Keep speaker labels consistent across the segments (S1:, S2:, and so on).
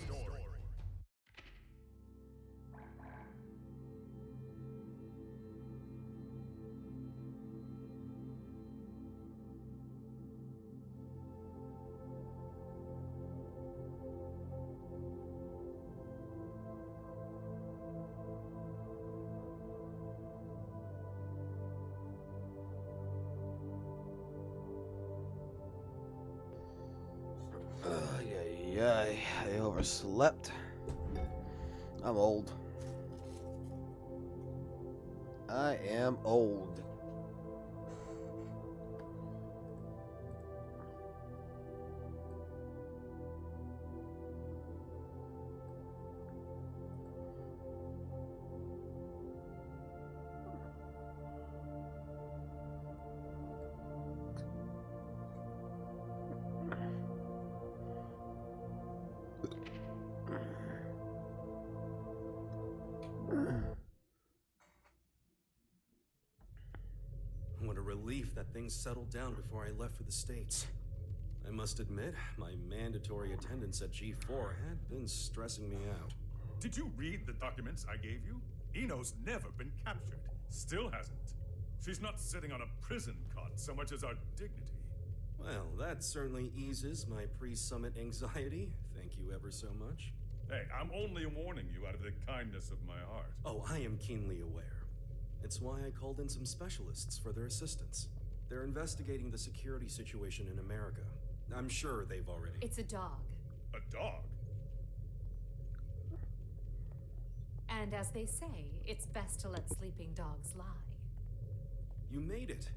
S1: story.
S2: I overslept. I'm old. I am old.
S3: What a relief that things settled down before I left for the States. I must admit, my mandatory attendance at G4 had been stressing me out.
S4: Did you read the documents I gave you? Eno's never been captured. Still hasn't. She's not sitting on a prison cot so much as our dignity.
S3: Well, that certainly eases my pre-summit anxiety. Thank you ever so much.
S4: Hey, I'm only warning you out of the kindness of my heart.
S3: Oh, I am keenly aware. It's why I called in some specialists for their assistance. They're investigating the security situation in America. I'm sure they've already...
S5: It's a dog.
S4: A dog?
S5: And as they say, it's best to let sleeping dogs lie.
S3: You made it.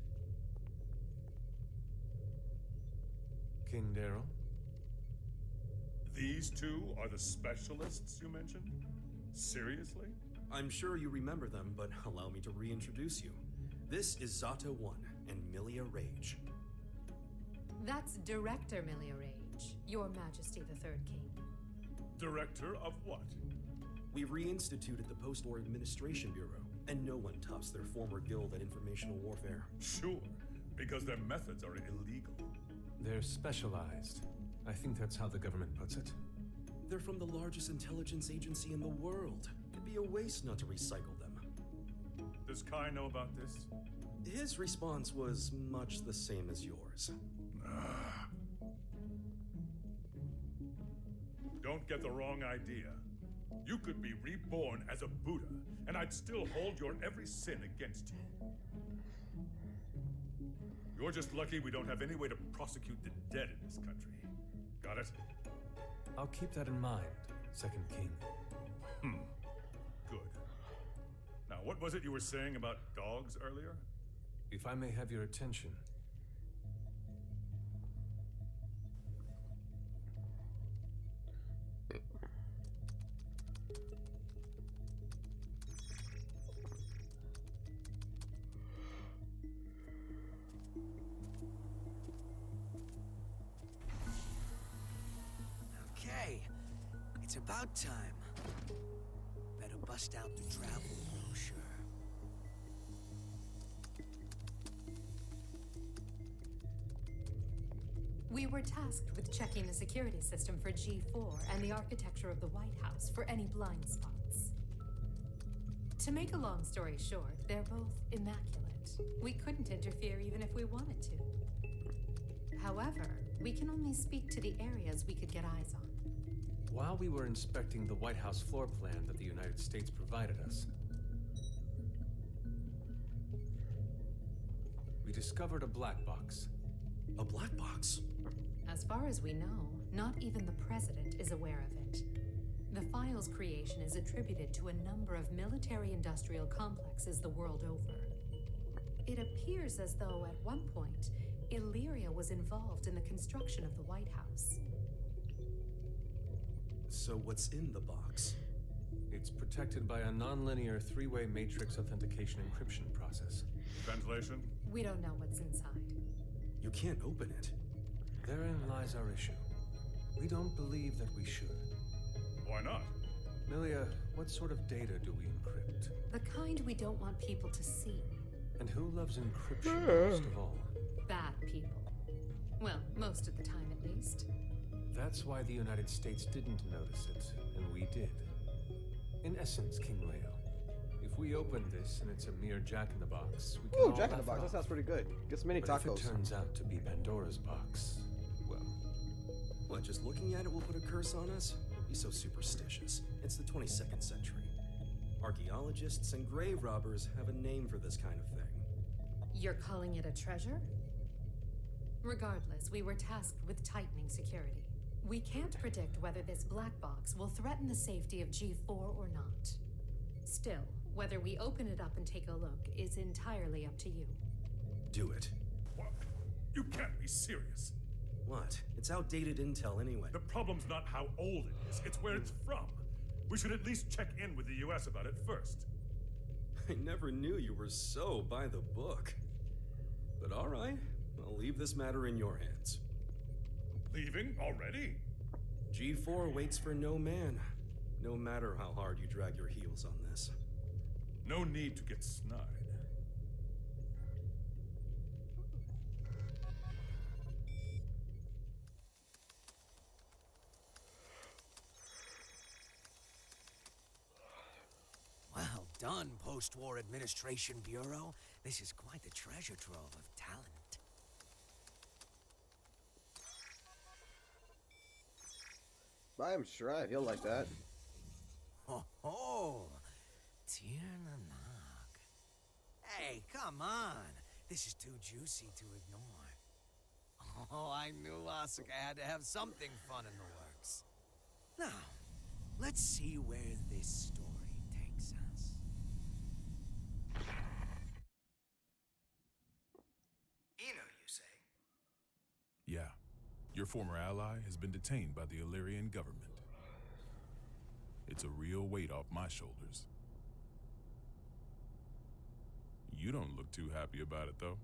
S6: King Daryl?
S4: These two are the specialists you mentioned? Seriously?
S3: I'm sure you remember them, but allow me to reintroduce you. This is Zata 1 and Milia Rage.
S5: That's Director Milia Rage, Your Majesty the Third King.
S4: Director of what?
S3: We reinstituted the Post-War Administration Bureau, and no one tops their former guild at informational warfare.
S4: Sure, because their methods are illegal.
S6: They're specialized. I think that's how the government puts it.
S3: They're from the largest intelligence agency in the world. It'd be a waste not to recycle them.
S4: Does Kai know about this?
S3: His response was much the same as yours.
S4: Don't get the wrong idea. You could be reborn as a Buddha, and I'd still hold your every sin against you. You're just lucky we don't have any way to prosecute the dead in this country. Got it?
S6: I'll keep that in mind, Second King.
S4: Good. Now, what was it you were saying about dogs earlier?
S6: If I may have your attention.
S7: Okay, it's about time. Better bust out the travel brochure.
S5: We were tasked with checking the security system for G4 and the architecture of the White House for any blind spots. To make a long story short, they're both immaculate. We couldn't interfere even if we wanted to. However, we can only speak to the areas we could get eyes on.
S6: While we were inspecting the White House floor plan that the United States provided us, we discovered a black box.
S3: A black box?
S5: As far as we know, not even the president is aware of it. The file's creation is attributed to a number of military-industrial complexes the world over. It appears as though at one point, Illyria was involved in the construction of the White House.
S3: So what's in the box?
S6: It's protected by a non-linear three-way matrix authentication encryption process.
S4: Translation?
S5: We don't know what's inside.
S3: You can't open it.
S6: Therein lies our issue. We don't believe that we should.
S4: Why not?
S6: Milia, what sort of data do we encrypt?
S5: The kind we don't want people to see.
S6: And who loves encryption most of all?
S5: Bad people. Well, most of the time at least.
S6: That's why the United States didn't notice it, and we did. In essence, King Leo, if we open this and it's a mere jack-in-the-box, we can
S2: Ooh,
S6: all
S2: Jack in the
S6: laugh
S2: Box.
S6: it
S2: That
S6: off.
S2: sounds pretty good. Get some mini
S6: But if
S2: tacos.
S6: it turns out to be Pandora's box, well,
S3: What, just looking at it will put a curse on us? Don't be so superstitious. It's the 22nd century. Archaeologists and grave robbers have a name for this kind of thing.
S5: You're calling it a treasure? Regardless, we were tasked with tightening security. We can't predict whether this black box will threaten the safety of G4 or not. Still, whether we open it up and take a look is entirely up to you.
S3: Do it.
S4: What? You can't be serious.
S3: What? It's outdated intel anyway.
S4: The problem's not how old it is, it's where it's from. We should at least check in with the US about it first.
S3: I never knew you were so by the book. But all right, I'll leave this matter in your hands.
S4: Leaving already?
S3: G4 waits for no man, no matter how hard you drag your heels on this.
S4: No need to get snide.
S7: Well done, Post-War Administration Bureau. This is quite the treasure trove of talent.
S2: I'm sure he'll like that.
S7: Oh, Tiernanak. Hey, come on. This is too juicy to ignore. Oh, I knew Asuka had to have something fun in the works. Now, let's see where this story takes us. Eno, you say?
S1: Yeah. Your former ally has been detained by the Illyrian government. It's a real weight off my shoulders. You don't look too happy about it, though.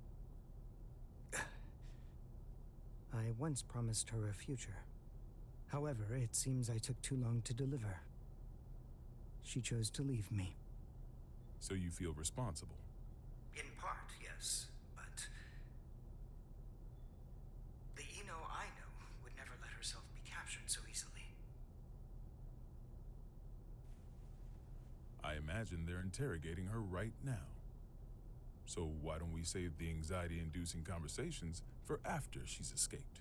S8: I once promised her a future. However, it seems I took too long to deliver. She chose to leave me.
S1: So you feel responsible.
S7: In part, yes, but the Eno I know would never let herself be captured so easily.
S1: I imagine they're interrogating her right now. So why don't we save the anxiety-inducing conversations for after she's escaped?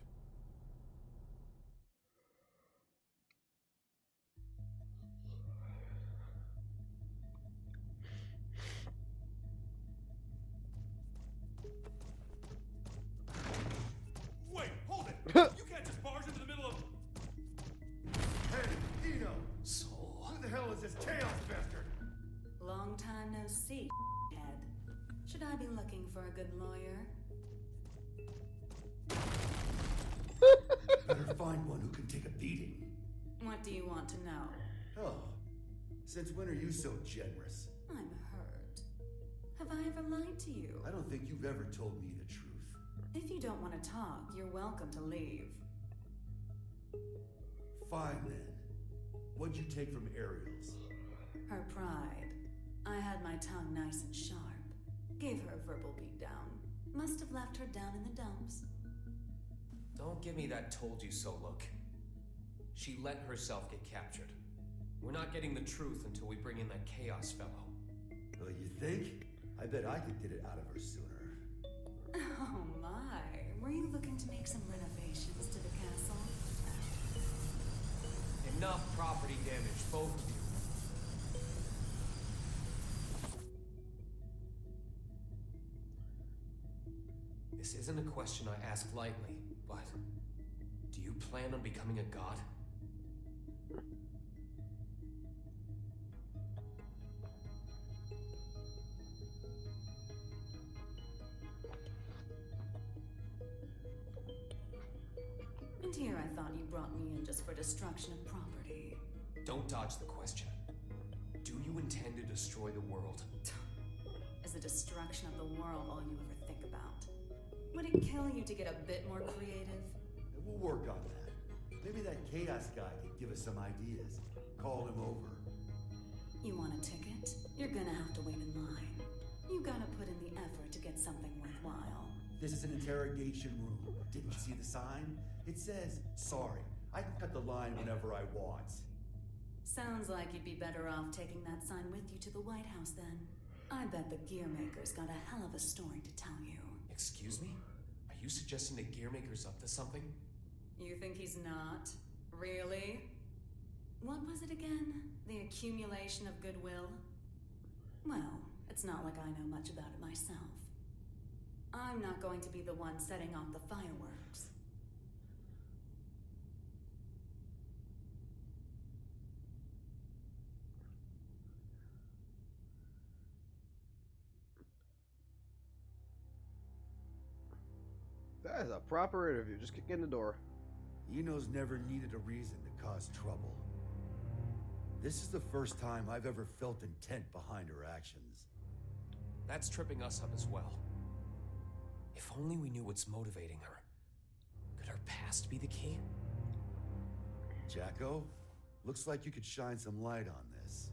S4: Wait, hold it! You can't just barge into the middle of... Hey, Eno!
S3: Soul.
S4: Who the hell is this chaos bastard?
S9: Long time no see, head. Should I be looking for a good lawyer?
S10: Better find one who can take a beating.
S9: What do you want to know?
S10: Oh, since when are you so generous?
S9: I'm hurt. Have I ever lied to you?
S10: I don't think you've ever told me the truth.
S9: If you don't want to talk, you're welcome to leave.
S10: Fine then. What'd you take from Ariel's?
S9: Her pride. I had my tongue nice and sharp. Gave her a verbal beatdown. Must have left her down in the dumps.
S6: don't give me that told you so look. She let herself get captured. We're not getting the truth until we bring in that Chaos fellow.
S10: Well, you think? I bet I could get it out of her sooner.
S9: Oh my. Were you looking to make some renovations to the castle?
S6: Enough property damage, both of you. This isn't a question I ask lightly, but do you plan on becoming a god?
S9: And here I thought you brought me in just for destruction of property.
S6: Don't dodge the question. Do you intend to destroy the world?
S9: Is the destruction of the world all you ever think about? Would it kill you to get a bit more creative?
S10: We'll work on that. Maybe that Chaos guy could give us some ideas. Call him over.
S9: You want a ticket? You're gonna have to wait in line. You gotta put in the effort to get something worthwhile.
S10: This is an interrogation room. Didn't you see the sign? It says, sorry, I can cut the line whenever I want.
S9: Sounds like you'd be better off taking that sign with you to the White House then. I bet the Gearmaker's got a hell of a story to tell you.
S6: Excuse me? Are you suggesting the Gearmaker's up to something?
S9: You think he's not? Really? What was it again? The accumulation of goodwill? Well, it's not like I know much about it myself. I'm not going to be the one setting off the fireworks.
S2: That is a proper interview. Just kick in the door.
S10: Eno's never needed a reason to cause trouble. This is the first time I've ever felt intent behind her actions.
S6: That's tripping us up as well. If only we knew what's motivating her. Could her past be the key?
S10: Jacko, looks like you could shine some light on this.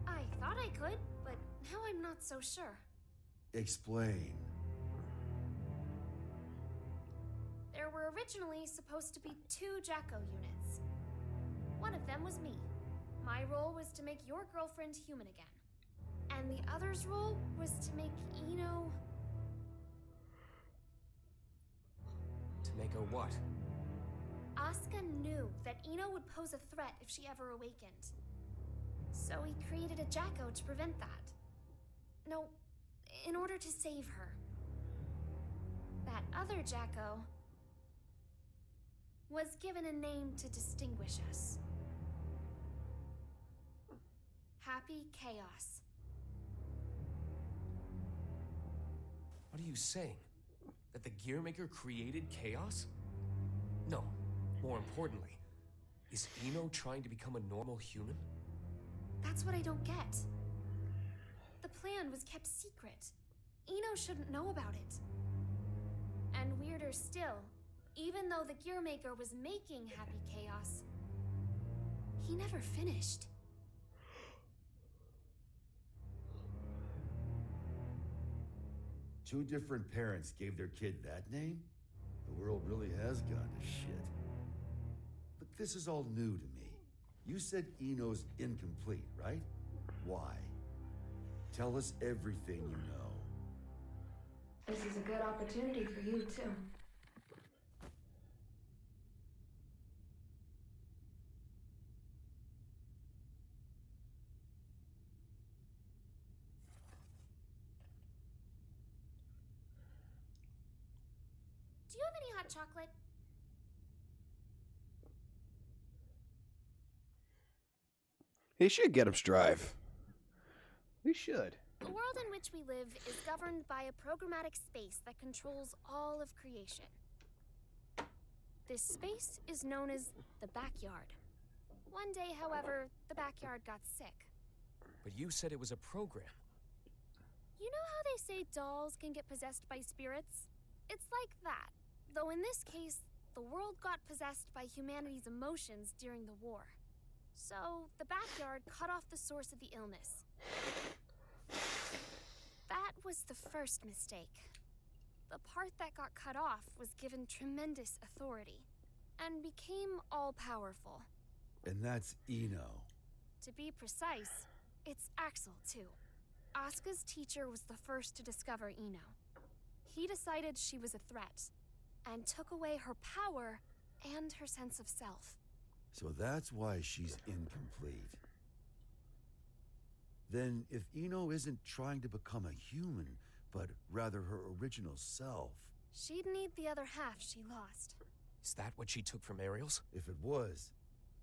S11: I thought I could, but now I'm not so sure.
S10: Explain.
S11: There were originally supposed to be 2 Jacko units. One of them was me. My role was to make your girlfriend human again. And the other's role was to make Eno...
S6: To make her what?
S11: Asuka knew that Eno would pose a threat if she ever awakened. So he created a Jacko to prevent that. No, in order to save her. That other Jacko was given a name to distinguish us. Happy Chaos.
S6: What are you saying? That the Gearmaker created chaos? No. More importantly, is Eno trying to become a normal human?
S11: That's what I don't get. The plan was kept secret. Eno shouldn't know about it. And weirder still, even though the Gearmaker was making Happy Chaos, he never finished.
S10: Two different parents gave their kid that name? The world really has gone to shit. But this is all new to me. You said Eno's incomplete, right? Why? Tell us everything you know.
S11: This is a good opportunity for you, too. Do you have any hot chocolate?
S2: He should get him Strive. He should.
S11: The world in which we live is governed by a programmatic space that controls all of creation. This space is known as the backyard. One day, however, the backyard got sick.
S6: But you said it was a program.
S11: You know how they say dolls can get possessed by spirits? It's like that. Though in this case, the world got possessed by humanity's emotions during the war. So, the backyard cut off the source of the illness. That was the first mistake. The part that got cut off was given tremendous authority, and became all-powerful.
S10: And that's Eno.
S11: To be precise, it's Axel, too. Asuka's teacher was the first to discover Eno. He decided she was a threat, and took away her power and her sense of self.
S10: So that's why she's incomplete. Then, if Eno isn't trying to become a human, but rather her original self...
S11: She'd need the other half she lost.
S6: Is that what she took from Ariel's?
S10: If it was,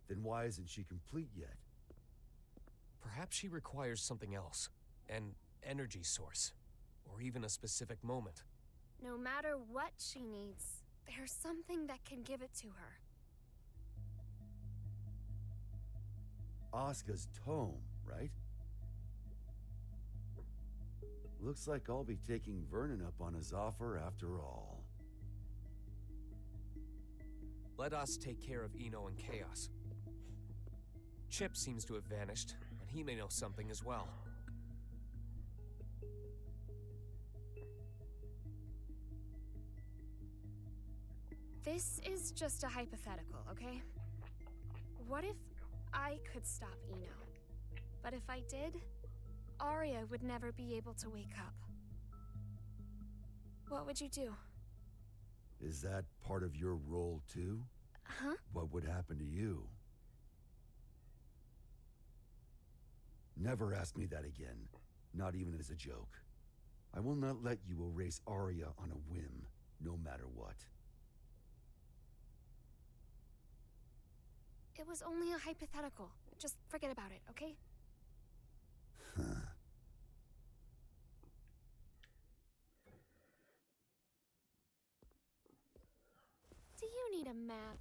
S10: then why isn't she complete yet?
S6: Perhaps she requires something else. An energy source. Or even a specific moment.
S11: No matter what she needs, there's something that can give it to her.
S10: Asuka's tome, right? Looks like I'll be taking Vernon up on his offer after all.
S6: Let us take care of Eno and Chaos. Chip seems to have vanished, and he may know something as well.
S11: This is just a hypothetical, okay? What if I could stop Eno? But if I did, Arya would never be able to wake up. What would you do?
S10: Is that part of your role too?
S11: Huh?
S10: What would happen to you? Never ask me that again, not even as a joke. I will not let you erase Arya on a whim, no matter what.
S11: It was only a hypothetical. Just forget about it, okay? Do you need a map?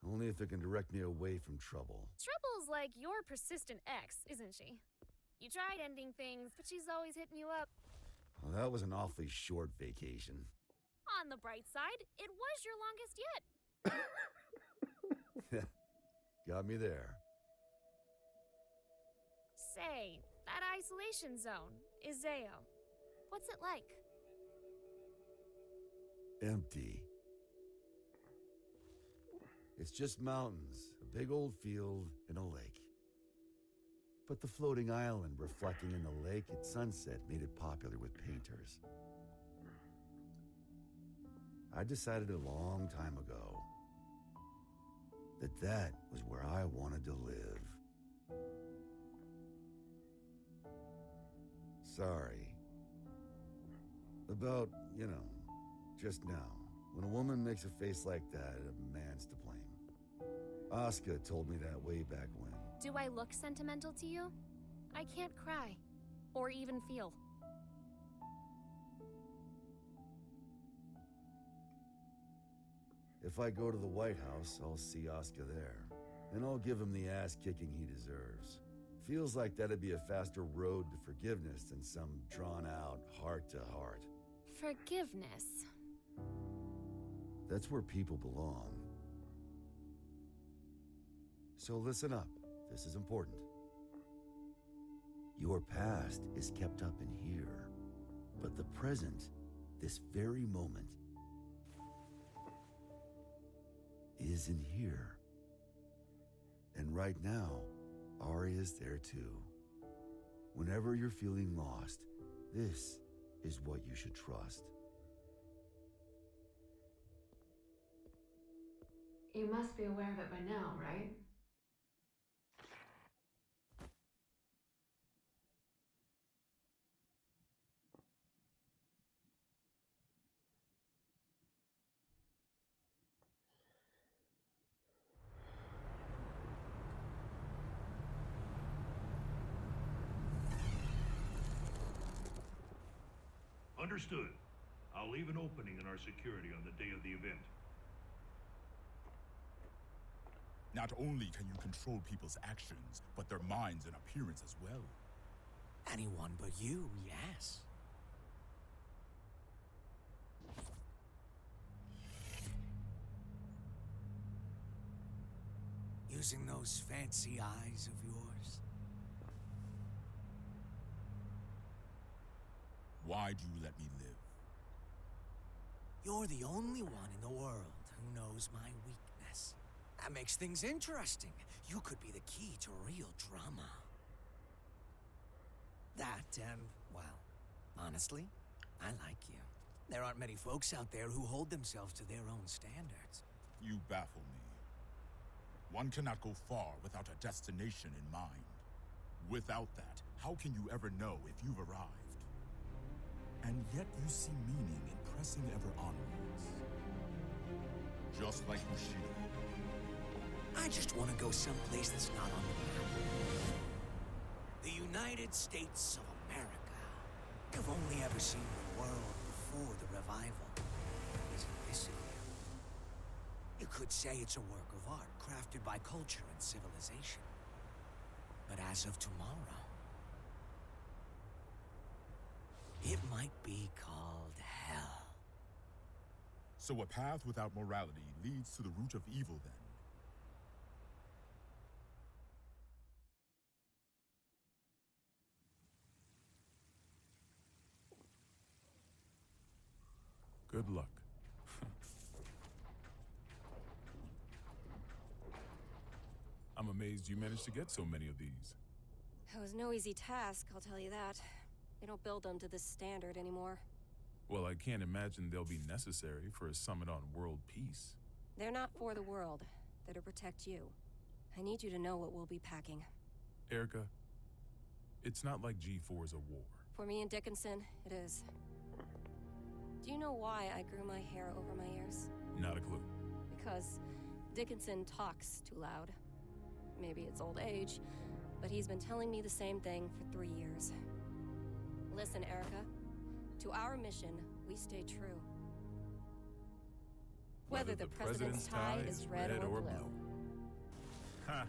S10: Only if it can direct me away from trouble.
S11: Trouble's like your persistent ex, isn't she? You tried ending things, but she's always hitting you up.
S10: Well, that was an awfully short vacation.
S11: On the bright side, it was your longest yet.
S10: Got me there.
S11: Say, that isolation zone, Iseo. What's it like?
S10: Empty. It's just mountains, a big old field, and a lake. But the floating island reflecting in the lake at sunset made it popular with painters. I decided a long time ago that was where I wanted to live. Sorry. About, just now. When a woman makes a face like that, a man's to blame. Asuka told me that way back when.
S11: Do I look sentimental to you? I can't cry. Or even feel.
S10: If I go to the White House, I'll see Asuka there. And I'll give him the ass-kicking he deserves. Feels like that'd be a faster road to forgiveness than some drawn-out heart-to-heart.
S11: Forgiveness?
S10: That's where people belong. So listen up. This is important. Your past is kept up in here. But the present, this very moment, is in here. And right now, Arya's there too. Whenever you're feeling lost, this is what you should trust.
S5: You must be aware of it by now, right?
S12: Understood. I'll leave an opening in our security on the day of the event.
S1: Not only can you control people's actions, but their minds and appearance as well.
S7: Anyone but you, yes. Using those fancy eyes of yours.
S1: Why do you let me live?
S7: You're the only one in the world who knows my weakness. That makes things interesting. You could be the key to real drama. That, and, well, honestly, I like you. There aren't many folks out there who hold themselves to their own standards.
S1: You baffle me. One cannot go far without a destination in mind. Without that, how can you ever know if you've arrived? And yet you see meaning in pressing ever onwards. Just like Bushido.
S7: I just want to go someplace that's not on the map. The United States of America. I've only ever seen the world before the revival. Isn't this it? You could say it's a work of art crafted by culture and civilization. But as of tomorrow, it might be called hell.
S1: So a path without morality leads to the root of evil then? Good luck.
S13: amazed you managed to get so many of these.
S14: It was no easy task, I'll tell you that. They don't build them to this standard anymore.
S13: Well, I can't imagine they'll be necessary for a summit on world peace.
S14: They're not for the world. They're to protect you. I need you to know what we'll be packing.
S13: Erica, it's not like G4 is a war.
S14: For me and Dickinson, it is. Do you know why I grew my hair over my ears?
S13: Not a clue.
S14: Because Dickinson talks too loud. Maybe it's old age, but he's been telling me the same thing for 3 years. Listen, Erica. To our mission, we stay true. Whether the president's tie is red or blue.
S13: Ha!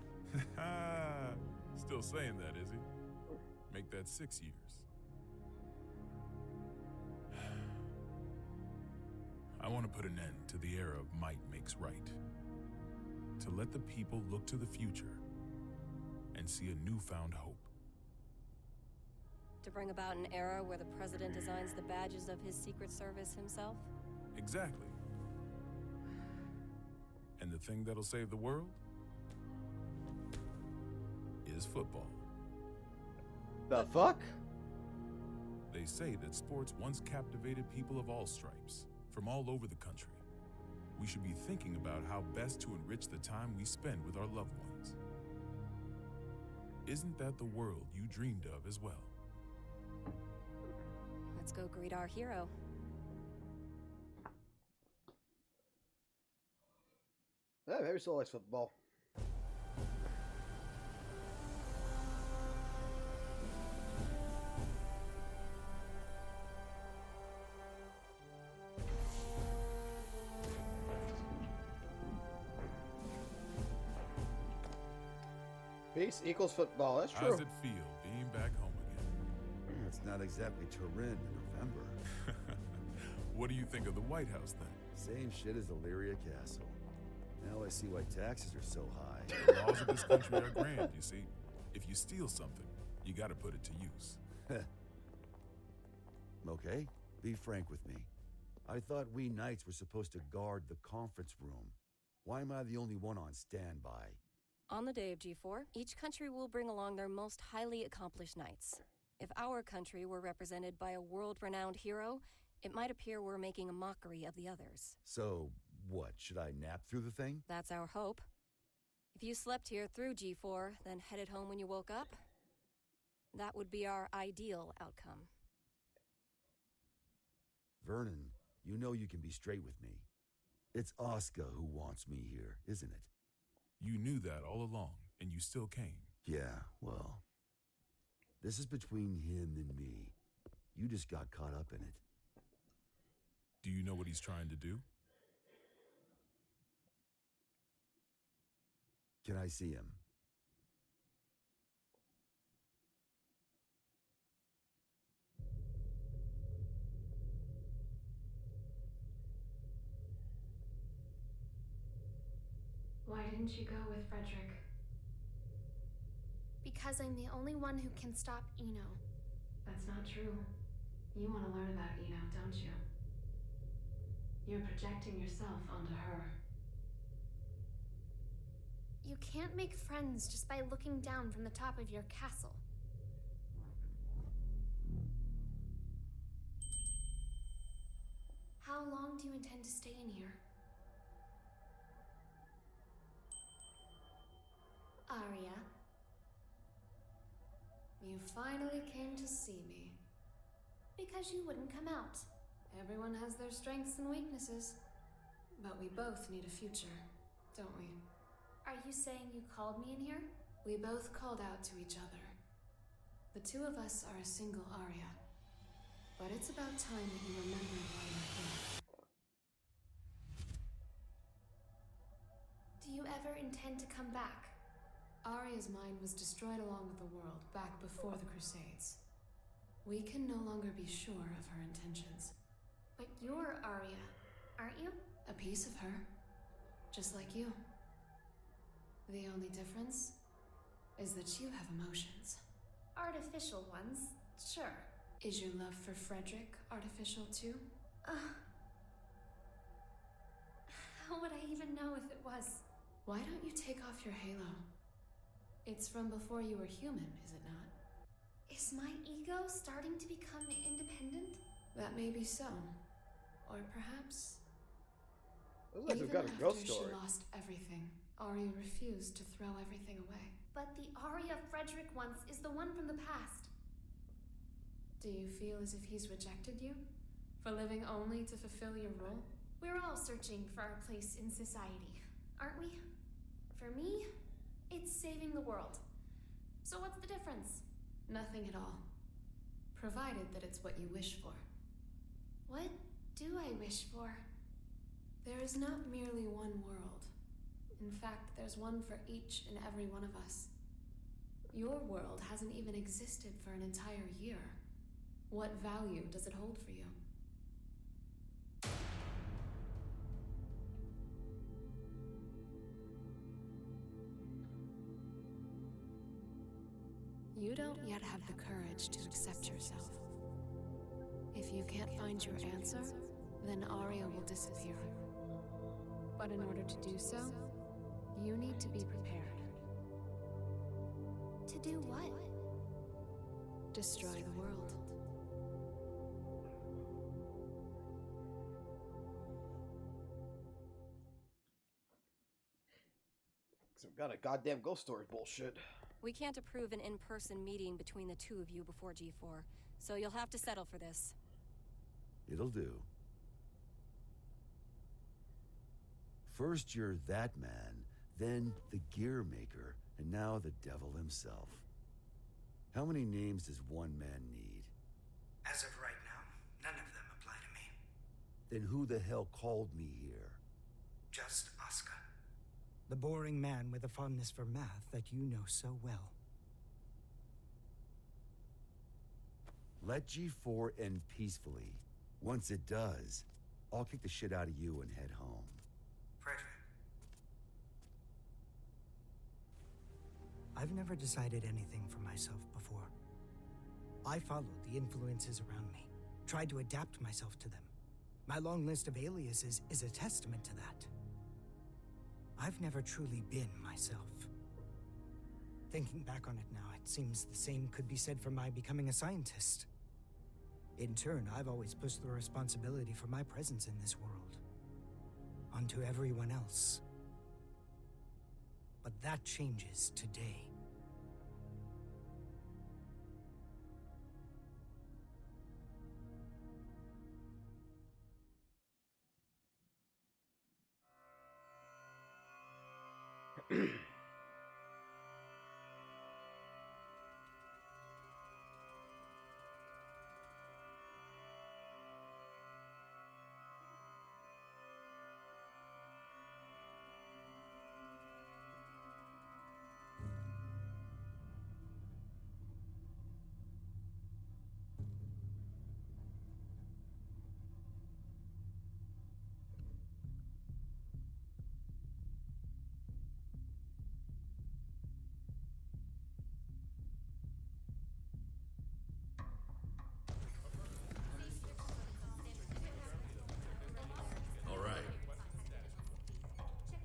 S13: Ha! Still saying that, is he? Make that 6 years. I want to put an end to the era of might makes right. To let the people look to the future and see a newfound hope.
S14: To bring about an era where the president designs the badges of his Secret Service himself?
S13: Exactly. And the thing that'll save the world is football.
S2: The fuck?
S13: They say that sports once captivated people of all stripes, from all over the country. We should be thinking about how best to enrich the time we spend with our loved ones. Isn't that the world you dreamed of as well?
S14: Let's go greet our hero.
S2: Yeah, maybe still likes football. Peace equals football. That's true.
S13: How's it feel being back home again?
S10: It's not exactly Turin in November.
S13: What do you think of the White House then?
S10: Same shit as Illyria Castle. Now I see why taxes are so high.
S13: The laws of this country are grand, you see. If you steal something, you gotta put it to use.
S10: Okay, be frank with me. I thought we knights were supposed to guard the conference room. Why am I the only one on standby?
S14: On the day of G4, each country will bring along their most highly accomplished knights. If our country were represented by a world-renowned hero, it might appear we're making a mockery of the others.
S10: So, what, should I nap through the thing?
S14: That's our hope. If you slept here through G4, then headed home when you woke up, that would be our ideal outcome.
S10: Vernon, you know you can be straight with me. It's Oscar who wants me here, isn't it?
S13: You knew that all along, and you still came.
S10: Yeah, well, this is between him and me. You just got caught up in it.
S13: Do you know what he's trying to do?
S10: Can I see him?
S11: Why didn't you go with Frederick? Because I'm the only one who can stop Eno.
S15: That's not true. You want to learn about Eno, don't you? You're projecting yourself onto her.
S11: You can't make friends just by looking down from the top of your castle. How long do you intend to stay in here? Arya.
S15: You finally came to see me.
S11: Because you wouldn't come out.
S15: Everyone has their strengths and weaknesses. But we both need a future, don't we?
S11: Are you saying you called me in here?
S15: We both called out to each other. The two of us are a single Arya. But it's about time that you remember why you're here.
S11: Do you ever intend to come back?
S15: Arya's mind was destroyed along with the world back before the Crusades. We can no longer be sure of her intentions.
S11: But you're Arya, aren't you?
S15: A piece of her. Just like you. The only difference is that you have emotions.
S11: Artificial ones, sure.
S15: Is your love for Frederick artificial too?
S11: How would I even know if it was?
S15: Why don't you take off your halo? It's from before you were human, is it not?
S11: Is my ego starting to become independent?
S15: That may be so. Or perhaps...
S2: Looks like we've
S15: even
S2: got a
S15: after
S2: ghost
S15: she
S2: story.
S15: lost everything, Arya refused to throw everything away.
S11: But the Arya Frederick once is the one from the past.
S15: Do you feel as if he's rejected you? For living only to fulfill your role?
S11: We're all searching for our place in society, aren't we? For me, it's saving the world. So what's the difference?
S15: Nothing at all. Provided that it's what you wish for.
S11: What do I wish for?
S15: There is not merely one world. In fact, there's one for each and every one of us. Your world hasn't even existed for an entire year. What value does it hold for you? You don't yet have the courage to accept yourself. If you can't find your answer, then Arya will disappear. But in order to do so, you need to be prepared.
S11: To do what?
S15: Destroy the world.
S2: Some kind of goddamn ghost story bullshit.
S14: We can't approve an in-person meeting between the two of you before G4, so you'll have to settle for this.
S10: It'll do. First you're that man, then the gear maker, and now the devil himself. How many names does one man need?
S16: As of right now, none of them apply to me.
S10: Then who the hell called me here?
S16: Just Oscar.
S8: The boring man with a fondness for math that you know so well.
S10: Let G4 end peacefully. Once it does, I'll kick the shit out of you and head home.
S16: Frederick.
S8: I've never decided anything for myself before. I followed the influences around me, tried to adapt myself to them. My long list of aliases is a testament to that. I've never truly been myself. Thinking back on it now, it seems the same could be said for my becoming a scientist. In turn, I've always pushed the responsibility for my presence in this world onto everyone else. But that changes today.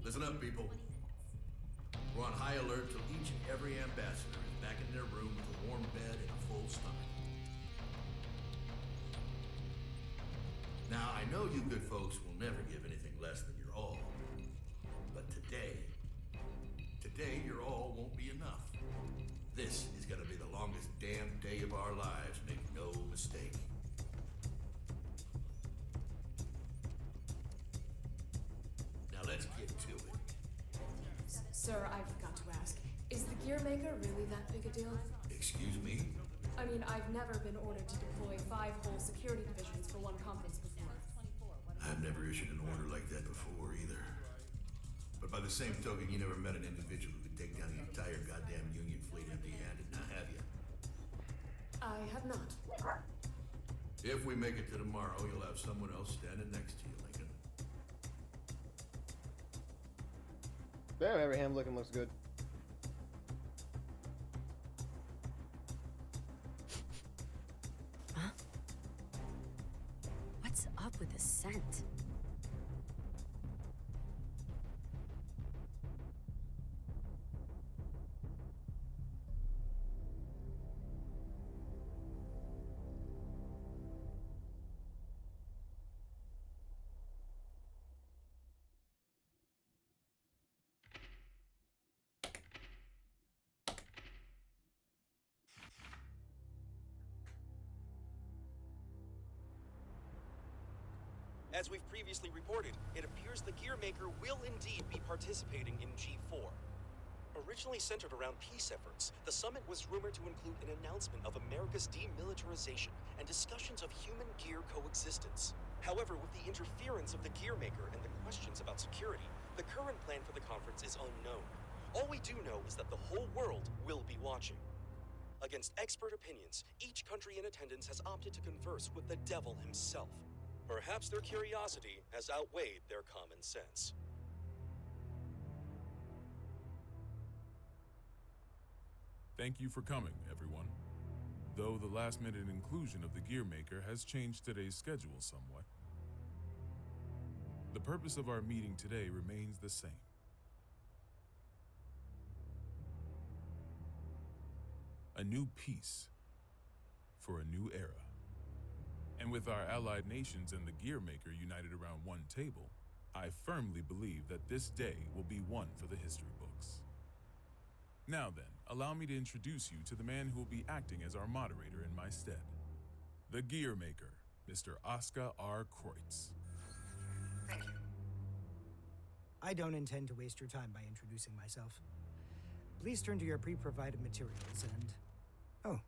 S17: Listen up, people. We're on high alert till each and every ambassador is back in their room with a warm bed and a full stomach. Now, I know you good folks will never give anything less than your all. But today your all won't be enough. This is gonna be the longest damn day of our lives, make no mistake. Now let's get to it.
S15: Sir, I've got to ask, is the gear maker really that big a deal?
S17: Excuse me?
S15: I mean, I've never been ordered to deploy 5 whole security divisions for one conference before.
S17: I've never issued an order like that before either. But by the same token, you never met an individual who could take down the entire goddamn Union fleet empty-handed, now have you?
S15: I have not.
S17: If we make it to tomorrow, you'll have someone else standing next to you, Lincoln.
S2: Damn, Abraham looks good.
S18: Huh? What's up with the scent?
S3: As we've previously reported, it appears the Gearmaker will indeed be participating in G4. Originally centered around peace efforts, the summit was rumored to include an announcement of America's demilitarization and discussions of human-gear coexistence. However, with the interference of the Gearmaker and the questions about security, the current plan for the conference is unknown. All we do know is that the whole world will be watching. Against expert opinions, each country in attendance has opted to converse with the devil himself. Perhaps their curiosity has outweighed their common sense.
S13: Thank you for coming, everyone. Though the last-minute inclusion of the Gearmaker has changed today's schedule somewhat. The purpose of our meeting today remains the same. A new peace for a new era. And with our allied nations and the Gearmaker united around one table, I firmly believe that this day will be one for the history books. Now then, allow me to introduce you to the man who will be acting as our moderator in my stead. The Gearmaker, Mr. Oscar R. Kreutz.
S16: Thank you.
S8: I don't intend to waste your time by introducing myself. Please turn to your pre-provided materials and... Oh.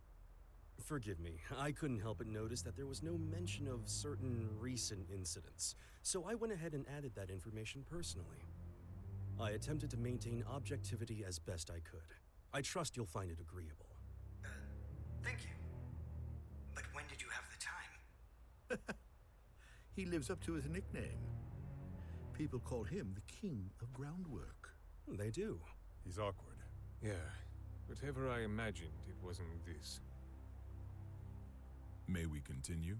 S3: Forgive me, I couldn't help but notice that there was no mention of certain recent incidents, so I went ahead and added that information personally. I attempted to maintain objectivity as best I could. I trust you'll find it agreeable.
S16: Thank you. But when did you have the time?
S17: He lives up to his nickname. People call him the King of Groundwork.
S3: They do.
S18: He's awkward. Yeah. Whatever I imagined, it wasn't this.
S13: May we continue?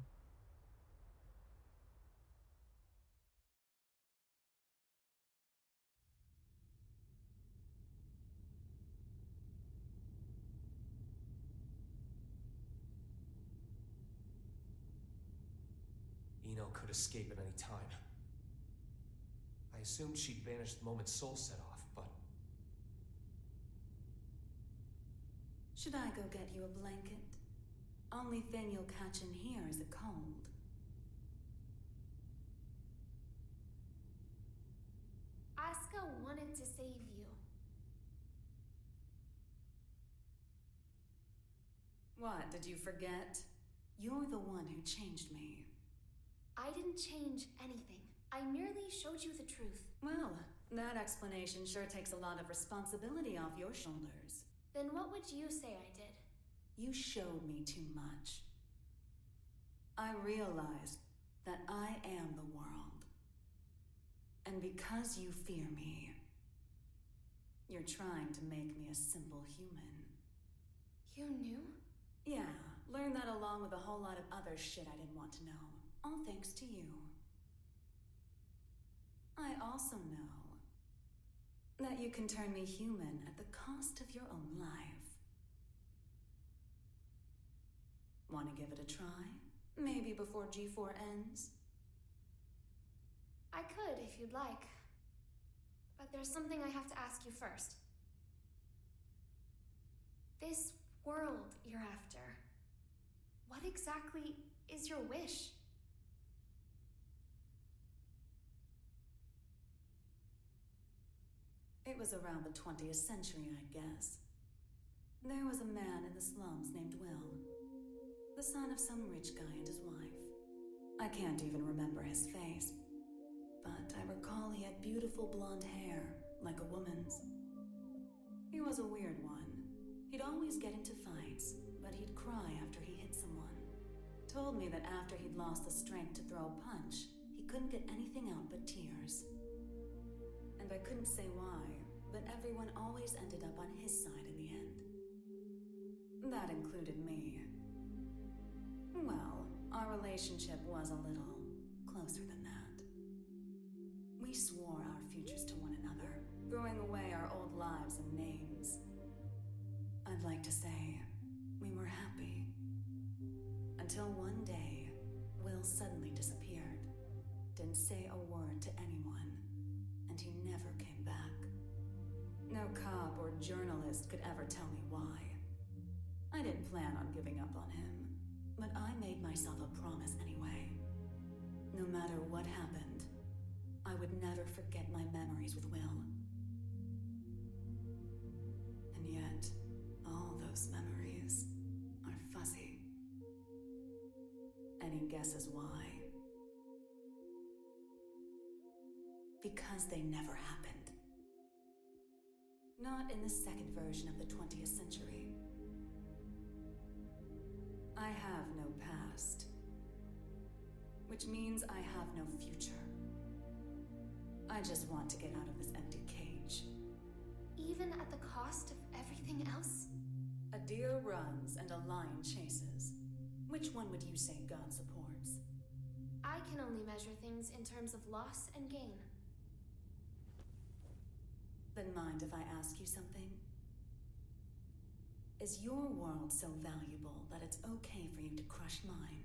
S6: Eno could escape at any time. I assumed she'd vanish the moment Sol set off, but...
S9: Should I go get you a blanket? Only thing you'll catch in here is a cold.
S11: Asuka wanted to save you.
S9: What, did you forget? You're the one who changed me.
S11: I didn't change anything. I merely showed you the truth.
S9: Well, that explanation sure takes a lot of responsibility off your shoulders.
S11: Then what would you say I did?
S9: You showed me too much. I realized that I am the world. And because you fear me, you're trying to make me a simple human.
S11: You knew?
S9: Yeah, learned that along with a whole lot of other shit I didn't want to know. All thanks to you. I also know that you can turn me human at the cost of your own life. Want to give it a try? Maybe before G4 ends?
S11: I could, if you'd like. But there's something I have to ask you first. This world you're after, what exactly is your wish?
S9: It was around the 20th century, I guess. There was a man in the slums named Will, the son of some rich guy and his wife. I can't even remember his face, but I recall he had beautiful blonde hair, like a woman's. He was a weird one. He'd always get into fights, but he'd cry after he hit someone. Told me that after he'd lost the strength to throw a punch, he couldn't get anything out but tears. And I couldn't say why, but everyone always ended up on his side in the end. That included me. Well, our relationship was a little closer than that. We swore our futures to one another, throwing away our old lives and names. I'd like to say we were happy. Until one day, Will suddenly disappeared. Didn't say a word to anyone, and he never came back. No cop or journalist could ever tell me why. I didn't plan on giving up on him, but I made myself a promise anyway. No matter what happened, I would never forget my memories with Will. And yet, all those memories are fuzzy. Any guesses why? Because they never happened. Not in the second version of the 20th century. I have no past. Which means I have no future. I just want to get out of this empty cage.
S11: Even at the cost of everything else?
S9: A deer runs and a lion chases. Which one would you say God supports?
S11: I can only measure things in terms of loss and gain.
S9: Then mind if I ask you something? Is your world so valuable that it's okay for you to crush mine?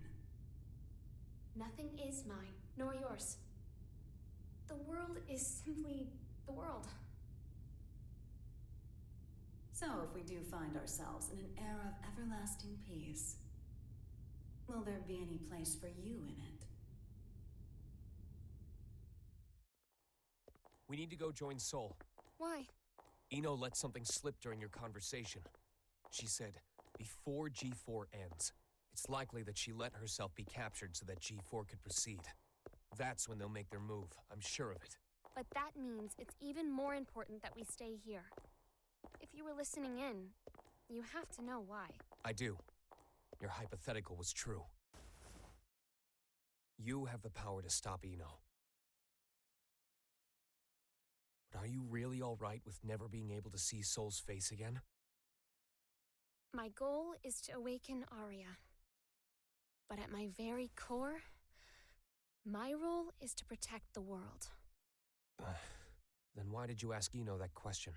S11: Nothing is mine, nor yours. The world is simply the world.
S9: So if we do find ourselves in an era of everlasting peace, will there be any place for you in it?
S6: We need to go join Sol.
S11: Why?
S6: Eno let something slip during your conversation. She said, before G4 ends, it's likely that she let herself be captured so that G4 could proceed. That's when they'll make their move, I'm sure of it.
S11: But that means it's even more important that we stay here. If you were listening in, you have to know why.
S6: I do. Your hypothetical was true. You have the power to stop Eno. But are you really all right with never being able to see Sol's face again?
S11: My goal is to awaken Arya. But at my very core, my role is to protect the world.
S6: Then why did you ask Eno that question?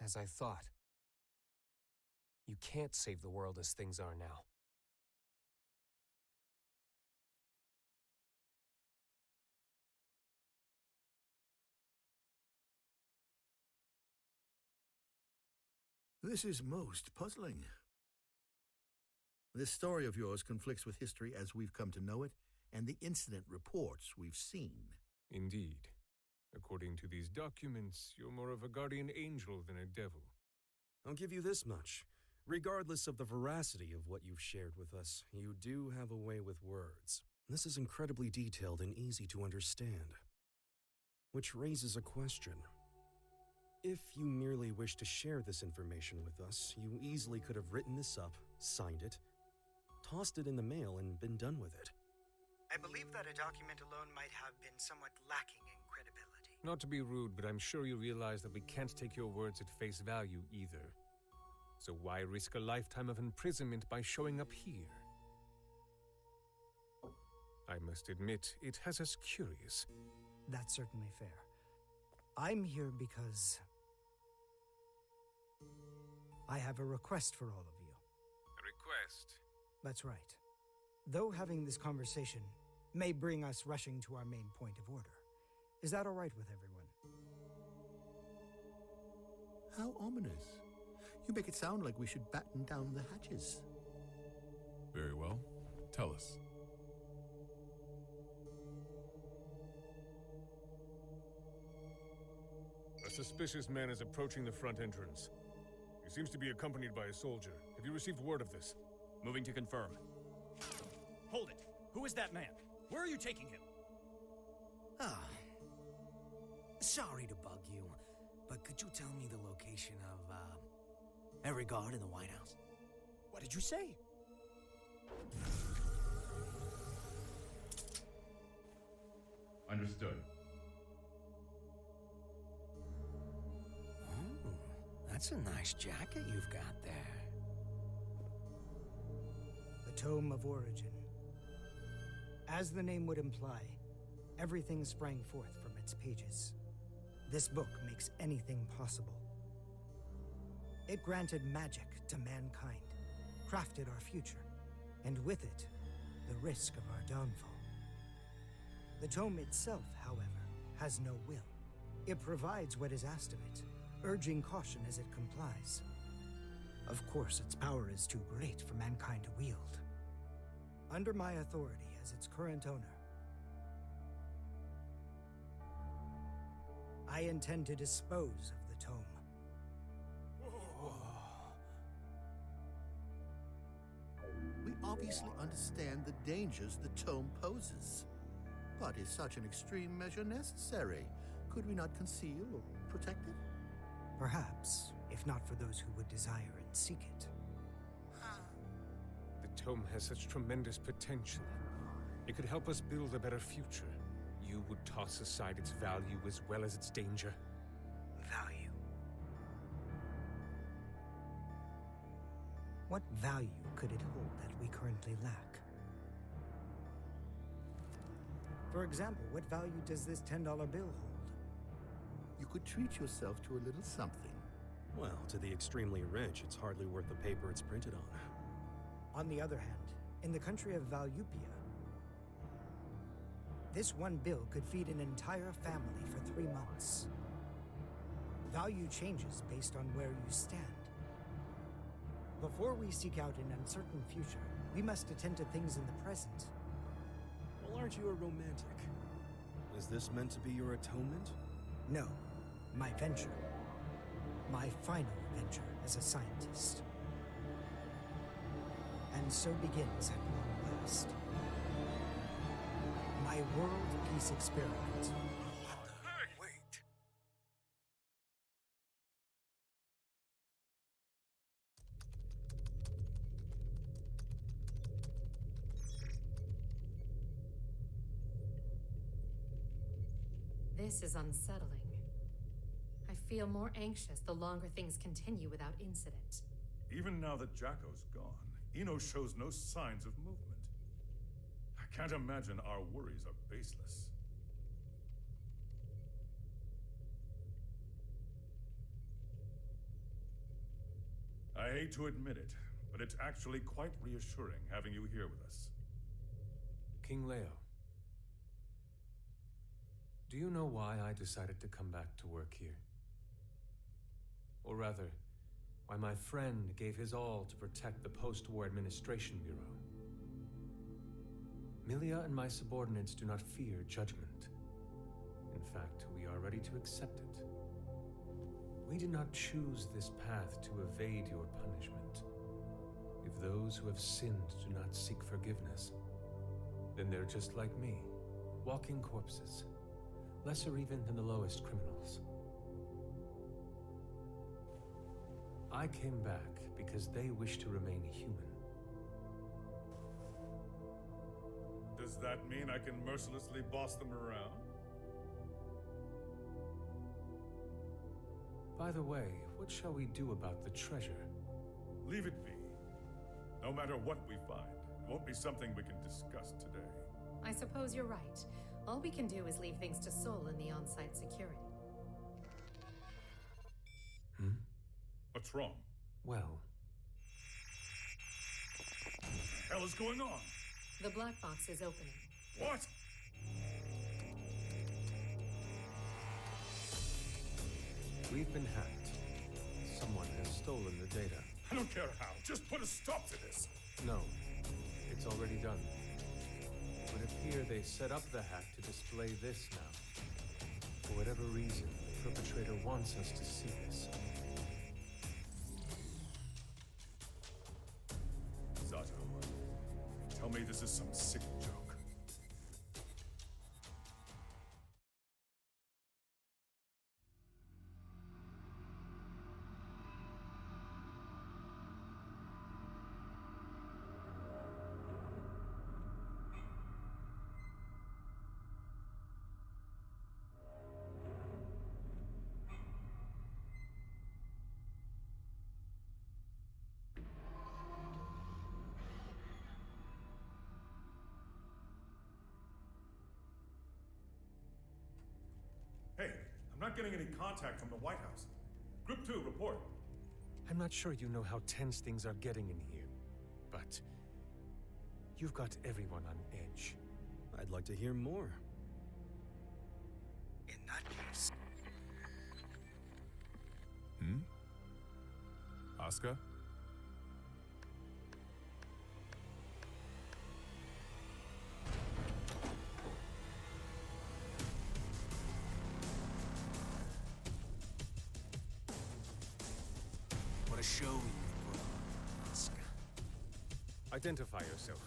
S6: As I thought, you can't save the world as things are now.
S19: This is most puzzling. This story of yours conflicts with history as we've come to know it, and the incident reports we've seen.
S18: Indeed. According to these documents, you're more of a guardian angel than a devil.
S20: I'll give you this much. Regardless of the veracity of what you've shared with us, you do have a way with words. This is incredibly detailed and easy to understand. Which raises a question. If you merely wish to share this information with us, you easily could have written this up, signed it, tossed it in the mail, and been done with it.
S16: I believe that a document alone might have been somewhat lacking in credibility.
S18: Not to be rude, but I'm sure you realize that we can't take your words at face value either. So why risk a lifetime of imprisonment by showing up here? I must admit, it has us curious.
S8: That's certainly fair. I'm here because I have a request for all of you.
S18: A request?
S8: That's right. Though having this conversation may bring us rushing to our main point of order, is that all right with everyone?
S19: How ominous. You make it sound like we should batten down the hatches.
S13: Very well. Tell us.
S18: A suspicious man is approaching the front entrance. He seems to be accompanied by a soldier. Have you received word of this?
S21: Moving to confirm. Hold it! Who is that man? Where are you taking him?
S7: Ah. Sorry to bug you, but could you tell me the location of, every guard in the White House?
S21: What did you say?
S13: Understood.
S7: Oh, that's a nice jacket you've got there.
S8: The Tome of Origin. As the name would imply, everything sprang forth from its pages. This book makes anything possible. It granted magic to mankind, crafted our future, and with it, the risk of our downfall. The tome itself, however, has no will. It provides what is asked of it, urging caution as it complies. Of course, its power is too great for mankind to wield, under my authority as its current owner. I intend to dispose of the tome.
S19: We obviously understand the dangers the tome poses. But is such an extreme measure necessary? Could we not conceal or protect it?
S8: Perhaps, if not for those who would desire and seek it.
S18: The tome has such tremendous potential. It could help us build a better future. You would toss aside its value as well as its danger?
S8: Value. What value could it hold that we currently lack? For example, what value does this $10 bill hold?
S19: You could treat yourself to a little something.
S20: Well, to the extremely rich, it's hardly worth the paper it's printed on.
S8: On the other hand, in the country of Valyupia, this one bill could feed an entire family for 3 months. Value changes based on where you stand. Before we seek out an uncertain future, we must attend to things in the present.
S20: Well, aren't you a romantic? Is this meant to be your atonement?
S8: No, my venture. My final venture as a scientist. And so begins at long last. My world peace experiment.
S20: Wait.
S5: This is unsettling. I feel more anxious the longer things continue without incident.
S4: Even now that Jacko's gone, Eno shows no signs of movement. I can't imagine our worries are baseless. I hate to admit it, but it's actually quite reassuring having you here with us.
S18: King Leo, do you know why I decided to come back to work here? Or rather, why my friend gave his all to protect the Post-War Administration Bureau? Milia and my subordinates do not fear judgment. In fact, we are ready to accept it. We did not choose this path to evade your punishment. If those who have sinned do not seek forgiveness, then they're just like me, walking corpses, lesser even than the lowest criminals. I came back because they wish to remain human.
S4: Does that mean I can mercilessly boss them around?
S18: By the way, what shall we do about the treasure?
S4: Leave it be. No matter what we find, it won't be something we can discuss today.
S5: I suppose you're right. All we can do is leave things to Sol and the on-site security.
S4: What's wrong?
S18: Well...
S4: What the hell is going on?
S5: The black box is opening.
S4: What?
S18: We've been hacked. Someone has stolen the data.
S4: I don't care how. Just put a stop to this.
S18: No. It's already done. It would appear they set up the hack to display this now. For whatever reason, the perpetrator wants us to see this.
S4: Zato, tell me this is some sick joke. Hey, I'm not getting any contact from the White House. Group 2, report.
S18: I'm not sure you know how tense things are getting in here, but you've got everyone on edge.
S20: I'd like to hear more.
S8: In that case...
S13: Asuka?
S7: show you've put on, Oscar.
S18: Identify yourself.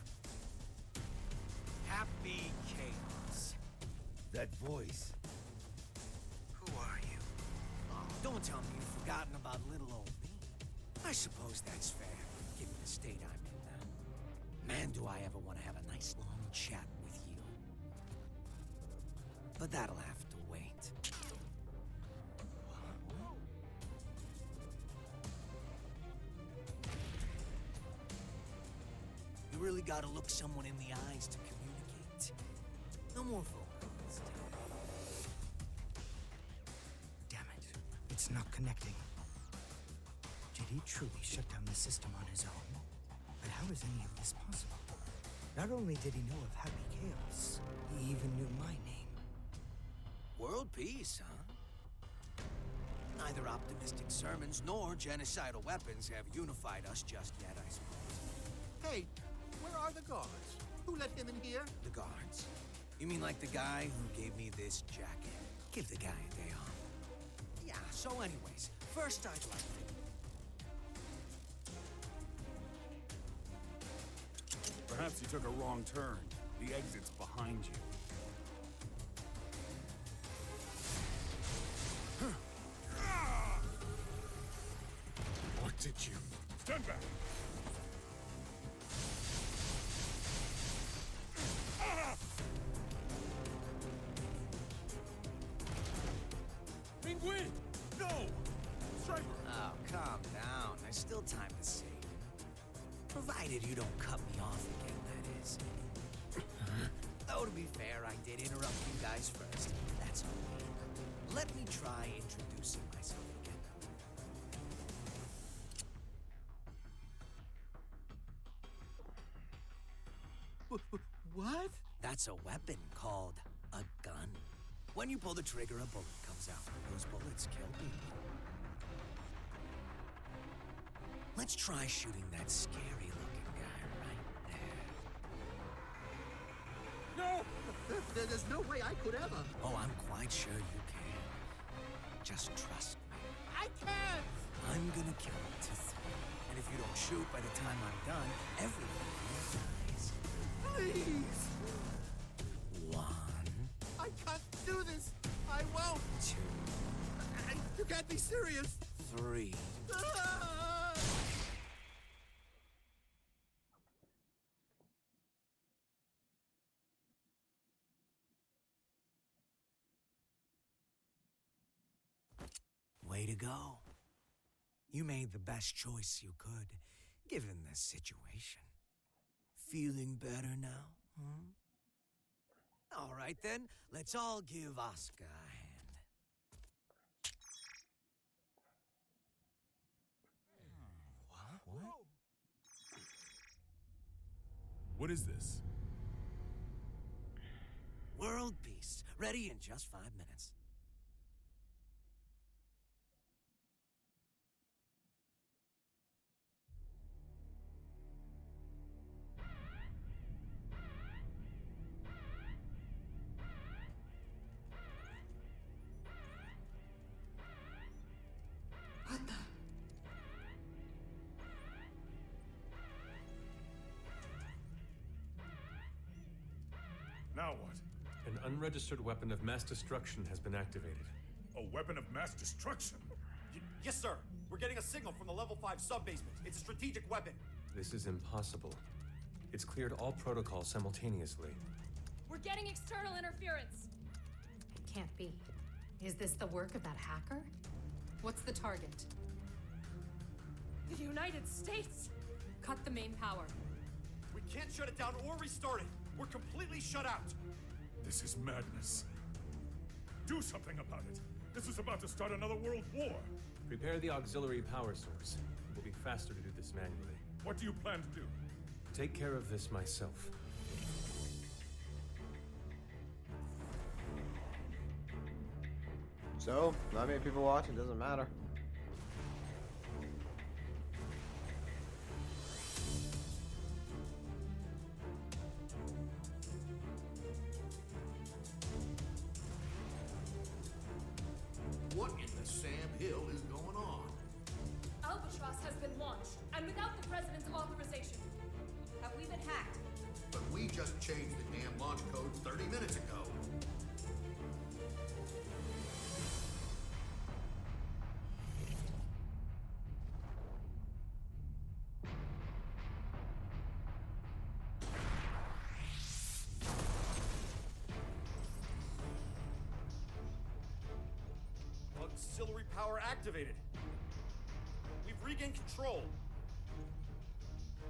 S7: Happy Chaos.
S10: That voice.
S7: Who are you? Oh, don't tell me you've forgotten about little old me. I suppose that's fair, given the state I'm in now. Man, do I ever want to have a nice long chat with you. But that'll have to wait. You really gotta look someone in the eyes to communicate. No more vocals.
S8: Damn it. It's not connecting. Did he truly shut down the system on his own? But how is any of this possible? Not only did he know of Happy Chaos, he even knew my name.
S7: World peace, huh? Neither optimistic sermons nor genocidal weapons have unified us just yet, I suppose.
S19: Hey, where are the guards? Who let him in here?
S7: The guards? You mean like the guy who gave me this jacket? Give the guy a day off. Yeah, so anyways, first I'd like to...
S12: Perhaps you took a wrong turn. The exit's behind you. What did you...
S4: Stand back!
S12: Penguin! No! Striper!
S7: Oh, calm down. There's still time to save. Provided you don't cut me off again, that is. Though, to be fair, I did interrupt you guys first. That's okay. Let me try introducing myself again.
S19: What?
S7: That's a weapon called a gun. When you pull the trigger, a bullet comes out. Those bullets kill people. Let's try shooting that scary-looking guy right there.
S19: No! There's no way I could ever.
S7: Oh, I'm quite sure you can. Just trust me.
S19: I can't!
S7: I'm gonna count to 3. And if you don't shoot by the time I'm done, everyone dies.
S19: Please!
S7: 1.
S19: I can't do this! I won't!
S7: 2.
S19: You can't be serious!
S7: 3.
S19: Ah!
S7: Way to go. You made the best choice you could, given the situation. Feeling better now, huh? All right then, let's all give Oscar a hand.
S13: What? What is this?
S7: World peace, ready in just 5 minutes.
S15: What the?
S4: Now what?
S18: An unregistered weapon of mass destruction has been activated.
S4: A weapon of mass destruction?
S22: Yes, sir. We're getting a signal from the level 5 sub-basement. It's a strategic weapon.
S18: This is impossible. It's cleared all protocols simultaneously.
S5: We're getting external interference. It can't be. Is this the work of that hacker? What's the target? The United States! Cut the main power.
S22: We can't shut it down or restart it. We're completely shut out.
S4: This is madness. Do something about it. This is about to start another world war.
S18: Prepare the auxiliary power source. It will be faster to do this manually.
S4: What do you plan to do?
S18: Take care of this myself.
S2: So, not many people watching, doesn't matter.
S17: What in the Sam Hill is going on?
S5: Albatross has been
S1: been hacked.
S19: But we just changed the damn launch code 30 minutes ago.
S22: Auxiliary power activated. We've regained control.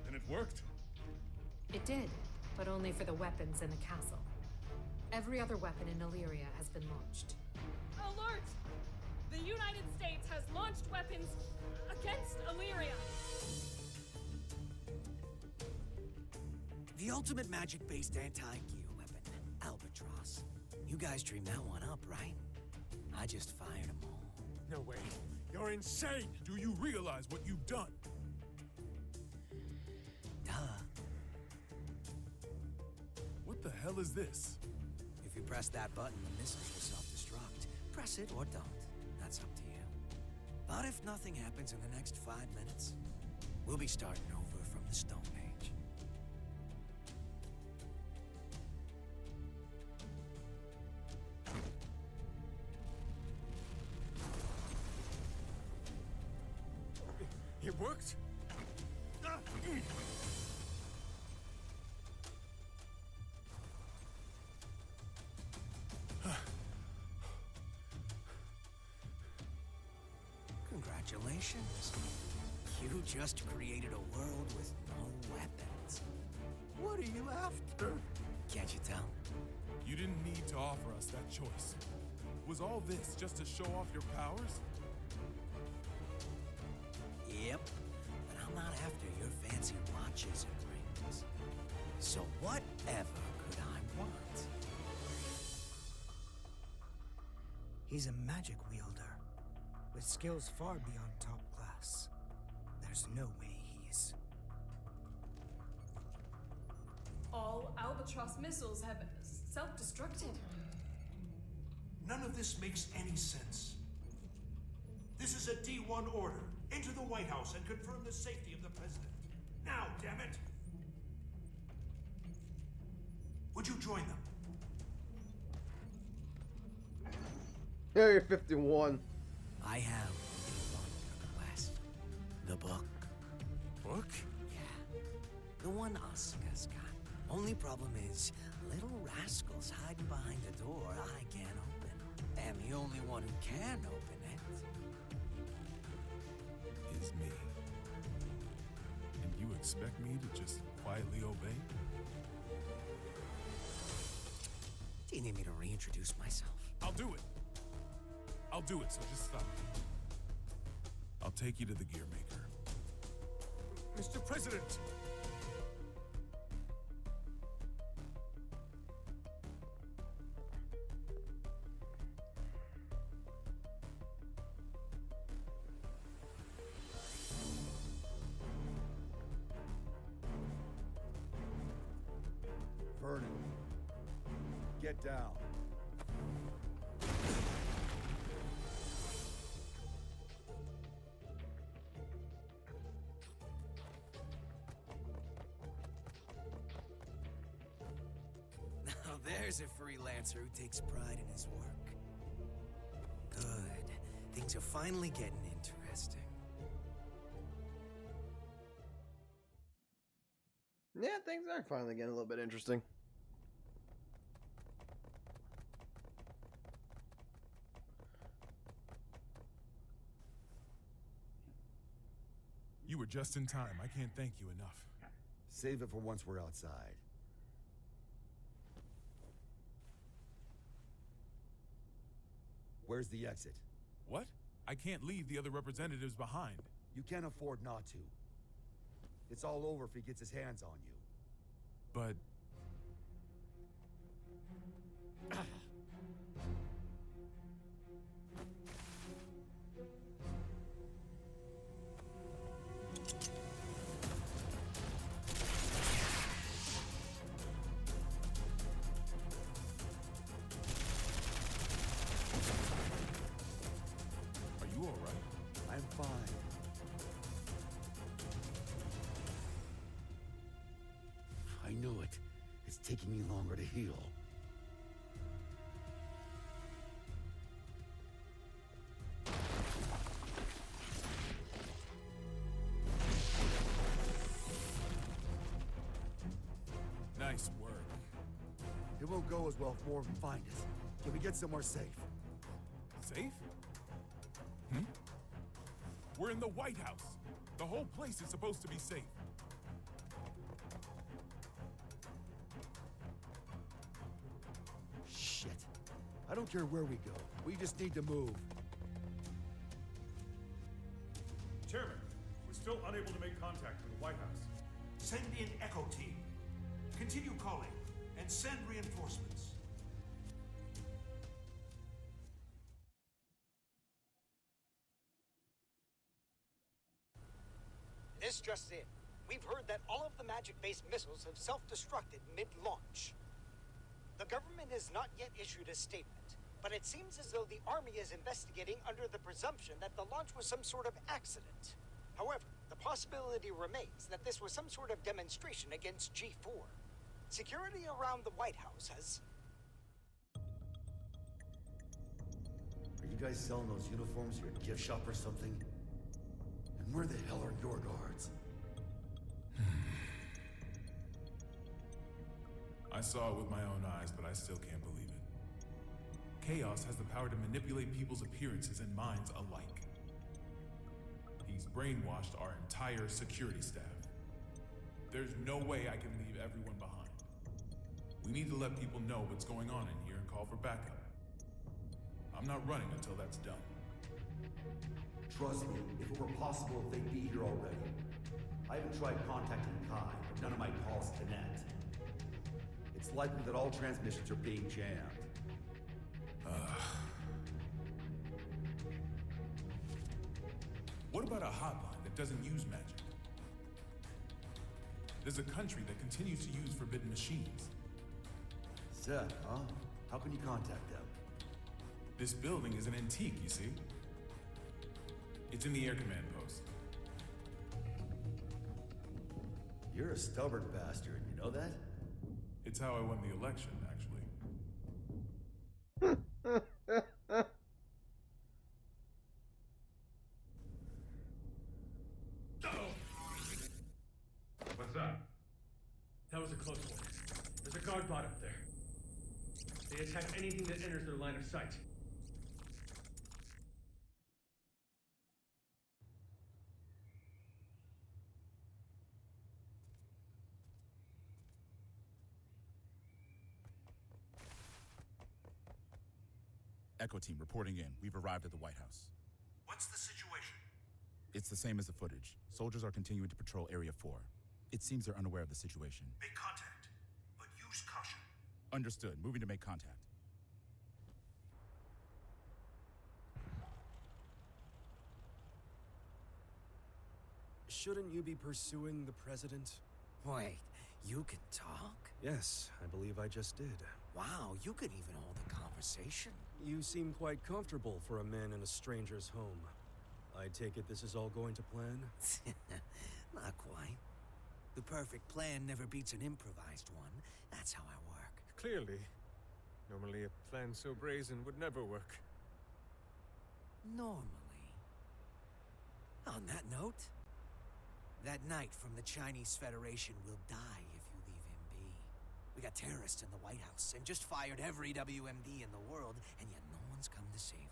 S4: And it worked?
S5: It did, but only for the weapons in the castle. Every other weapon in Illyria has been launched.
S1: Alert! The United States has launched weapons against Illyria.
S7: The ultimate magic-based anti-gear weapon, Albatross. You guys dreamed that one up, right? I just fired them all.
S13: No way. You're insane! Do you realize what you've done?
S7: Duh.
S13: What the hell is this?
S7: If you press that button, the missiles will self-destruct. Press it or don't. That's up to you. But if nothing happens in the next 5 minutes, we'll be starting over from the Stone Age.
S13: It worked?
S7: Congratulations. You just created a world with no weapons.
S19: What are you after?
S7: Can't you tell?
S13: You didn't need to offer us that choice. Was all this just to show off your powers?
S7: Yep. But I'm not after your fancy watches and rings. So whatever could I want?
S8: He's a magic wielder, with skills far beyond top class. There's no way he's...
S1: All Albatross missiles have self-destructed.
S14: None of this makes any sense. This is a D1 order. Enter the White House and confirm the safety of the president. Now, damn it! Would you join them?
S2: Area 51.
S7: I have one request. The book.
S13: Book?
S7: Yeah. The one Asuka's got. Only problem is, little rascals hiding behind the door I can't open. And the only one who can open it
S13: is me. And you expect me to just quietly obey?
S7: Do you need me to reintroduce myself?
S13: I'll do it. I'll do it, so just stop. I'll take you to the gear maker. Mr. President!
S10: Vernon, get down.
S7: Now there's a freelancer who takes pride in his work. Good. Things are finally getting interesting.
S2: Yeah, things are finally getting a little bit interesting.
S13: You were just in time. I can't thank you enough.
S10: Save it for once we're outside. Where's the exit?
S13: What? I can't leave the other representatives behind.
S10: You can't afford not to. It's all over if he gets his hands on you.
S13: But... Are you all right?
S10: I'm fine. taking me longer to heal.
S13: Nice work.
S10: It won't go as well if more of them find us. Can we get somewhere safe?
S13: Safe? Hmm? We're in the White House. The whole place is supposed to be safe.
S10: Shit. I don't care where we go. We just need to move.
S4: Chairman, we're still unable to make contact with the White House.
S14: Send in Echo Team. Continue calling and send reinforcements.
S16: This just in. We've heard that all of the magic-based missiles have self-destructed mid-launch. The government has not yet issued a statement, but it seems as though the Army is investigating under the presumption that the launch was some sort of accident. However, the possibility remains that this was some sort of demonstration against G4. Security around the White House has...
S10: Are you guys selling those uniforms at your gift shop or something? And where the hell are your guards?
S13: I saw it with my own eyes, but I still can't believe it. Chaos has the power to manipulate people's appearances and minds alike. He's brainwashed our entire security staff. There's no way I can leave everyone behind. We need to let people know what's going on in here and call for backup. I'm not running until that's done.
S10: Trust me, if it were possible, they'd be here already. I haven't tried contacting Kai, but none of my calls connect. It's likely that all transmissions are being jammed.
S13: What about a hotline that doesn't use magic? There's a country that continues to use forbidden machines.
S10: Seth, huh? How can you contact them?
S13: This building is an antique, you see? It's in the air command post.
S10: You're a stubborn bastard, you know that?
S13: It's how I won the election, actually.
S3: What's up? That was a close one. There's a guard bot up there. They attack anything that enters their line of sight.
S9: Echo Team reporting in. We've arrived at the White House.
S14: What's the situation?
S9: It's the same as the footage. Soldiers are continuing to patrol Area 4. It seems they're unaware of the situation.
S14: Make contact, but use caution.
S9: Understood. Moving to make contact.
S20: Shouldn't you be pursuing the president?
S7: Wait, you can talk?
S20: Yes, I believe I just did.
S7: Wow, you could even hold a conversation.
S20: You seem quite comfortable for a man in a stranger's home. I take it this is all going to plan?
S7: Not quite. The perfect plan never beats an improvised one. That's how I work.
S18: Clearly. Normally a plan so brazen would never work.
S7: Normally. On that note, that knight from the Chinese Federation will die if you leave him be. We got terrorists in the White House and just fired every WMD in the world, and yet no one's come to save you.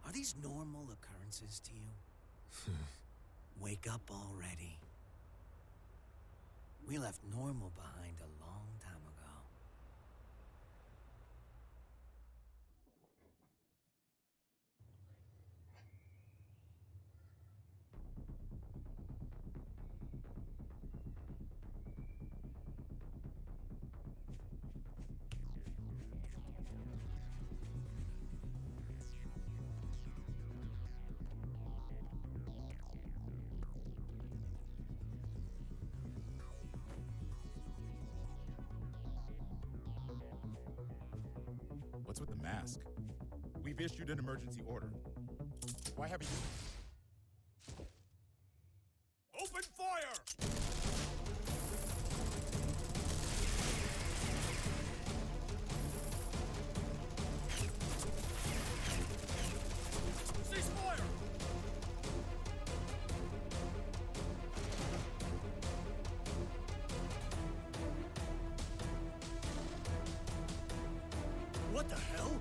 S7: Are these normal occurrences to you? Wake up already. We left normal behind a long time ago.
S9: What's with the mask? We've issued an emergency order. Why haven't you...
S12: Open fire!
S14: What the hell?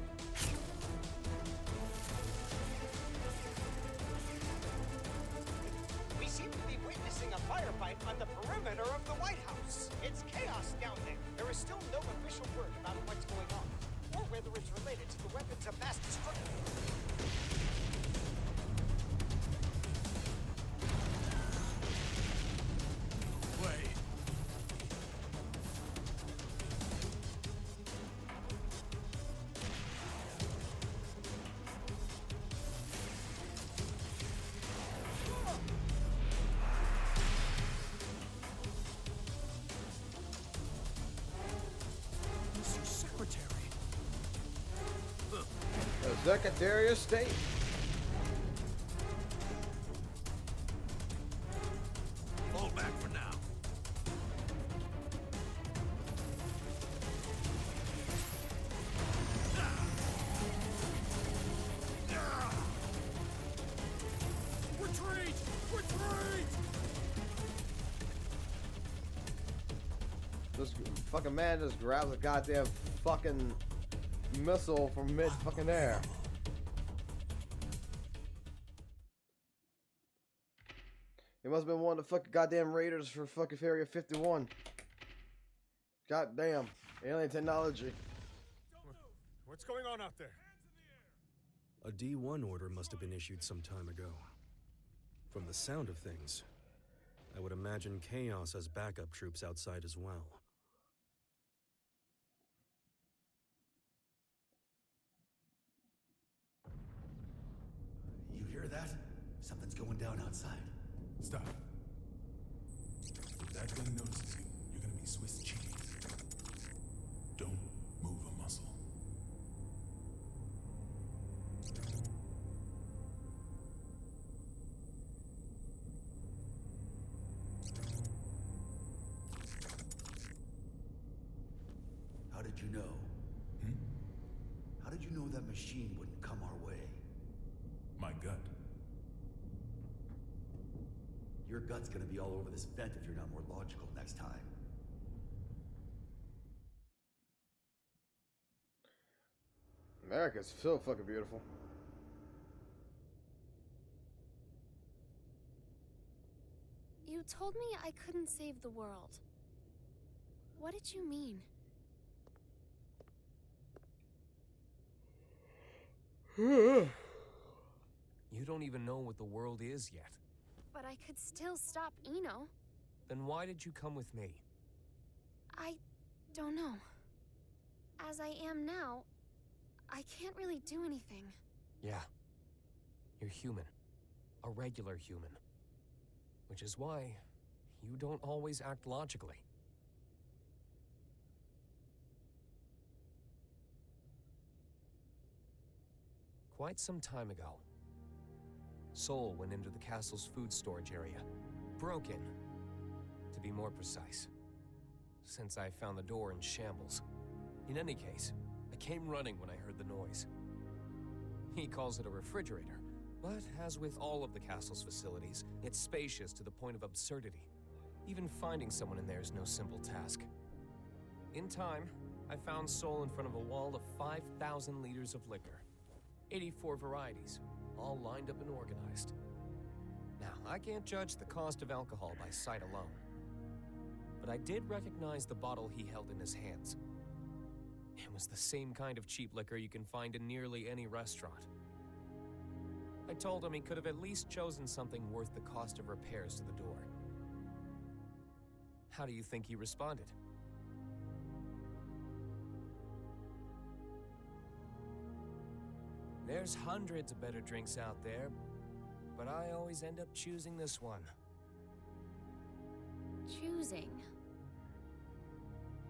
S16: We seem to be witnessing a firefight on the perimeter of the White House. It's chaos down there. There is still no official word about what's going on, or whether it's related to the weapons of mass destruction.
S14: Wait. Mr. Secretary.
S2: The Secretary of State.
S14: Fall back for now.
S12: Retreat! Retreat!
S2: This fucking man just grabs a goddamn fucking missile from mid fucking air. He must have been one of the fucking goddamn raiders for fucking Area 51. Goddamn. Alien technology.
S3: What's going on out there?
S20: A D1 order must have been issued some time ago. From the sound of things, I would imagine Chaos has backup troops outside as well.
S10: You hear that? Something's going down outside.
S13: Stop. If that thing notices you, you're gonna be Swiss cheese. Don't move a muscle.
S10: How did you know? How did you know that machine wouldn't come our way?
S13: My gut.
S10: Your gut's gonna be all over this vent if you're not more logical next time.
S2: America's so fucking beautiful.
S15: You told me I couldn't save the world. What did you mean?
S18: You don't even know what the world is yet.
S15: But I could still stop Eno.
S18: Then why did you come with me?
S15: I don't know. As I am now, I can't really do anything.
S18: Yeah. You're human. A regular human. Which is why you don't always act logically. Quite some time ago, Sol went into the castle's food storage area. Broke in, to be more precise. Since I found the door in shambles. In any case, I came running when I heard the noise. He calls it a refrigerator, but as with all of the castle's facilities, it's spacious to the point of absurdity. Even finding someone in there is no simple task. In time, I found Sol in front of a wall of 5,000 liters of liquor. 84 varieties, all lined up and organized. Now, I can't judge the cost of alcohol by sight alone. But I did recognize the bottle he held in his hands. It was the same kind of cheap liquor you can find in nearly any restaurant. I told him he could have at least chosen something worth the cost of repairs to the door. How do you think he responded? There's hundreds of better drinks out there, but I always end up choosing this one.
S15: Choosing?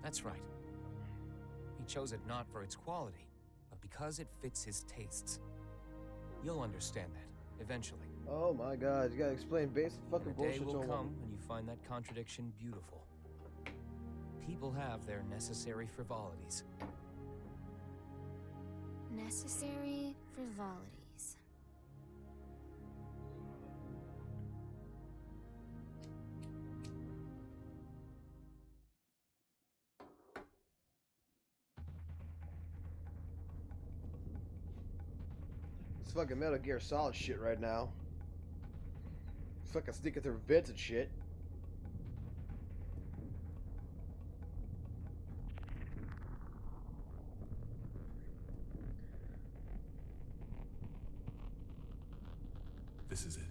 S18: That's right. He chose it not for its quality, but because it fits his tastes. You'll understand that, eventually.
S2: Oh my god, you gotta explain basic fucking
S18: The day
S2: bullshit
S18: will
S2: to him.
S18: come when you find that contradiction beautiful. People have their necessary frivolities.
S15: Necessary frivolities.
S2: It's fucking Metal Gear Solid shit right now. It's fucking sneaking through vents and shit.
S13: This is it.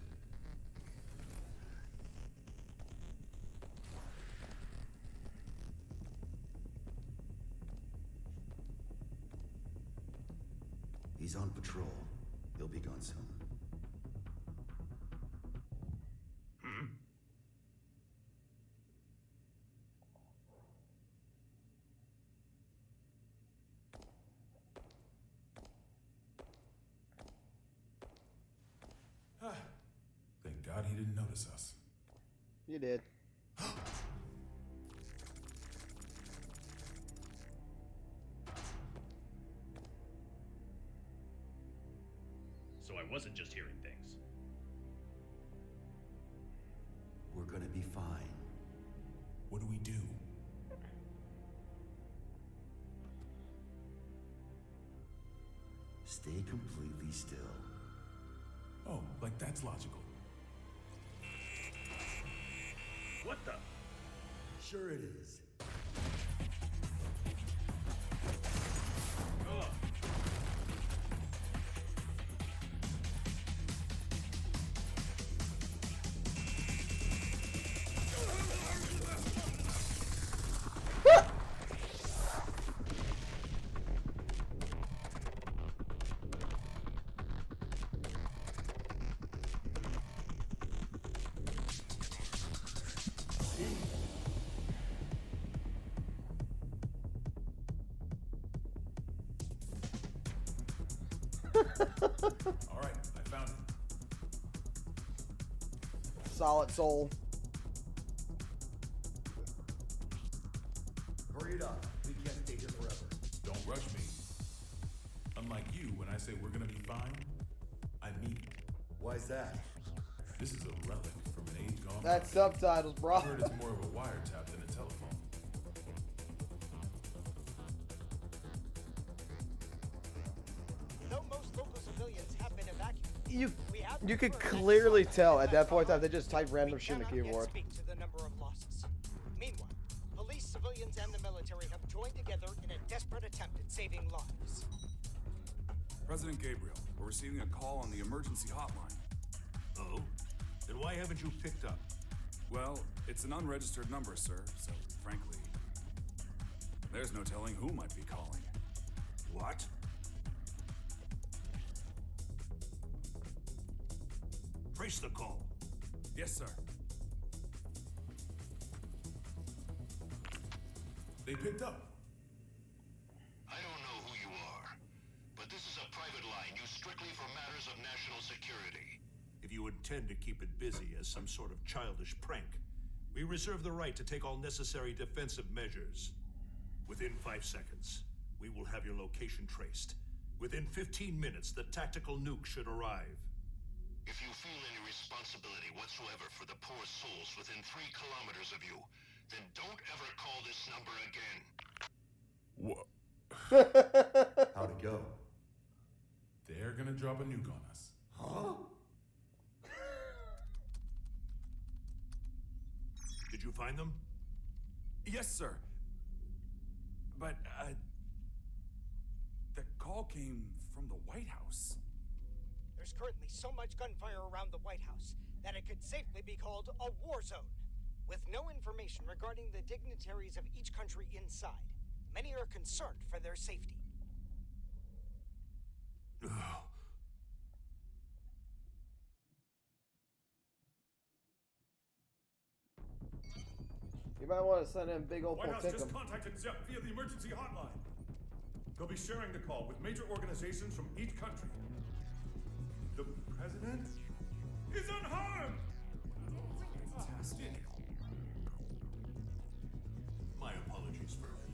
S10: He's on patrol. He'll be gone soon.
S13: Thank God he didn't notice us.
S2: You did.
S6: So I wasn't just hearing things.
S10: We're gonna be fine.
S13: What do we do?
S10: Stay completely still.
S13: Oh, like that's logical.
S6: What the?
S10: Sure it is.
S13: All right, I found it.
S2: Solid soul.
S10: Hurry it up. We can't stay here forever.
S13: Don't rush me. Unlike you, when I say we're gonna be fine, I mean it.
S10: Why's that?
S13: This is a relic from an age gone by.
S2: That's subtitles, bro.
S13: I heard it's more of a wiretap than a telephone.
S16: Though most local civilians have been evacuated,
S2: You could clearly tell at that point in time they just typed random shit in the keyboard.
S16: speak to the number of losses. Meanwhile, police, civilians, and the military have joined together in a desperate attempt at saving lives.
S12: President Gabriel, we're receiving a call on the emergency hotline.
S14: Oh? Then why haven't you picked up?
S12: Well, it's an unregistered number, sir, so frankly, there's no telling who might be calling.
S14: What? Trace the call.
S12: Yes, sir.
S13: They picked up.
S11: I don't know who you are, but this is a private line used strictly for matters of national security.
S14: If you intend to keep it busy as some sort of childish prank, we reserve the right to take all necessary defensive measures. Within 5 seconds, we will have your location traced. Within 15 minutes, the tactical nuke should arrive.
S11: If you feel any responsibility whatsoever for the poor souls within 3 kilometers of you, then don't ever call this number again.
S13: What?
S10: How'd it go?
S13: They're gonna drop a nuke on us.
S10: Huh?
S14: Did you find them?
S12: Yes, sir. But, the call came from the White House.
S16: There's currently so much gunfire around the White House that it could safely be called a war zone. With no information regarding the dignitaries of each country inside, many are concerned for their safety.
S2: You might want to send in big old
S4: White House
S2: Tinkum.
S4: just contacted Zep via the emergency hotline. They'll be sharing the call with major organizations from each country. The president is unharmed!
S14: Fantastic. My apologies, Vernon.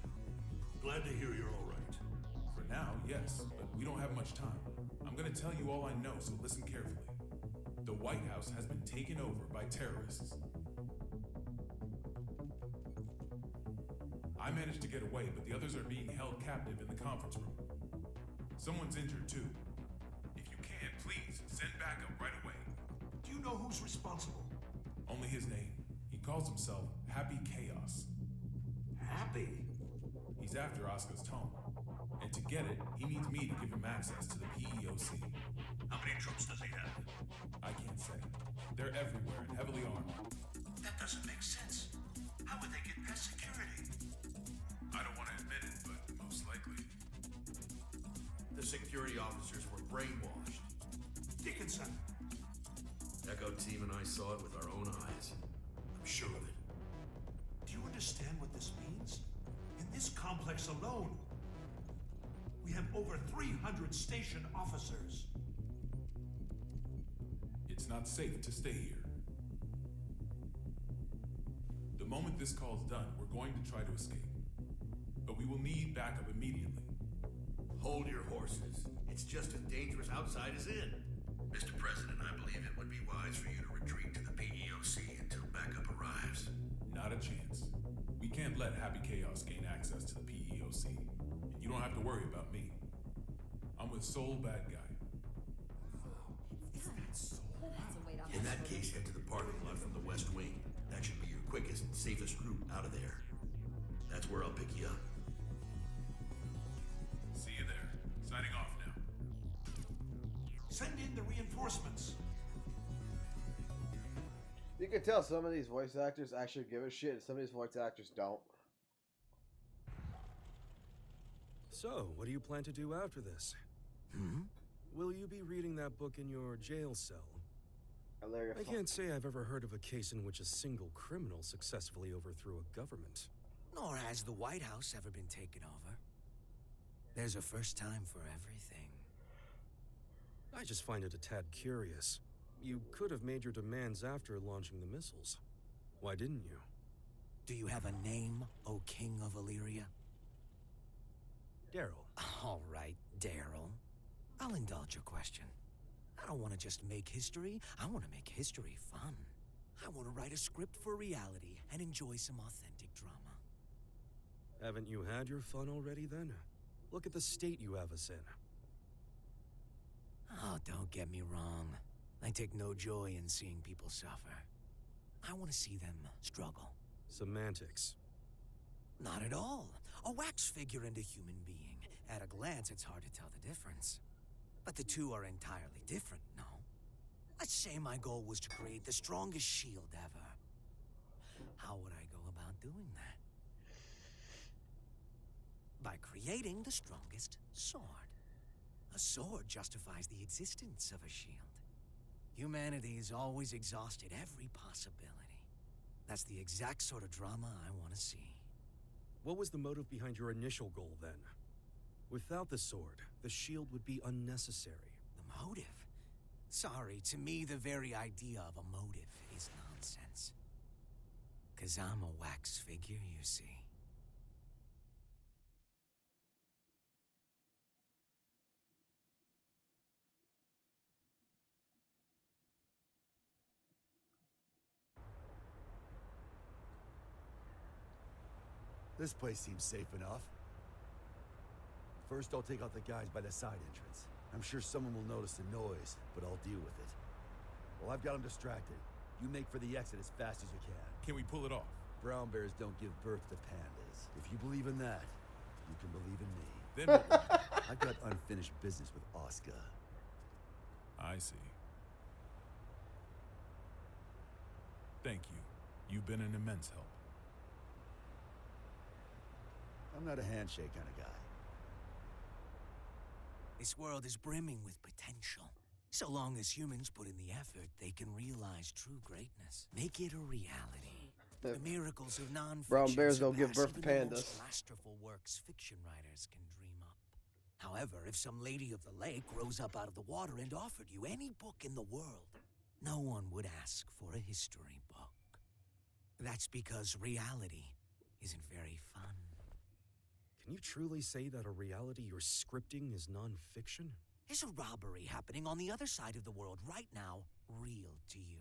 S14: Glad to hear you're all right.
S13: For now, yes, but we don't have much time. I'm gonna tell you all I know, so listen carefully. The White House has been taken over by terrorists. I managed to get away, but the others are being held captive in the conference room. Someone's injured too. If you can, Please, send backup right away.
S14: Do you know who's responsible?
S13: Only his name. He calls himself Happy Chaos.
S14: Happy?
S13: He's after Oscar's tome. And to get it, he needs me to give him access to the PEOC.
S11: How many troops does he have?
S13: I can't say. They're everywhere and heavily armed.
S11: That doesn't make sense. How would they get past security?
S13: I don't want to admit it, but most likely.
S22: The security officers were brainwashed.
S14: Dickinson.
S22: Echo team and I saw it with our own eyes. I'm sure of it.
S14: Do you understand what this means? In this complex alone, we have over 300 station officers.
S13: It's not safe to stay here. The moment this call's done, we're going to try to escape. But we will need backup immediately.
S22: Hold your horses. It's just as dangerous outside as in.
S11: Mr. President, I believe it would be wise for you to retreat to the PEOC until backup arrives.
S13: Not a chance. We can't let Happy Chaos gain access to the PEOC. And you don't have to worry about me. I'm with Soul Bad Guy.
S22: In that case, head to the parking lot from the West Wing. That should be your quickest and safest route out of there. That's where I'll pick you up.
S13: See you there. Signing off now.
S14: Send in the reinforcements.
S2: You can tell some of these voice actors actually give a shit, and some of these voice actors don't.
S20: So, what do you plan to do after this? Will you be reading that book in your jail cell? I can't say I've ever heard of a case in which a single criminal successfully overthrew a government.
S7: Nor has the White House ever been taken over. There's a first time for everything.
S20: I just find it a tad curious. You could have made your demands after launching the missiles. Why didn't you?
S7: Do you have a name, O King of Illyria?
S20: Daryl.
S7: All right, Daryl. I'll indulge your question. I don't want to just make history, I want to make history fun. I want to write a script for reality and enjoy some authentic drama.
S20: Haven't you had your fun already then? Look at the state you have us in.
S7: Oh, don't get me wrong. I take no joy in seeing people suffer. I want to see them struggle.
S20: Semantics.
S7: Not at all. A wax figure and a human being. At a glance, it's hard to tell the difference. But the two are entirely different, no? Let's say my goal was to create the strongest shield ever. How would I go about doing that? By creating the strongest sword. A sword justifies the existence of a shield. Humanity's always exhausted every possibility. That's the exact sort of drama I want to see.
S20: What was the motive behind your initial goal, then? Without the sword, the shield would be unnecessary.
S7: The motive? Sorry, to me the very idea of a motive is nonsense. 'Cause I'm a wax figure, you see.
S10: This place seems safe enough. First, I'll take out the guys by the side entrance. I'm sure someone will notice the noise, but I'll deal with it. Well, I've got them distracted. You make for the exit as fast as you can.
S13: Can we pull it off?
S10: Brown bears don't give birth to pandas. If you believe in that, you can believe in me.
S13: Then
S10: I've got unfinished business with Oscar.
S13: I see. Thank you. You've been an immense help.
S10: I'm not a handshake kind of guy.
S7: This world is brimming with potential. So long as humans put in the effort, they can realize true greatness. Make it a reality. The miracles of non-fiction
S2: Brown bears don't give birth to
S7: even the
S2: pandas.
S7: most masterful works fiction writers can dream up. However, if some lady of the lake rose up out of the water and offered you any book in the world, no one would ask for a history book. That's because reality isn't very fun.
S20: Can you truly say that a reality you're scripting is non-fiction?
S7: Is a robbery happening on the other side of the world right now real to you?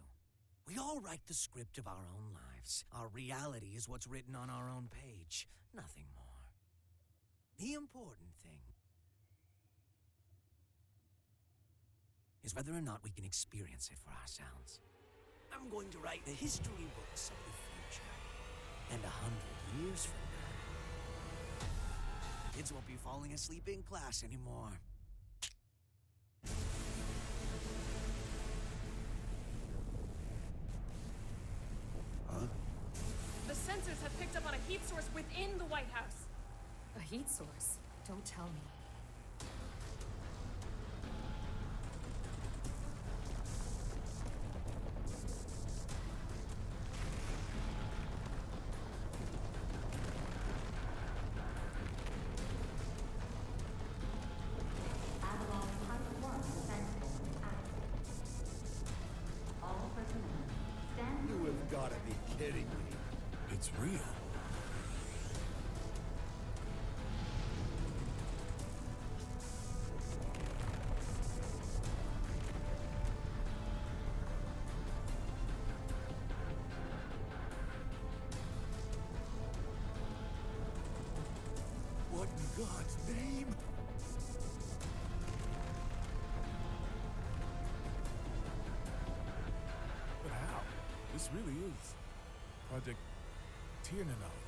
S7: We all write the script of our own lives. Our reality is what's written on our own page, nothing more. The important thing is whether or not we can experience it for ourselves. I'm going to write the history books of the future. And 100 years from now, kids won't be falling asleep in class anymore.
S10: Huh?
S1: The sensors have picked up on a heat source within the White House.
S5: A heat source? Don't tell me.
S10: You have got to be kidding me.
S13: It's real.
S10: What in God's name?
S13: But how? This really is Project Tiernanog.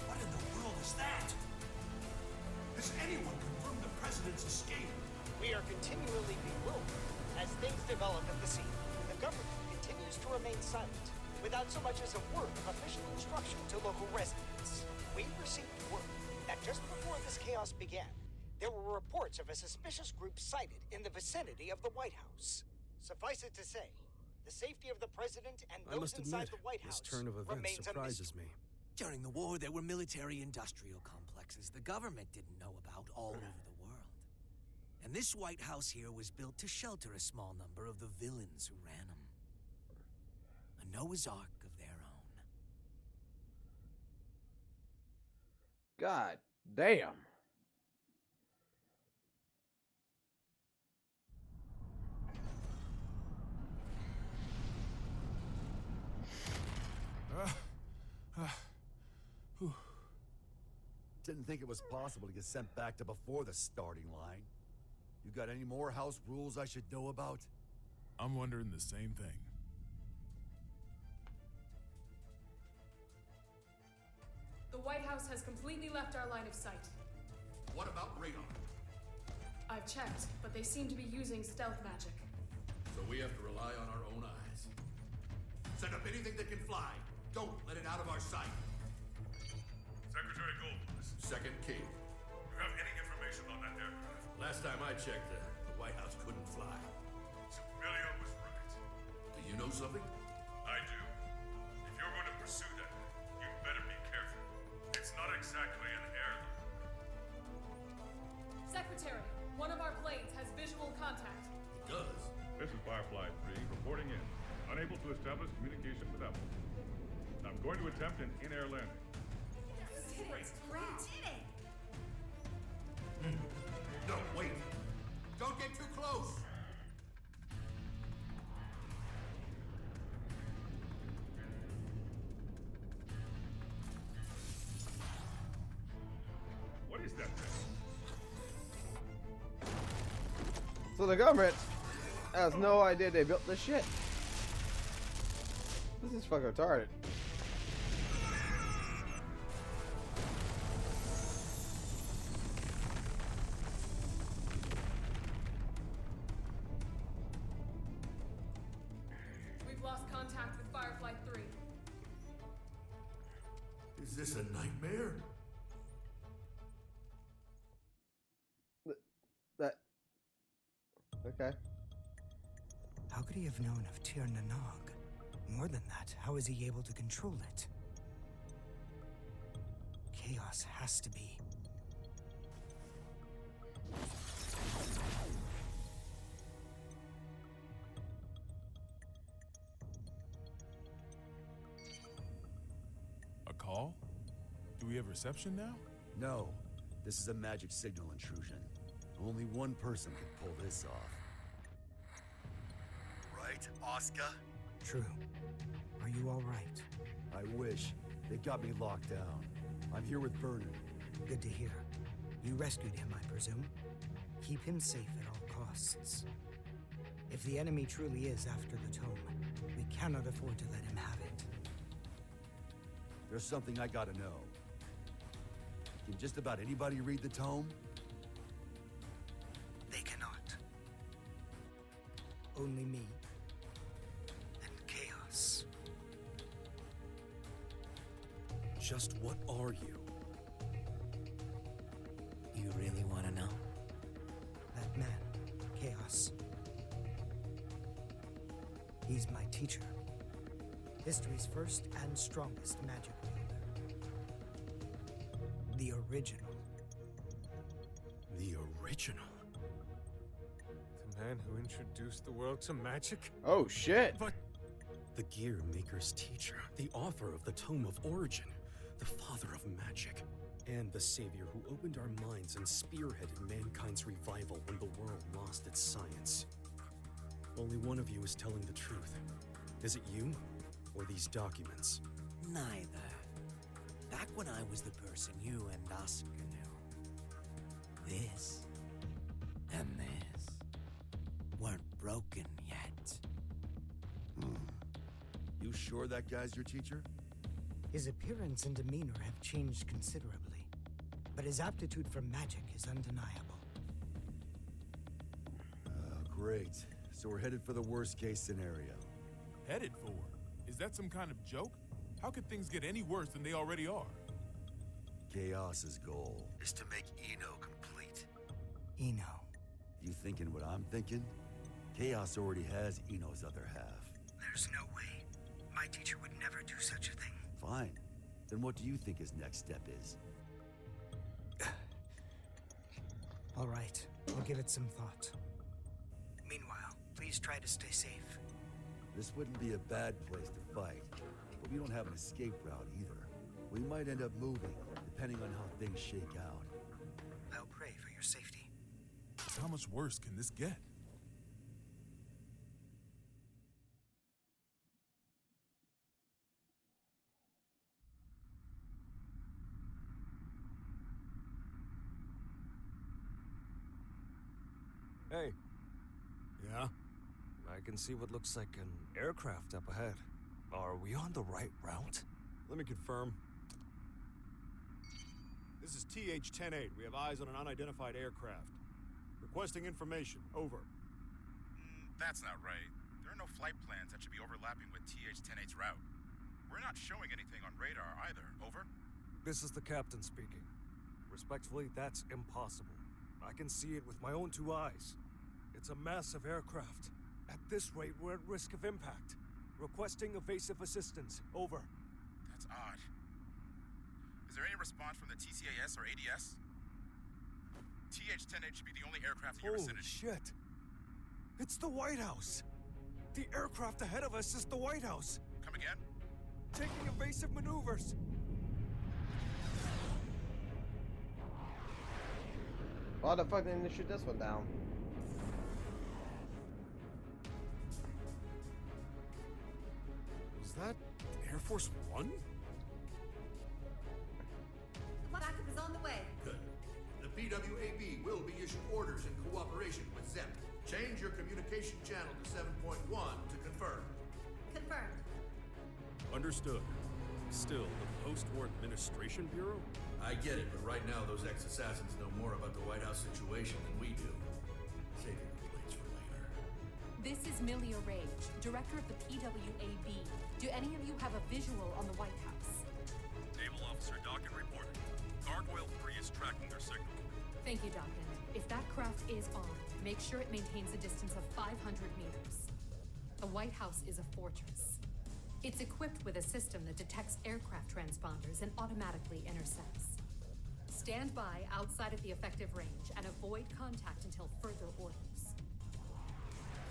S14: What in the world is that? Has anyone confirmed the president's escape?
S16: We are continually bewildered as things develop at the scene. The government continues to remain silent, without so much as a word of official instruction to local residents. We received word that just before this chaos began, there were reports of a suspicious group sighted in the vicinity of the White House. Suffice it to say, the safety of the president and
S20: I
S16: those
S20: must
S16: inside
S20: admit,
S16: the White
S20: this
S16: House
S20: turn of events
S16: remains a
S20: surprises
S16: mystery.
S20: me.
S7: During the war, there were military-industrial complexes the government didn't know about all over the world. And this White House here was built to shelter a small number of the villains who ran them. A Noah's Ark of their own.
S2: God damn.
S10: Didn't think it was possible to get sent back to before the starting line. You got any more house rules I should know about?
S13: I'm wondering the same thing.
S1: The White House has completely left our line of sight.
S22: What about radar?
S1: I've checked, but they seem to be using stealth magic.
S22: So we have to rely on our own eyes. Send up anything that can fly. Don't let it out of our sight.
S4: Secretary Goldblum.
S22: Second King.
S4: Do you have any information on that aircraft?
S22: Last time I checked, the White House couldn't fly.
S4: Sibilia was right.
S22: Do you know something?
S4: I do. If you're going to pursue that, you better be careful. It's not exactly an heirloom.
S1: Secretary, one of our planes has visual contact.
S22: It does.
S4: This is Firefly 3 reporting in. Unable to establish communication with Apple. I'm going to attempt an in-air landing.
S22: No, wait. Don't get too close.
S4: What is that thing?
S2: So the government has no idea they built this shit. This is fucking retarded.
S1: We've lost contact with Firefly 3.
S22: Is this a nightmare?
S2: That. Okay.
S8: How could he have known of Tiernanog? More than that, how is he able to control it? chaos has to be.
S13: A call? Do we have reception now?
S10: No. This is a magic signal intrusion. Only one person can pull this off. Right, Oscar?
S8: True. Are you all right?
S10: I wish. They got me locked down. I'm here with Vernon.
S8: Good to hear. You rescued him, I presume? Keep him safe at all costs. If the enemy truly is after the tome, we cannot afford to let him have it.
S10: There's something I gotta know. Can just about anybody read the tome?
S8: They cannot. Only me. And chaos.
S20: Just what are you?
S7: You really want to know?
S8: That man, Chaos. He's my teacher. History's first and strongest magic wielder. The original.
S20: The original?
S18: The man who introduced the world to magic?
S2: Oh, shit.
S18: But
S20: the Gear Maker's teacher, the author of the Tome of Origin, the father of magic, and the savior who opened our minds and spearheaded mankind's revival when the world lost its science. Only one of you is telling the truth. Is it you, or these documents?
S7: Neither. Back when I was the person you and Oscar knew, this and this weren't broken yet.
S10: You sure that guy's your teacher?
S8: His appearance and demeanor have changed considerably, but his aptitude for magic is undeniable.
S10: Great. So we're headed for the worst case scenario.
S13: Headed for? Is that some kind of joke? How could things get any worse than they already are?
S10: Chaos's goal is to make Eno complete.
S8: Eno.
S10: You thinking what I'm thinking? Chaos already has Eno's other half.
S8: There's no way. My teacher would never do such a thing.
S10: Fine. Then what do you think his next step is?
S8: All right, I'll give it some thought. Meanwhile, please try to stay safe.
S10: This wouldn't be a bad place to fight, but we don't have an escape route either. We might end up moving, depending on how things shake out.
S8: I'll pray for your safety.
S13: How much worse can this get?
S18: Hey. Yeah? I can see what looks like an aircraft up ahead. Are we on the right route?
S17: Let me confirm. This is TH-10-8. We have eyes on an unidentified aircraft. Requesting information. Over.
S9: That's not right. There are no flight plans that should be overlapping with TH-10-8's route. We're not showing anything on radar either. Over.
S18: This is the captain speaking. Respectfully, that's impossible. I can see it with my own two eyes. It's a massive aircraft. At this rate, we're at risk of impact. Requesting evasive assistance. Over.
S9: That's odd. Is there any response from the TCAS or ADS? TH-10-8 should be the only aircraft in your vicinity.
S18: Shit! It's the White House! The aircraft ahead of us is the White House!
S9: Come again?
S18: Taking evasive maneuvers!
S2: Why the fuck didn't they shoot this one down?
S17: Was that Air Force One?
S21: The backup is on the way.
S22: Good. The PWAB will be issuing orders in cooperation with ZEP. Change your communication channel to 7.1 to confirm.
S21: Confirmed.
S20: Understood. Still, the Post-War Administration Bureau?
S22: I get it, but right now those ex-assassins know more about the White House situation than we do. Save your complaints for later.
S5: This is Milia Rage, director of the PWAB. Do any of you have a visual on the White House?
S23: Naval Officer Dockin reporting. Gargoyle 3 is tracking their signal.
S5: Thank you, Dockin. If that craft is armed, make sure it maintains a distance of 500 meters. The White House is a fortress. It's equipped with a system that detects aircraft transponders and automatically intercepts. Stand by outside of the effective range and avoid contact until further orders.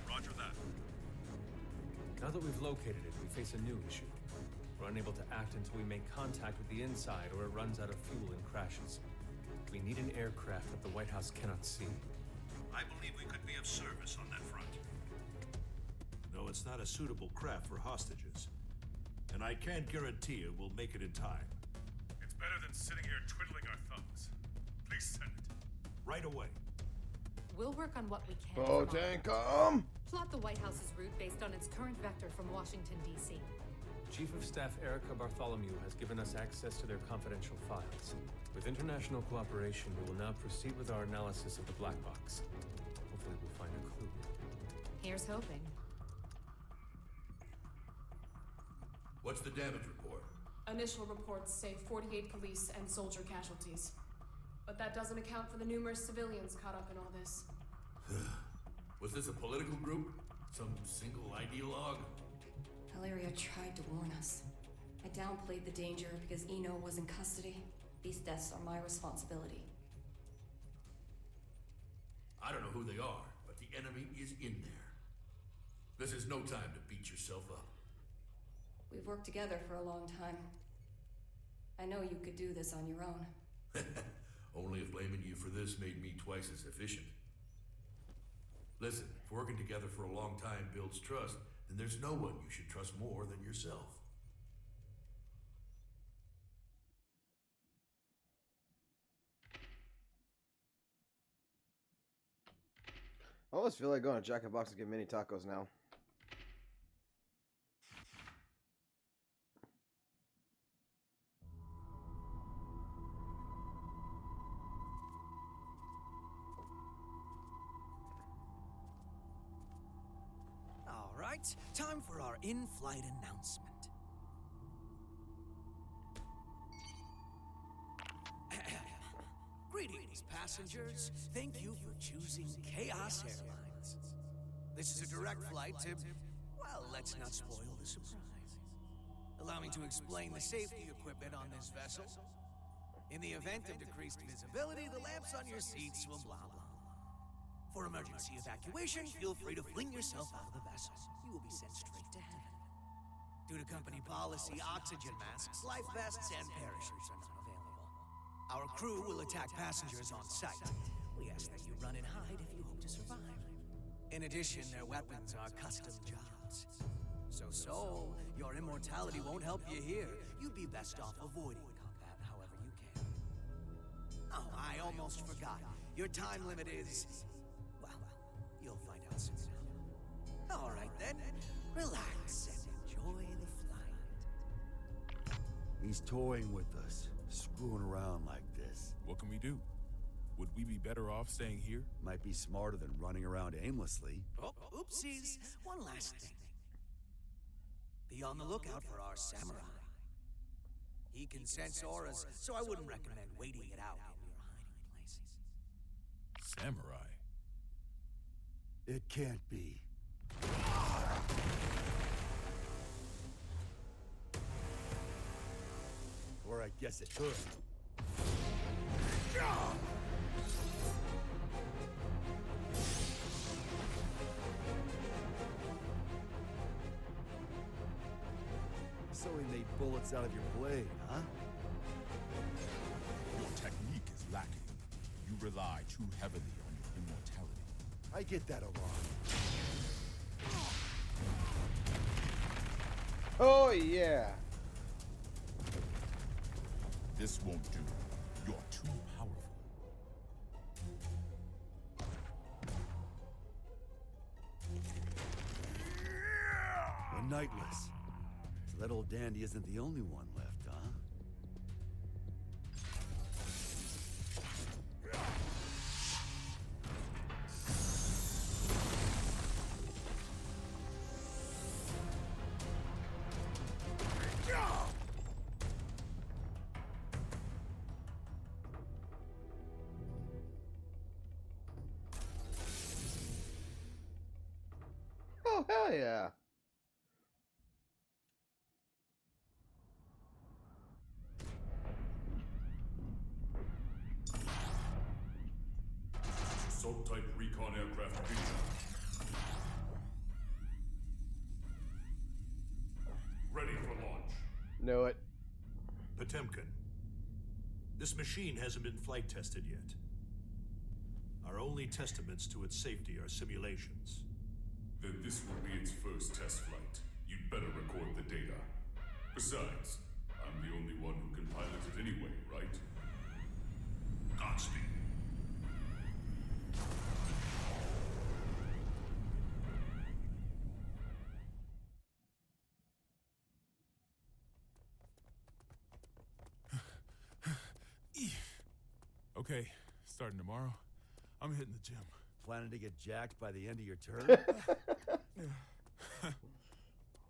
S23: Roger that.
S18: Now that we've located it, we face a new issue. We're unable to act until we make contact with the inside or it runs out of fuel and crashes. We need an aircraft that the White House cannot see.
S14: I believe we could be of service on that front. No, it's not a suitable craft for hostages. And I can't guarantee it will make it in time.
S23: It's better than sitting here twiddling our thumbs. Please send it.
S14: Right away.
S5: We'll work on what we can.
S2: Botankum!
S5: Plot the White House's route based on its current vector from Washington, D.C.
S18: Chief of Staff Erica Bartholomew has given us access to their confidential files. With international cooperation, we will now proceed with our analysis of the black box. Hopefully we'll find a clue.
S5: Here's hoping.
S22: What's the damage report?
S1: Initial reports say 48 police and soldier casualties. But that doesn't account for the numerous civilians caught up in all this.
S22: Was this a political group? Some single ideologue?
S3: Valeria tried to warn us. I downplayed the danger because Eno was in custody. These deaths are my responsibility.
S22: I don't know who they are, but the enemy is in there. This is no time to beat yourself up.
S3: We've worked together for a long time. I know you could do this on your own.
S22: Only if blaming you for this made me twice as efficient. Listen, if working together for a long time builds trust, then there's no one you should trust more than yourself.
S2: I always feel like going to Jack in the Box and get mini tacos now.
S7: All right, time for our in-flight announcement. Greetings, passengers. Thank you for choosing Chaos Airlines. This is a direct flight to, well, let's not spoil the surprise. Allow me to explain the safety equipment on this vessel. In the event of decreased visibility, the lamps on your seats will blah, blah, blah. For emergency evacuation, feel free to fling yourself out of the vessel. You will be sent straight to heaven. Due to company policy, oxygen masks, life vests, and parachutes are not available. Our crew will attack passengers on sight. We ask that you run and hide if you hope to survive. In addition, their weapons are custom jobs. So, your immortality won't help you here. You'd be best off avoiding combat however you can. Oh, I almost forgot. Your time limit is... well, you'll find out soon enough. All right then, relax and enjoy the flight.
S10: He's toying with us, screwing around like this.
S13: What can we do? Would we be better off staying here?
S10: Might be smarter than running around aimlessly.
S7: Oh, oopsies. One last thing. Be on the lookout for our samurai. He can sense auras, so I wouldn't recommend waiting it out in your hiding places.
S13: Samurai?
S10: It can't be. Or I guess it could. So he made bullets out of your blade, huh?
S15: Your technique is lacking. You rely too heavily on your immortality.
S10: I get that a lot.
S2: Oh, yeah.
S15: This won't do. You're too powerful.
S10: The Nightless. So that old dandy isn't the only one left, huh?
S2: Oh, hell yeah.
S4: assault-type recon aircraft beacon. Ready for launch.
S2: Knew it.
S14: Potemkin. This machine hasn't been flight tested yet. Our only testaments to its safety are simulations.
S4: Then this will be its first test flight. You'd better record the data. Besides, I'm the only one who can pilot it anyway, right?
S14: Godspeed.
S13: Okay, starting tomorrow, I'm hitting the gym.
S10: Planning to get jacked by the end of your term?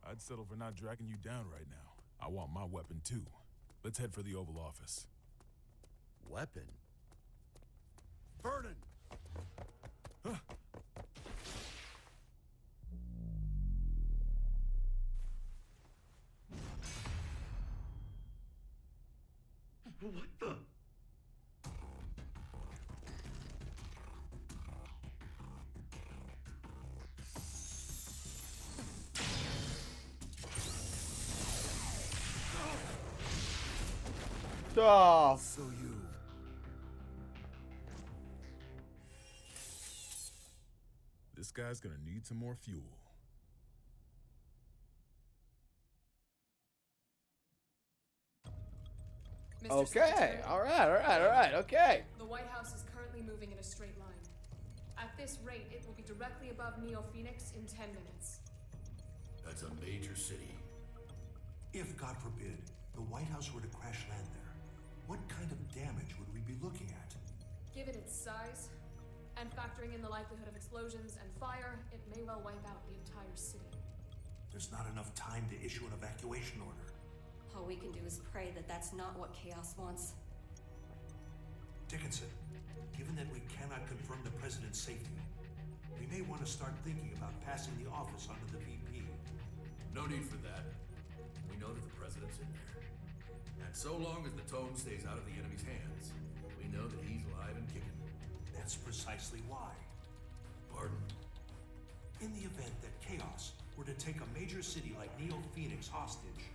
S13: I'd settle for not dragging you down right now. I want my weapon too. Let's head for the Oval Office.
S10: Weapon? Vernon! What the?
S2: Oh.
S10: So you...
S13: This guy's gonna need some more fuel.
S1: Mr.
S2: Okay,
S1: Secretary,
S2: all right, okay.
S1: The White House is currently moving in a straight line. At this rate, it will be directly above Neo Phoenix in 10 minutes.
S22: That's a major city.
S14: If, God forbid, the White House were to crash land there, what kind of damage would we be looking at?
S1: Given its size, and factoring in the likelihood of explosions and fire, it may well wipe out the entire city.
S14: There's not enough time to issue an evacuation order.
S3: All we can do is pray that that's not what Chaos wants.
S14: Dickinson, given that we cannot confirm the president's safety, we may want to start thinking about passing the office onto the VP.
S22: No need for that. We know that the president's in there. And so long as the tome stays out of the enemy's hands, we know that he's alive and kicking.
S14: That's precisely why.
S22: Pardon?
S14: In the event that Chaos were to take a major city like Neo Phoenix hostage,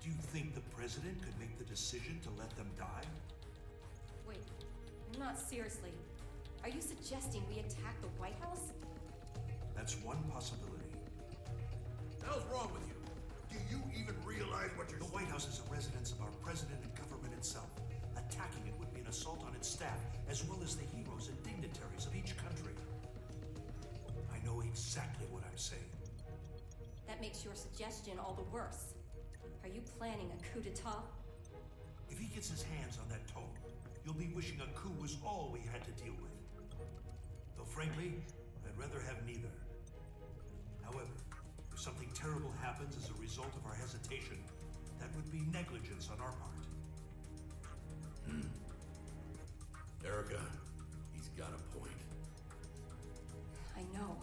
S14: do you think the president could make the decision to let them die?
S3: Wait, not seriously. Are you suggesting we attack the White House?
S14: That's one possibility.
S22: What the hell's wrong with you? Do you even realize what you're
S14: The White House is a residence of our president and government itself. Attacking it would be an assault on its staff, as well as the heroes and dignitaries of each country. I know exactly what I'm saying.
S3: That makes your suggestion all the worse. Are you planning a coup d'etat?
S14: If he gets his hands on that tome, you'll be wishing a coup was all we had to deal with. Though frankly, I'd rather have neither. However, if something terrible happens as a result of our hesitation, that would be negligence on our part.
S22: Erica, he's got a point.
S3: I know.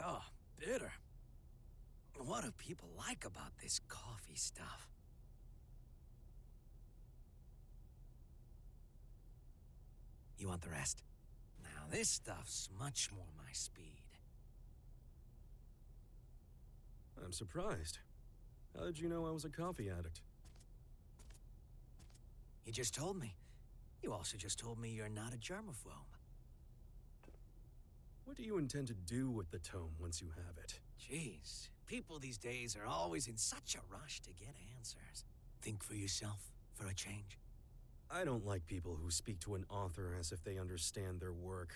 S7: Oh, bitter. What do people like about this coffee stuff? You want the rest? Now, this stuff's much more my speed.
S20: I'm surprised. How did you know I was a coffee addict?
S7: You just told me. You also just told me you're not a germaphobe.
S20: What do you intend to do with the tome once you have it?
S7: Jeez, people these days are always in such a rush to get answers. Think for yourself, for a change.
S20: I don't like people who speak to an author as if they understand their work.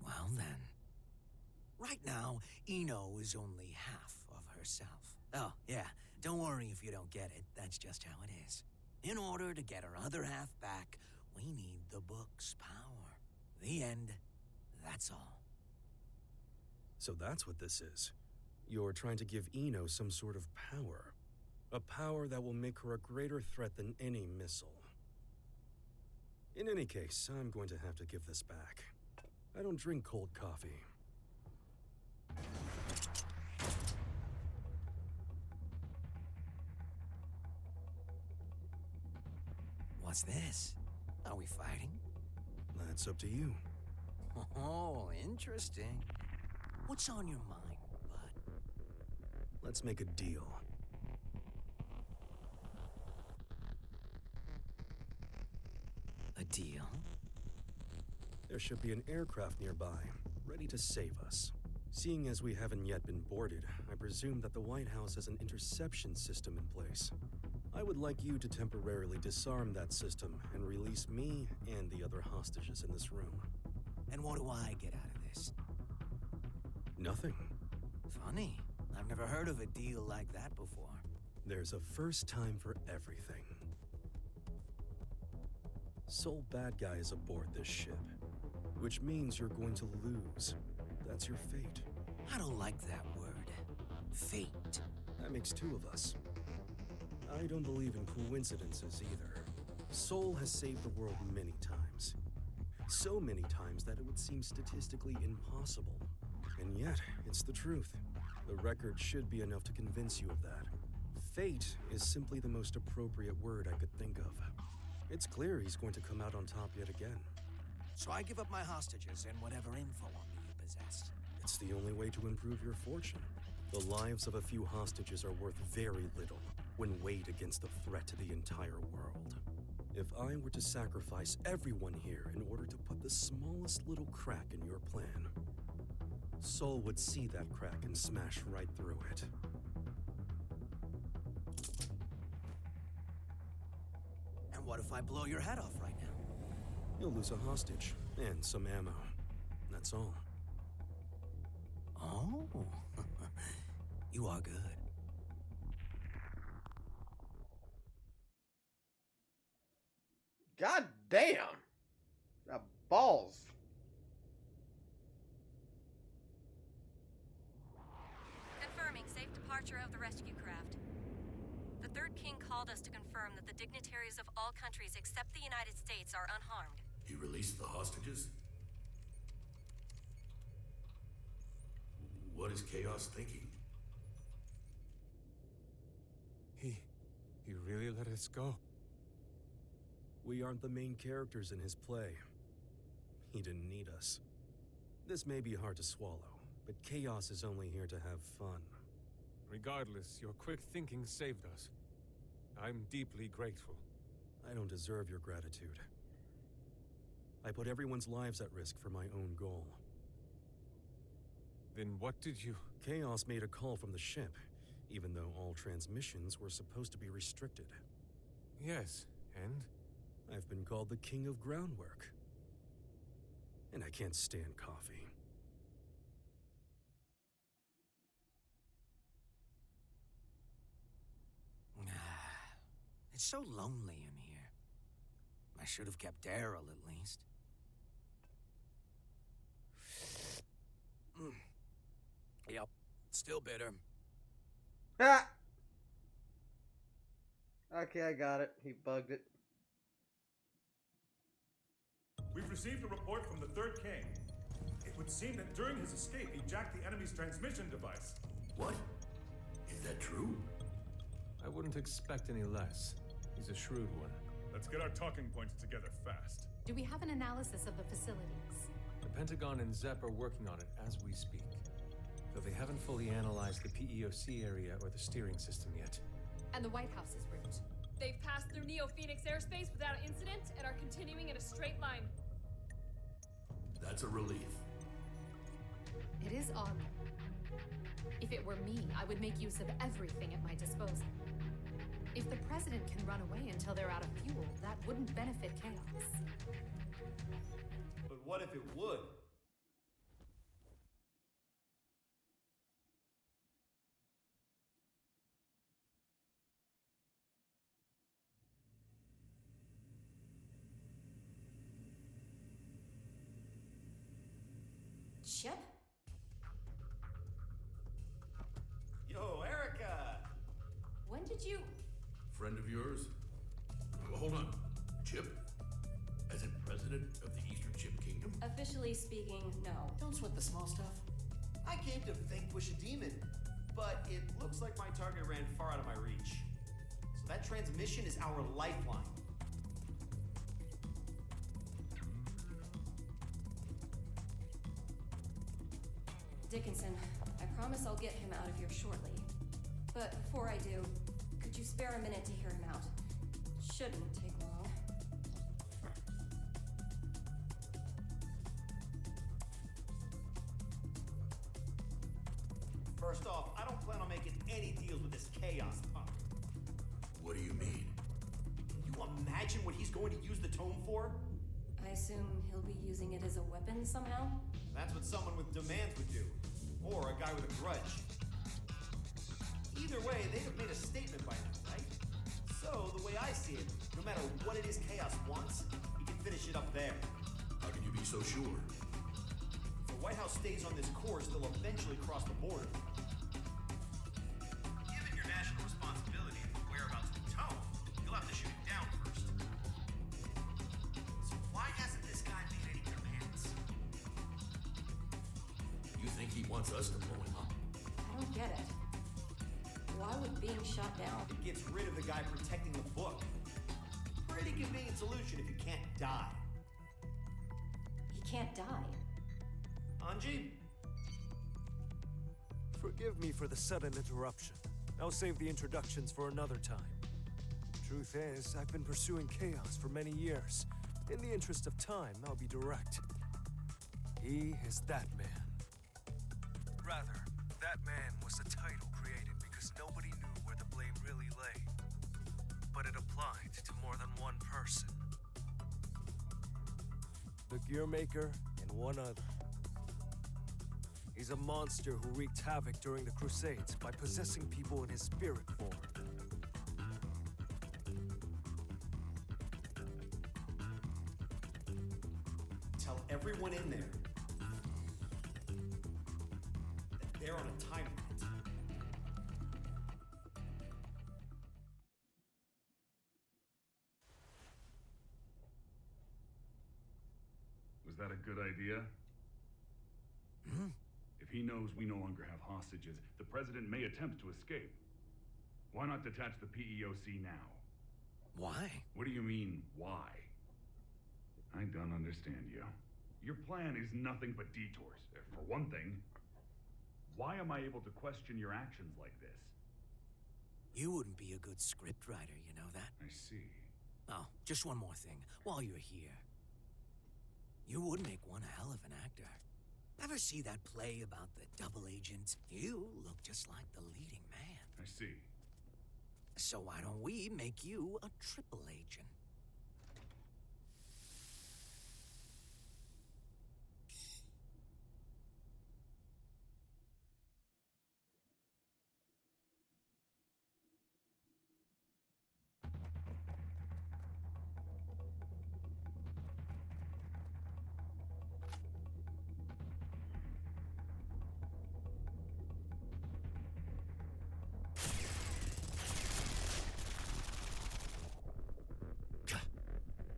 S7: Well then. Right now, Eno is only half of herself. Oh, yeah, don't worry if you don't get it. That's just how it is. In order to get her other half back, we need the book's power. The end. That's all.
S20: So that's what this is. You're trying to give Eno some sort of power. A power that will make her a greater threat than any missile. In any case, I'm going to have to give this back. I don't drink cold coffee.
S7: What's this? Are we fighting?
S20: That's up to you.
S7: Oh, interesting. What's on your mind, bud?
S20: Let's make a deal.
S7: A deal?
S20: There should be an aircraft nearby, ready to save us. Seeing as we haven't yet been boarded, I presume that the White House has an interception system in place. I would like you to temporarily disarm that system and release me and the other hostages in this room.
S7: And what do I get out of this?
S20: Nothing.
S7: Funny. I've never heard of a deal like that before.
S20: There's a first time for everything. Sole bad guy is aboard this ship, which means you're going to lose. That's your fate.
S7: I don't like that word. Fate.
S20: That makes two of us. I don't believe in coincidences either. Sol has saved the world many times. So many times that it would seem statistically impossible. And yet, it's the truth. The record should be enough to convince you of that. Fate is simply the most appropriate word I could think of. It's clear he's going to come out on top yet again.
S7: So I give up my hostages and whatever info on me you possess.
S20: It's the only way to improve your fortune. The lives of a few hostages are worth very little when weighed against the threat to the entire world. If I were to sacrifice everyone here in order to put the smallest little crack in your plan, Sol would see that crack and smash right through it.
S7: And what if I blow your head off right now?
S20: You'll lose a hostage and some ammo. That's all.
S7: Oh, you are good.
S2: God damn! Balls.
S3: Confirming safe departure of the rescue craft. The Third King called us to confirm that the dignitaries of all countries except the United States are unharmed.
S22: He released the hostages? What is Chaos thinking?
S18: He really let us go?
S20: We aren't the main characters in his play. He didn't need us. This may be hard to swallow, but Chaos is only here to have fun.
S18: Regardless, your quick thinking saved us. I'm deeply grateful.
S20: I don't deserve your gratitude. I put everyone's lives at risk for my own goal.
S18: Then what did you...
S20: Chaos made a call from the ship, even though all transmissions were supposed to be restricted.
S18: Yes, and?
S20: I've been called the King of Groundwork. And I can't stand coffee.
S7: It's so lonely in here. I should have kept Daryl at least. Yep, still bitter.
S2: Ha! Okay, I got it. He bugged it.
S4: We've received a report from the Third King. It would seem that during his escape, he jacked the enemy's transmission device.
S22: What? Is that true?
S18: I wouldn't expect any less. He's a shrewd one.
S4: Let's get our talking points together fast.
S5: Do we have an analysis of the facilities?
S18: The Pentagon and ZEP are working on it as we speak. Though they haven't fully analyzed the PEOC area or the steering system yet.
S5: And the White House's route?
S1: They've passed through Neo-Phoenix airspace without incident and are continuing in a straight line.
S22: That's a relief.
S5: It is odd. If it were me, I would make use of everything at my disposal. If the president can run away until they're out of fuel, that wouldn't benefit Chaos.
S6: But what if it would?
S3: Chip?
S6: Yo, Erica!
S3: When did you...
S22: Friend of yours? Hold on. Chip? As in president of the Eastern Chip Kingdom?
S3: Officially speaking, no.
S6: Don't sweat the small stuff. I came to vanquish a demon, but it looks like my target ran far out of my reach. So that transmission is our lifeline.
S3: Dickinson, I promise I'll get him out of here shortly. But before I do, could you spare a minute to hear him out? Shouldn't take long.
S6: First off, I don't plan on making any deals with this chaos punk.
S22: What do you mean?
S6: Can you imagine what he's going to use the tome for?
S3: I assume he'll be using it as a weapon somehow?
S6: That's what someone with demands would do. Or a guy with a grudge. Either way, they'd have made a statement by now, right? So, the way I see it, no matter what it is Chaos wants, he can finish it up there.
S22: How can you be so sure?
S6: If the White House stays on this course, they'll eventually cross the border. Given your national responsibility and the whereabouts of the tome, you'll have to shoot it down first. So why hasn't this guy made any demands?
S22: You think he wants us to blow him up?
S3: I don't get it. Why would being shot down?
S6: It gets rid of the guy protecting the book. Pretty convenient solution if you can't die.
S3: He can't die.
S6: Anji?
S17: Forgive me for the sudden interruption. I'll save the introductions for another time. Truth is, I've been pursuing Chaos for many years. In the interest of time, I'll be direct. He is that man. Rather, that man was a title created because nobody knew where the blame really lay. But it applied to more than one person. The Gearmaker and one other. He's a monster who wreaked havoc during the Crusades by possessing people in his spirit form.
S6: Tell everyone in there that they're on a time limit.
S11: Was that a good idea? If he knows we no longer have hostages, the president may attempt to escape. Why not detach the PEOC now?
S7: Why?
S11: What do you mean, why? I don't understand you. Your plan is nothing but detours. For one thing, why am I able to question your actions like this?
S7: You wouldn't be a good scriptwriter, you know that?
S11: I see.
S7: Oh, just one more thing, while you're here. You would make one hell of an actor. Ever see that play about the double agent? You look just like the leading man.
S11: I see.
S7: So why don't we make you a triple agent?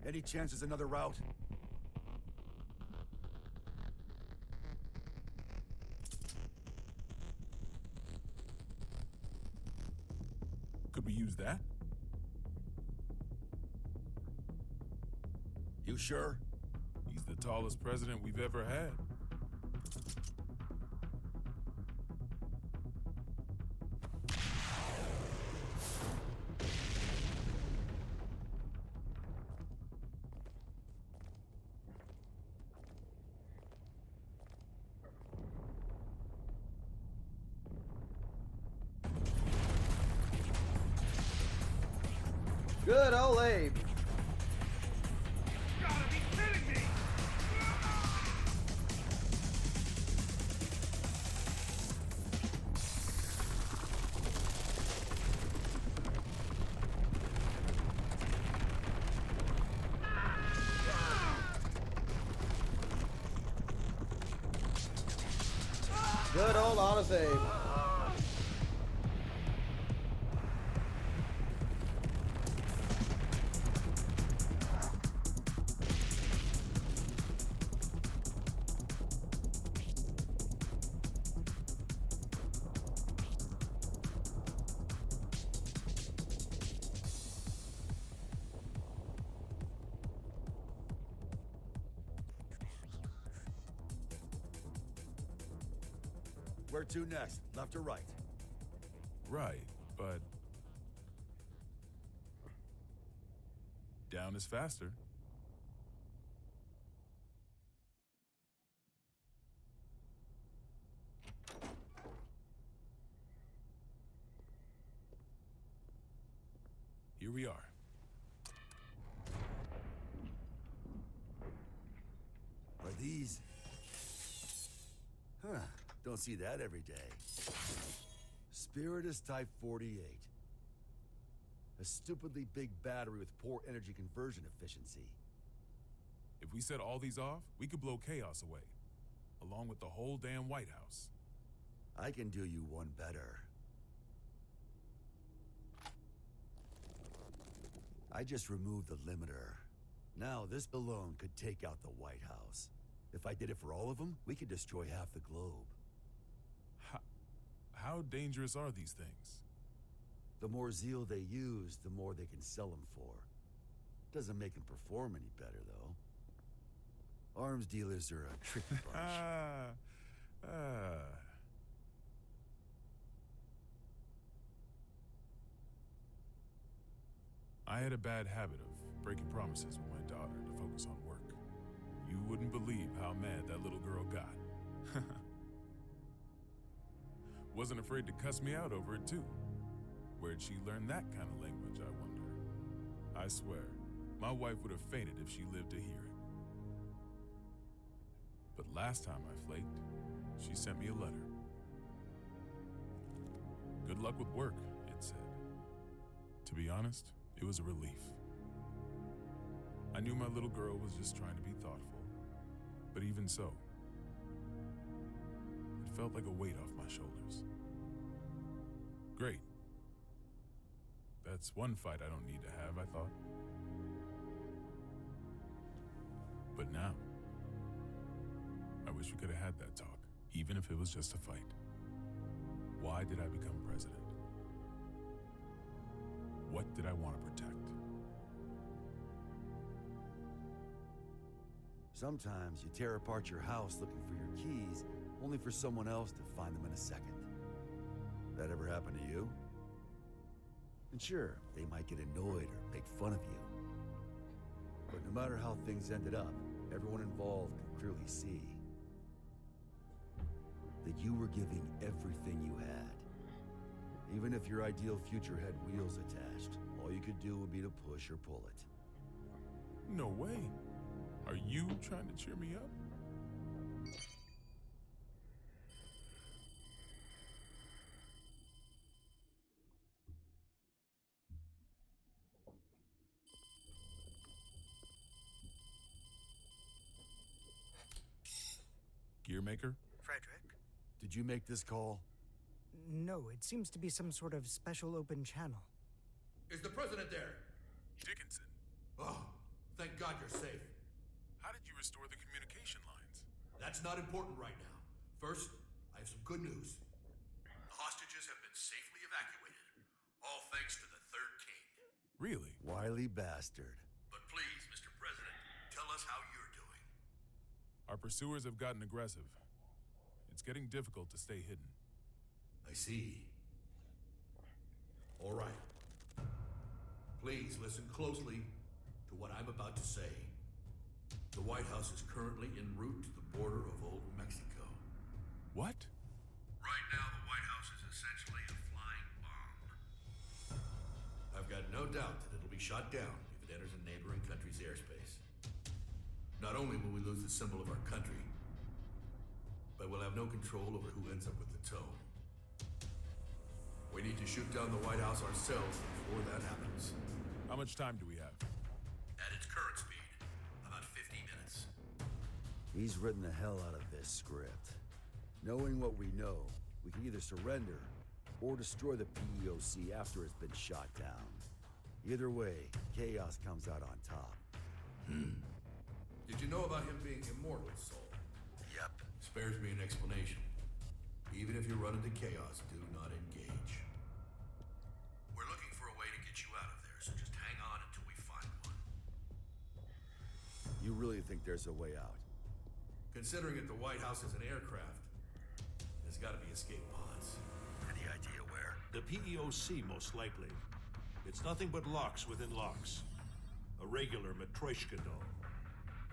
S15: Any chance there's another route?
S13: Could we use that?
S15: You sure?
S13: He's the tallest president we've ever had.
S2: Good old Abe.
S4: Gotta be kidding me!
S2: Good old honest Abe.
S10: Where to next? Left or right?
S13: Right, but down is faster. Here we are.
S10: Are these... Huh, don't see that every day. Spiritus Type 48. A stupidly big battery with poor energy conversion efficiency.
S13: If we set all these off, we could blow chaos away, along with the whole damn White House.
S10: I can do you one better. I just removed the limiter. Now this alone could take out the White House. If I did it for all of them, we could destroy half the globe.
S13: How dangerous are these things?
S10: The more zeal they use, the more they can sell them for. Doesn't make them perform any better, though. Arms dealers are a tricky bunch.
S13: I had a bad habit of breaking promises with my daughter to focus on work. You wouldn't believe how mad that little girl got. Wasn't afraid to cuss me out over it, too. Where'd she learn that kind of language, I wonder? I swear, my wife would have fainted if she lived to hear it. But last time I flaked, she sent me a letter. Good luck with work, it said. To be honest, it was a relief. I knew my little girl was just trying to be thoughtful, but even so, it felt like a weight off my shoulders. Great. That's one fight I don't need to have, I thought. But now, I wish we could have had that talk, even if it was just a fight. Why did I become president? What did I want to protect?
S10: Sometimes you tear apart your house looking for your keys, only for someone else to find them in a second. That ever happened to you? And sure, they might get annoyed or make fun of you. But no matter how things ended up, everyone involved could clearly see that you were giving everything you had. Even if your ideal future had wheels attached, all you could do would be to push or pull it.
S13: No way. Are you trying to cheer me up? Gearmaker?
S8: Frederick?
S10: Did you make this call?
S8: No, it seems to be some sort of special open channel.
S22: Is the president there?
S13: Dickinson.
S22: Oh, thank God you're safe.
S13: How did you restore the communication lines?
S22: That's not important right now. First, I have some good news. The hostages have been safely evacuated, all thanks to the Third King.
S13: Really?
S10: Wily bastard.
S22: But please, Mr. President, tell us how you're doing.
S13: Our pursuers have gotten aggressive. It's getting difficult to stay hidden.
S22: I see. All right. Please listen closely to what I'm about to say. The White House is currently en route to the border of Old Mexico.
S13: What?
S22: Right now, the White House is essentially a flying bomb. I've got no doubt that it'll be shot down if it enters a neighboring country's airspace. Not only will we lose the symbol of our country, but we'll have no control over who ends up with the tow. We need to shoot down the White House ourselves before that happens.
S13: How much time do we have?
S22: At its current speed, about 50 minutes.
S10: He's written the hell out of this script. Knowing what we know, we can either surrender or destroy the PEOC after it's been shot down. Either way, chaos comes out on top.
S22: Did you know about him being immortal, Sol?
S10: Yep.
S22: Spares me an explanation. Even if you run into chaos, do not engage. We're looking for a way to get you out of there, so just hang on until we find one.
S10: You really think there's a way out?
S22: Considering that the White House is an aircraft, There's gotta be escape pods. Any idea where?
S14: The PEOC, most likely. It's nothing but locks within locks. A regular Matryoshka doll.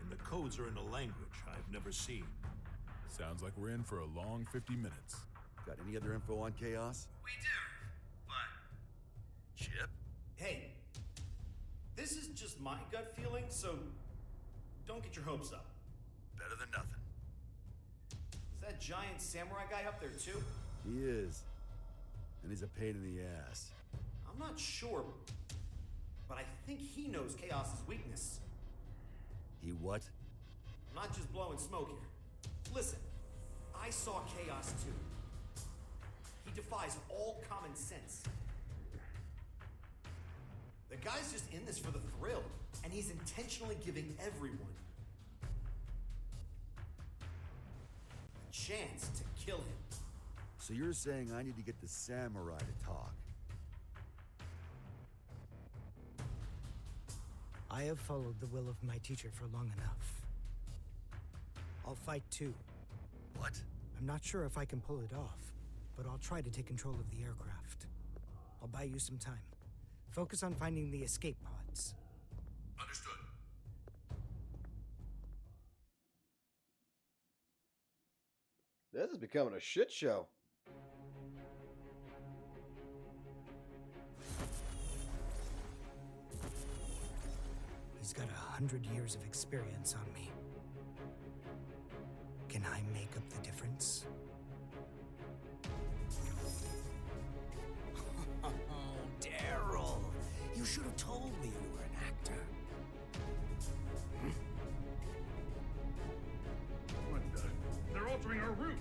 S14: And the codes are in a language I've never seen.
S13: Sounds like we're in for a long 50 minutes.
S10: Got any other info on Chaos?
S6: We do, but...
S22: Chip?
S6: Hey, this is just my gut feeling, so don't get your hopes up.
S22: Better than nothing.
S6: Is that giant samurai guy up there too?
S10: He is. And he's a pain in the ass.
S6: I'm not sure, but I think he knows Chaos's weakness.
S10: He what?
S6: I'm not just blowing smoke here. Listen, I saw Chaos too. He defies all common sense. The guy's just in this for the thrill, and he's intentionally giving everyone a chance to kill him.
S10: So you're saying I need to get the samurai to talk?
S8: I have followed the will of my teacher for long enough. I'll fight too.
S22: What?
S8: I'm not sure if I can pull it off, but I'll try to take control of the aircraft. I'll buy you some time. Focus on finding the escape pods.
S22: Understood.
S2: This is becoming a shit show.
S8: He's got 100 years of experience on me. Can I make up the difference?
S7: Oh, Daryl! You should have told me you were an actor.
S11: What the? They're altering our route.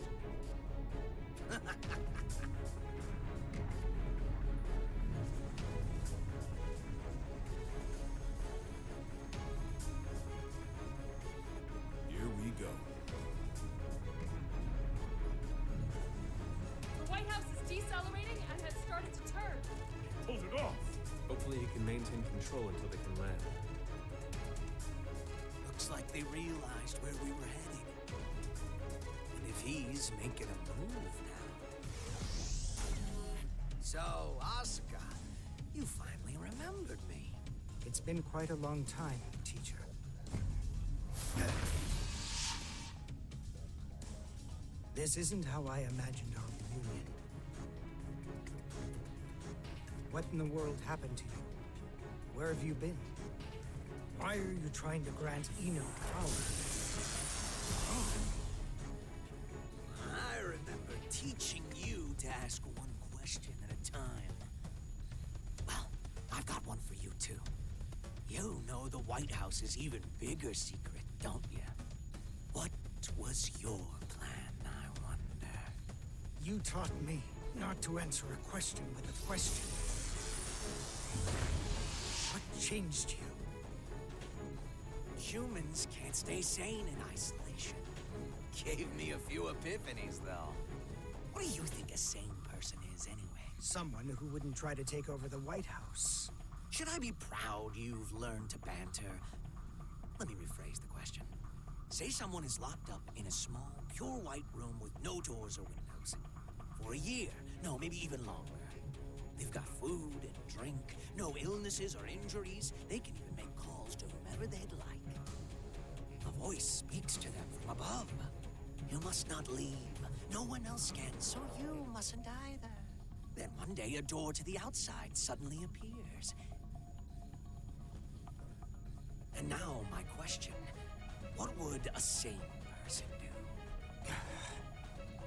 S13: Here we go.
S1: The White House is decelerating and has started to turn.
S11: Pulls it off.
S18: Hopefully he can maintain control until they can land.
S7: Looks like they realized where we were heading. And if he's making a move now... So, Asuka, you finally remembered me.
S8: It's been quite a long time, teacher. This isn't how I imagined our reunion. What in the world happened to you? Where have you been? Why are you trying to grant Eno power?
S7: I remember teaching you to ask one question at a time. Well, I've got one for you, too. You know the White House's even bigger secret, don't you? What was your plan, I wonder?
S8: You taught me not to answer a question with a question. What changed you?
S7: Humans can't stay sane in isolation. Gave me a few epiphanies, though. What do you think a sane person is, anyway?
S8: Someone who wouldn't try to take over the White House.
S7: Should I be proud you've learned to banter? Let me rephrase the question. Say someone is locked up in a small, pure white room with no doors or windows. For a year, no, maybe even longer. They've got food and drink, no illnesses or injuries. They can even make calls to whomever they'd like. A voice speaks to them from above. You must not leave. No one else can, so you mustn't either. Then one day a door to the outside suddenly appears. And now my question, what would a sane person do?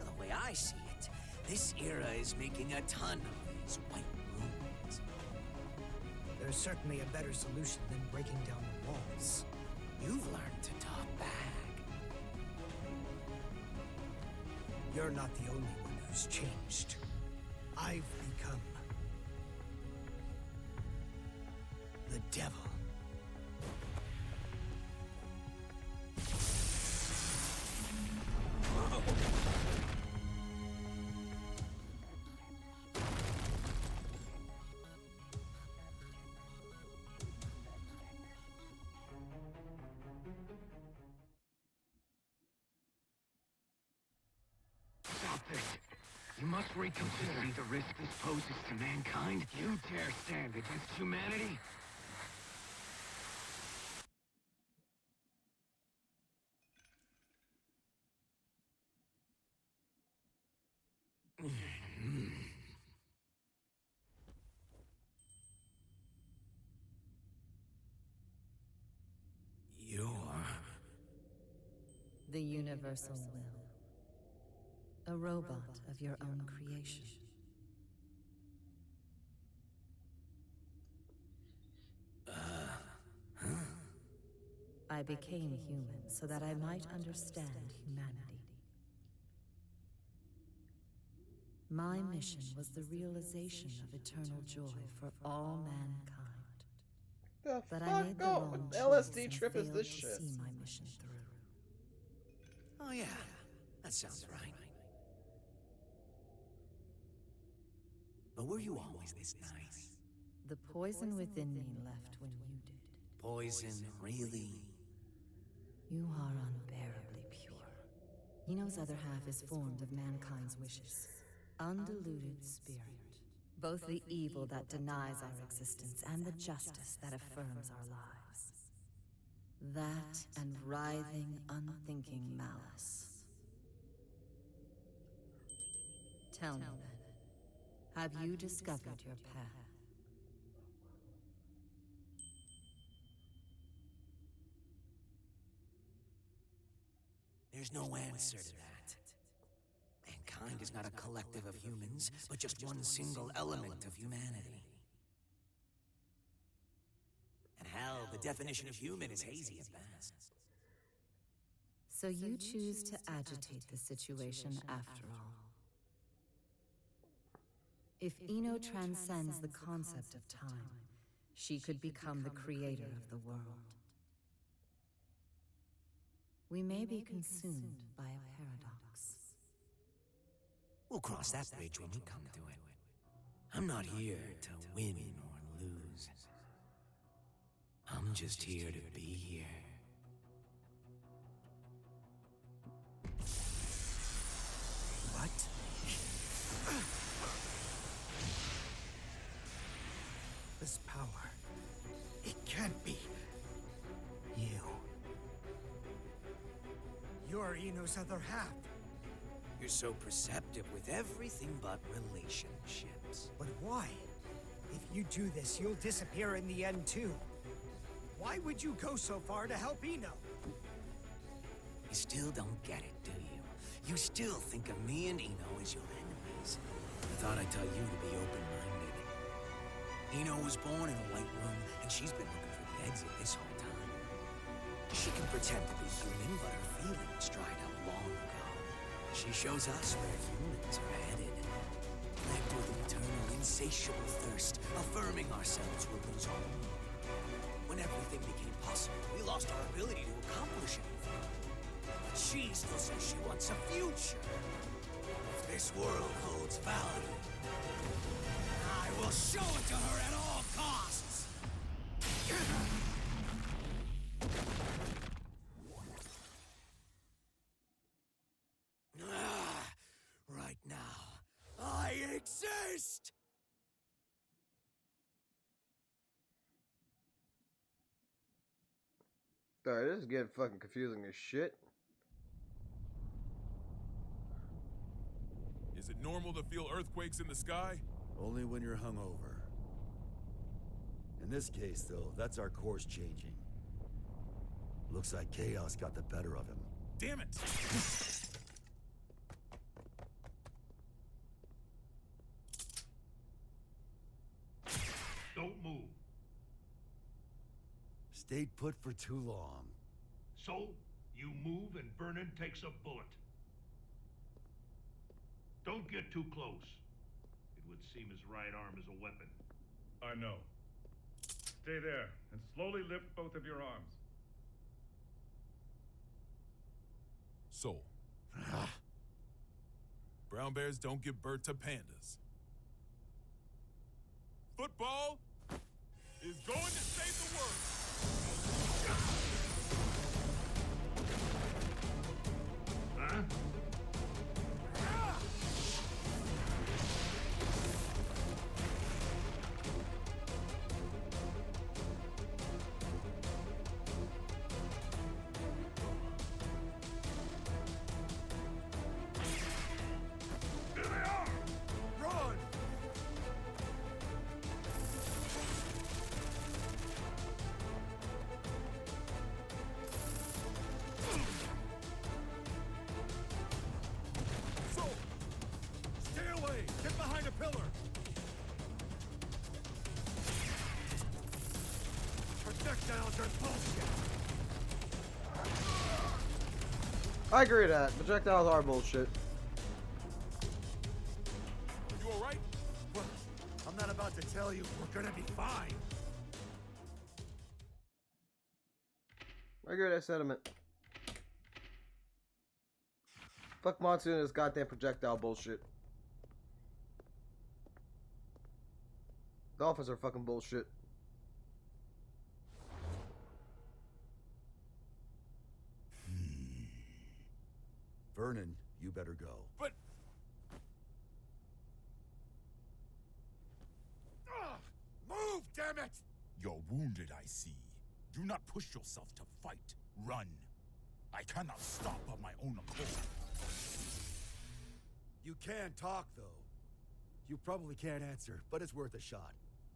S7: The way I see it, this era is making a ton of these white rooms.
S8: There's certainly a better solution than breaking down the walls.
S7: You've learned to talk back.
S8: You're not the only one who's changed. I've become the devil.
S11: Stop this.
S12: free considering the risk this poses to mankind? You dare stand against humanity? You're...
S16: The universal will. A robot of your own creation. I became human so that I might understand humanity. My mission was the realization of eternal joy for all mankind.
S2: The
S16: But I
S2: fuck?
S16: made the
S2: Oh,
S16: wrong
S2: LSD
S16: choice
S2: trip
S16: and
S2: is
S16: failed
S2: this
S16: to
S2: shit.
S16: see my mission through.
S12: Oh yeah, that sounds right. But were you always this nice?
S16: The poison within me left when you did.
S12: Poison, really?
S16: You are unbearably pure. Eno's other half is formed of mankind's wishes. Undiluted spirit. Both the evil that denies our existence and the justice that affirms our lives. That and writhing, unthinking malice. Tell me then, have you discovered your path?
S12: There's no answer to that. Mankind is not a collective of humans, but just one single element of humanity. And hell, the definition of human is hazy at best.
S16: So you choose to agitate the situation after all. If Eno transcends the concept of time, she could become the creator of the world. We may be consumed by a paradox.
S12: We'll cross that bridge when we come to it. I'm not here to win or lose. I'm just here to be here.
S8: What? This power... It can't be... You. You're Eno's other half.
S12: You're so perceptive with everything but relationships.
S8: But why? If you do this, you'll disappear in the end too. Why would you go so far to help Eno?
S12: You still don't get it, do you? You still think of me and Eno as your enemies. I thought I'd tell you to be open-minded. Eno was born in a white room, and she's been looking for the exit this whole time. She can pretend to be human, but her feelings dried up long ago. She shows us where humans are headed. Led with an eternal, insatiable thirst, affirming ourselves will lose all. When everything became possible, we lost our ability to accomplish anything. But she still says she wants a future. If this world holds value, I will show it to her at all costs! Right now, I exist!
S2: Sorry, this is getting fucking confusing as shit.
S13: Is it normal to feel earthquakes in the sky?
S10: Only when you're hungover. In this case, though, that's our course changing. Looks like chaos got the better of him.
S13: Damn it!
S14: Don't move.
S10: Stayed put for too long.
S14: So, you move and Vernon takes a bullet. Don't get too close. It would seem his right arm is a weapon.
S11: I know. Stay there and slowly lift both of your arms.
S13: Soul. Brown bears don't give birth to pandas. Football is going to save the world.
S14: Huh?
S6: Projectiles are bullshit!
S2: I agree with that. Projectiles are bullshit.
S15: You alright?
S6: Well, I'm not about to tell you we're gonna be fine.
S2: I agree with that sentiment. Fuck Monsoon and his goddamn projectile bullshit. Dolphins are fucking bullshit.
S10: Vernon, you better go.
S15: But...
S6: Move, damn it!
S15: You're wounded, I see. Do not push yourself to fight. Run. I cannot stop of my own accord.
S6: You can talk, though. You probably can't answer, but it's worth a shot.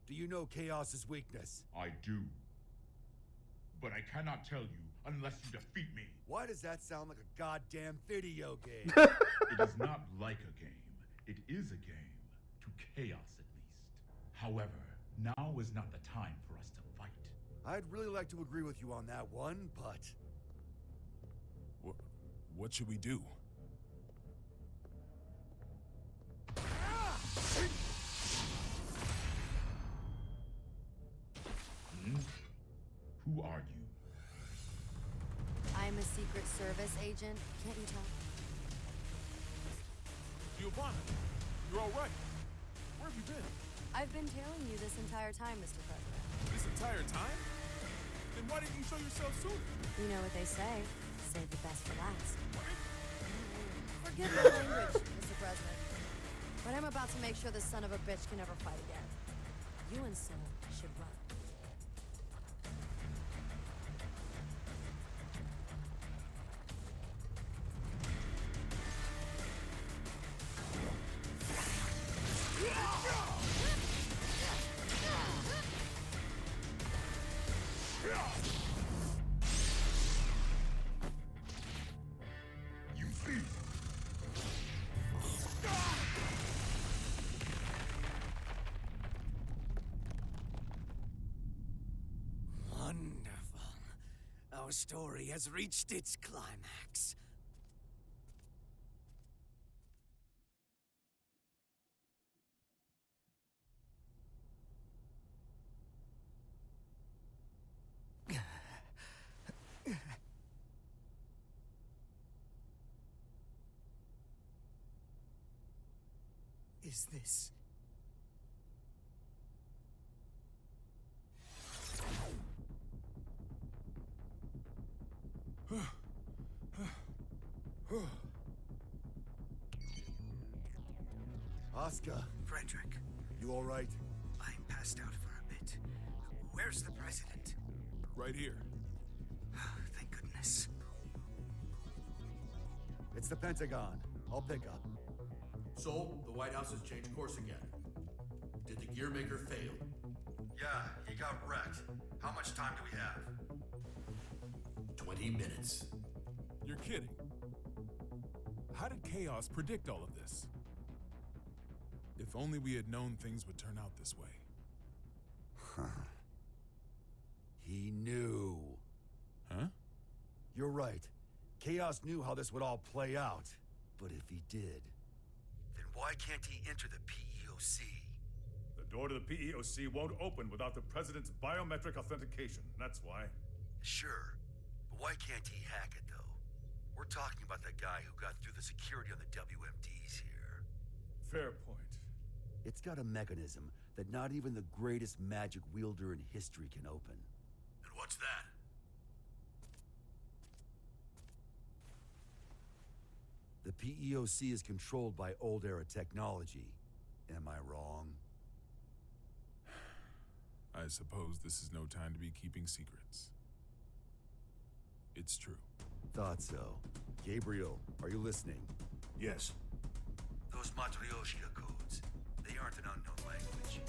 S6: Do you know Chaos's weakness?
S15: I do. But I cannot tell you unless you defeat me.
S6: Why does that sound like a goddamn video game?
S15: It is not like a game. It is a game. To Chaos, at least. However, now is not the time for us to fight.
S6: I'd really like to agree with you on that one, but...
S13: What should we do?
S15: Who are you?
S9: I'm a Secret Service agent. Can't you tell?
S13: Giovanna, you're all right. Where have you been?
S9: I've been tailing you this entire time, Mr. President.
S13: This entire time? Then why didn't you show yourself sooner?
S9: You know what they say. Save the best for last. Forgive my language, Mr. President. But I'm about to make sure this son of a bitch can never fight again. You and Sol should run.
S12: Our story has reached its climax.
S8: Is this...
S6: Oscar.
S8: Frederick.
S6: You all right?
S8: I'm passed out for a bit. Where's the president?
S13: Right here.
S8: Thank goodness.
S6: It's the Pentagon. I'll pick up.
S22: Sol, the White House has changed course again. Did the gear maker fail?
S10: Yeah, he got wrecked. How much time do we have?
S22: 20 minutes.
S13: You're kidding. How did Chaos predict all of this? If only we had known things would turn out this way.
S10: Huh. He knew.
S13: Huh?
S6: You're right. Chaos knew how this would all play out. But if he did,
S10: then why can't he enter the PEOC?
S4: The door to the PEOC won't open without the President's biometric authentication. That's why.
S10: Sure. But why can't he hack it, though? We're talking about the guy who got through the security on the WMDs here.
S4: Fair point.
S10: It's got a mechanism that not even the greatest magic wielder in history can open.
S22: And what's that?
S10: The PEOC is controlled by old-era technology. Am I wrong?
S13: I suppose this is no time to be keeping secrets. It's true.
S10: Thought so. Gabriel, are you listening?
S14: Yes.
S10: Those Matryoshka codes, they aren't an unknown language.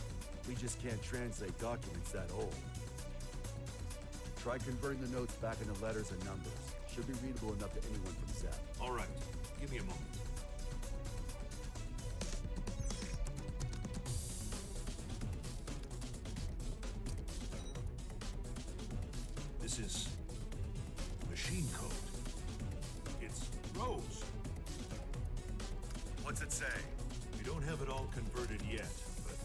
S6: we just can't translate documents that old. Try converting the notes back into letters and numbers. Should be readable enough to anyone from Zep.
S14: All right. Give me a moment. This is machine code. It's Rose.
S22: What's it say?
S14: We don't have it all converted yet, but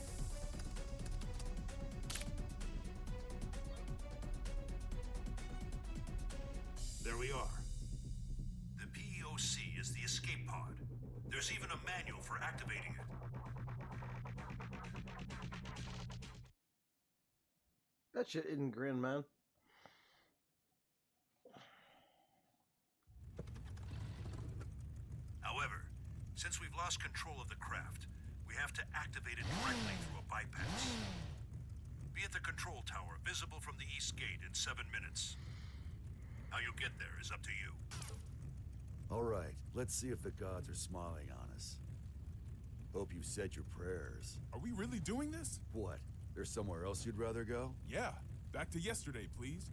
S14: there we are.
S22: The PEOC is the escape pod. There's even a manual for activating it.
S2: That shit isn't grin, man.
S22: However, since we've lost control of the craft, we have to activate it directly through a bypass. Be at the control tower, visible from the east gate in 7 minutes. How you get there is up to you.
S10: All right, let's see if the gods are smiling on us. Hope you said your prayers.
S13: Are we really doing this?
S10: What? There's somewhere else you'd rather go?
S13: Yeah. Back to yesterday, please.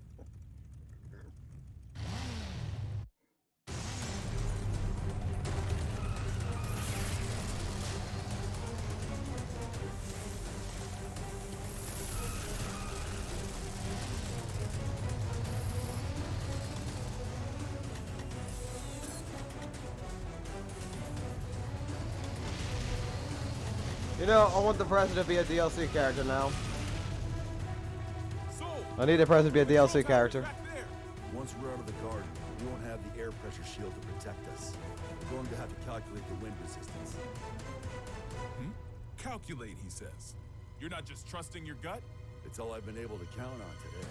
S2: You know, I want the president to be a DLC character now. I need the president to be a DLC character.
S10: Once we're out of the garden, we won't have the air pressure shield to protect us. We're going to have to calculate the wind resistance.
S13: Calculate, he says. You're not just trusting your gut?
S10: It's all I've been able to count on today.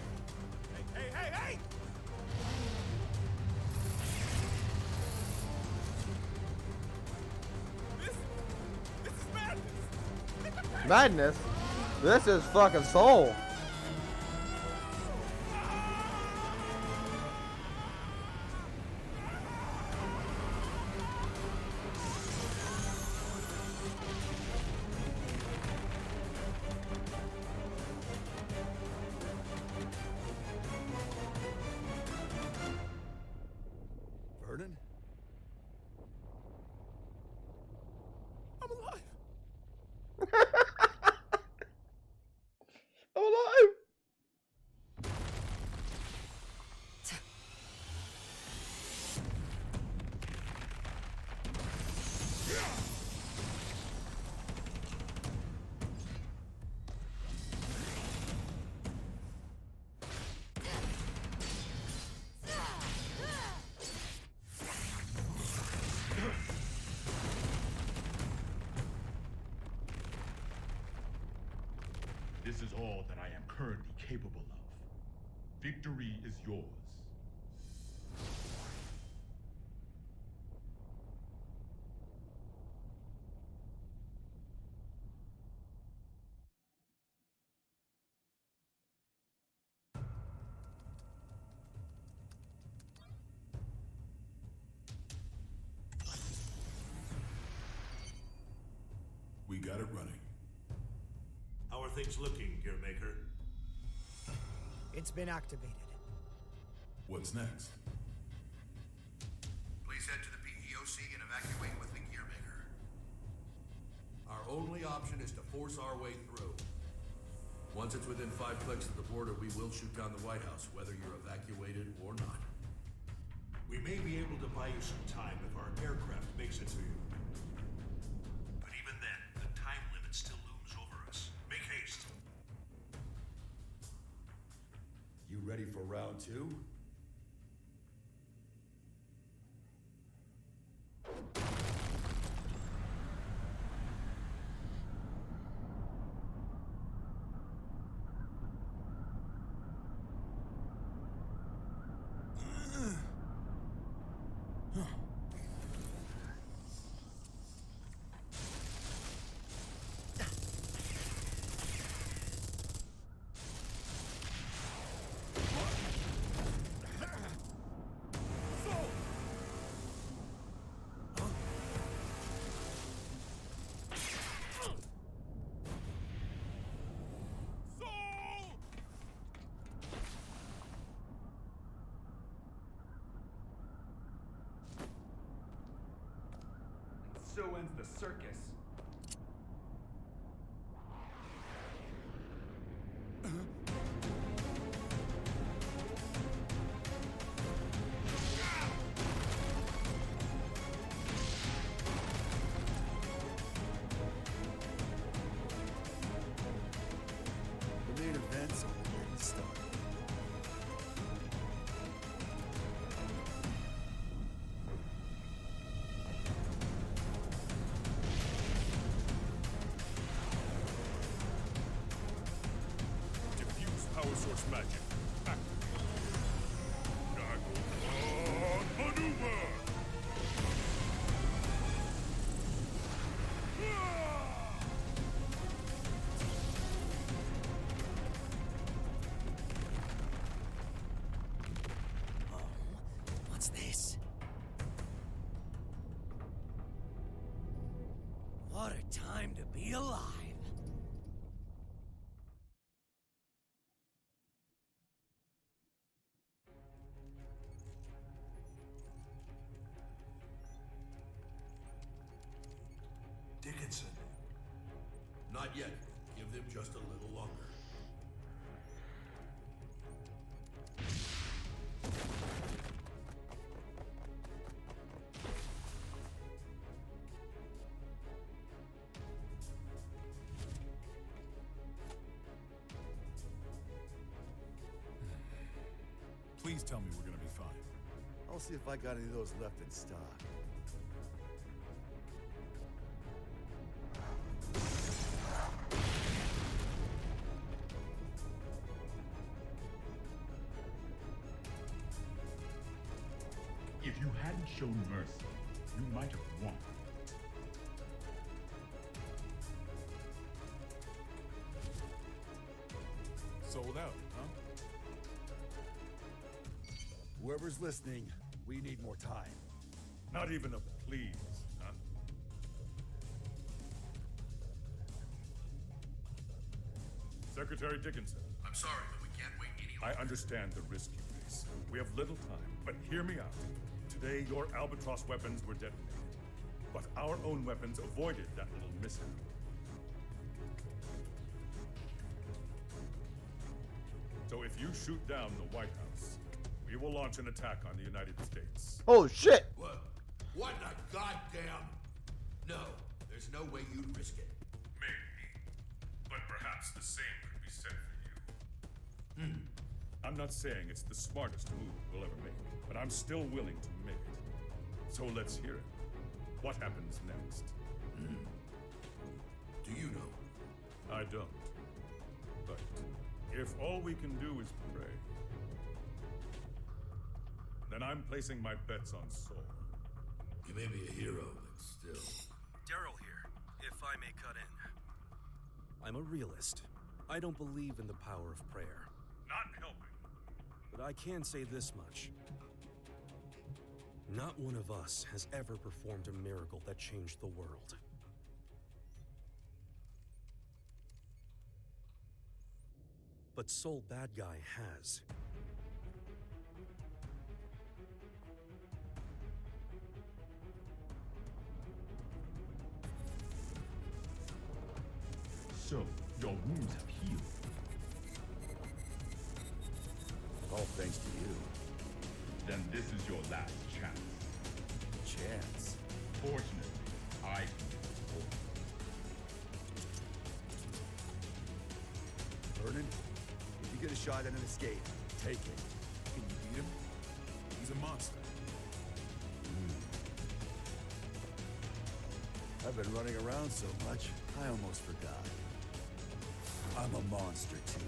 S13: Hey! This is madness!
S2: Madness? This is fucking soul.
S10: Vernon?
S13: I'm alive!
S2: I'm alive!
S15: This is all that I am currently capable of. Victory is yours.
S11: We got it running.
S14: How are things looking, Gearmaker?
S8: It's been activated.
S11: What's next?
S22: Please head to the PEOC and evacuate with the Gearmaker. Our only option is to force our way through. Once it's within 5 clicks of the border, we will shoot down the White House, whether you're evacuated or not.
S14: We may be able to buy you some time if our aircraft makes it to you.
S22: But even then, the time limit still looms over us. Make haste.
S10: You ready for round 2?
S19: So ends the circus.
S4: source magic. Activate. Dagon maneuver!
S12: What's this? What a time to be alive.
S14: Dickinson.
S22: Not yet. Give them just a little longer.
S13: Please tell me we're gonna be fine.
S10: I'll see if I got any of those left in stock.
S15: If you hadn't shown mercy, you might have won.
S13: Sold out, huh?
S10: Whoever's listening, we need more time.
S4: Not even a please, huh? Secretary Dickinson.
S22: I'm sorry, but we can't wait any longer.
S4: I understand the risk you face. We have little time, but hear me out. Today, your Albatross weapons were detonated, but our own weapons avoided that little mishap. So if you shoot down the White House, we will launch an attack on the United States.
S2: Oh shit!
S22: What? What the goddamn? No, there's no way you'd risk it.
S4: Maybe, but perhaps the same could be said for you. I'm not saying it's the smartest move we'll ever make, but I'm still willing to make it. So let's hear it. What happens next?
S22: Do you know?
S4: I don't. But if all we can do is pray, then I'm placing my bets on Sol.
S22: You may be a hero, but still.
S17: Daryl here, if I may cut in. I'm a realist. I don't believe in the power of prayer.
S4: Not helping.
S17: But I can say this much. Not one of us has ever performed a miracle that changed the world. But Sol Bad Guy has.
S15: So, your wounds have healed.
S10: All thanks to you.
S15: Then this is your last chance.
S10: Chance?
S15: Fortunately, I can hold.
S10: Vernon, if you get a shot at an escape, take it.
S13: Can you beat him? He's a monster.
S10: I've been running around so much, I almost forgot. I'm a monster, too.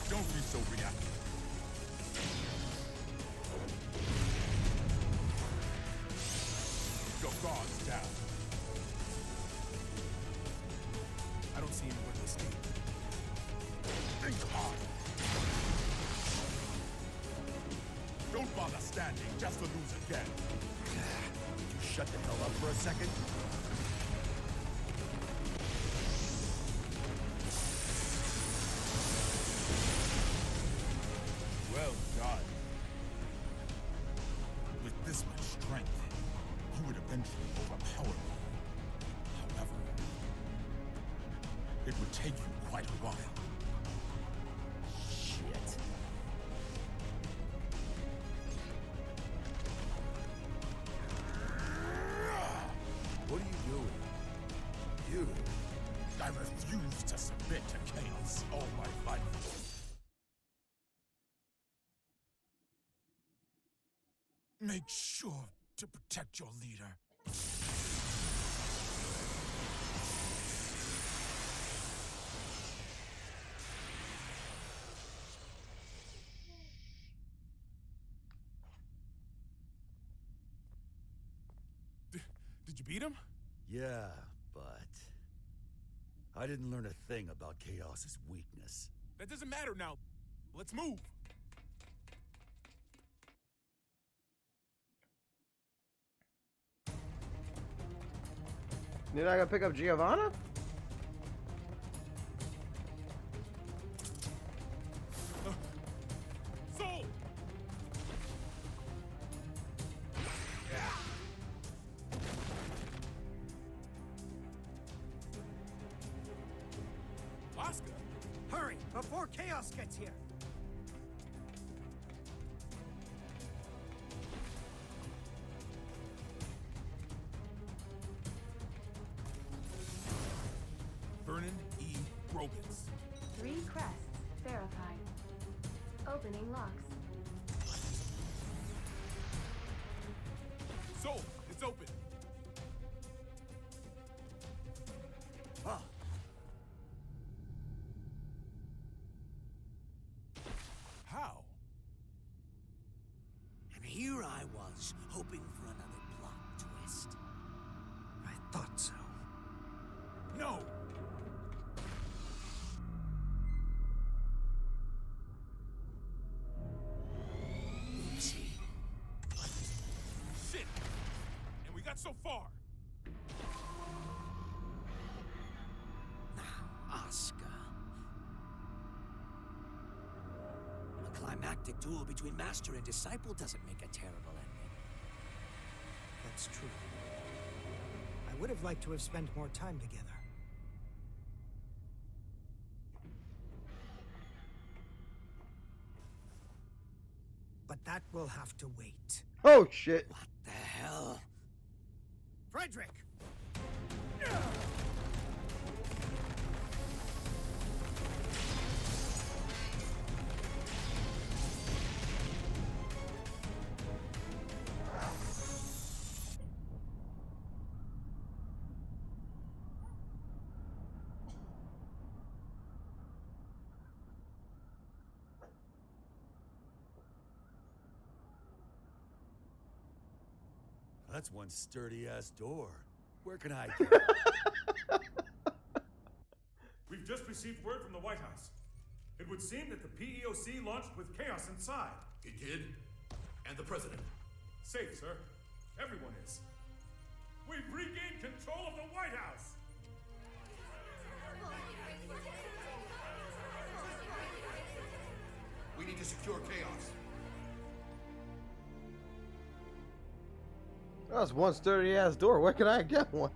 S15: Don't be so reactive. Your guard's down.
S13: I don't see anywhere to escape.
S15: Think hard. Don't bother standing just to lose again.
S10: Would you shut the hell up for a second?
S15: Well done. With this much strength, you would eventually overpower me. However, it would take you quite a while.
S10: Shit. What are you doing? You?
S15: I refuse to submit to
S13: Make sure to protect your leader. Did you beat him?
S10: Yeah, but I didn't learn a thing about Chaos's weakness.
S13: That doesn't matter now. Let's move.
S2: You're not gonna pick up Giovanna?
S13: Soul! Oscar!
S8: Hurry, before Chaos gets here!
S13: Vernon E. Rogans.
S20: 3 crests verified. Opening locks.
S13: Soul, it's open.
S10: Ah.
S13: How?
S12: And here I was, hoping for another plot twist.
S8: I thought so.
S13: No!
S12: Oopsie.
S13: Shit! And we got so far!
S12: Oscar. A climactic duel between master and disciple doesn't make a terrible ending.
S8: That's true. I would have liked to have spent more time together. But that will have to wait.
S2: Oh shit!
S12: What the hell?
S8: Frederick!
S10: That's one sturdy-ass door. Where can I go?
S4: We've just received word from the White House. It would seem that the PEOC launched with chaos inside.
S22: It did? And the president?
S4: Safe, sir. Everyone is. We've regained control of the White House!
S22: We need to secure chaos.
S2: That's one sturdy ass door. Where can I get one?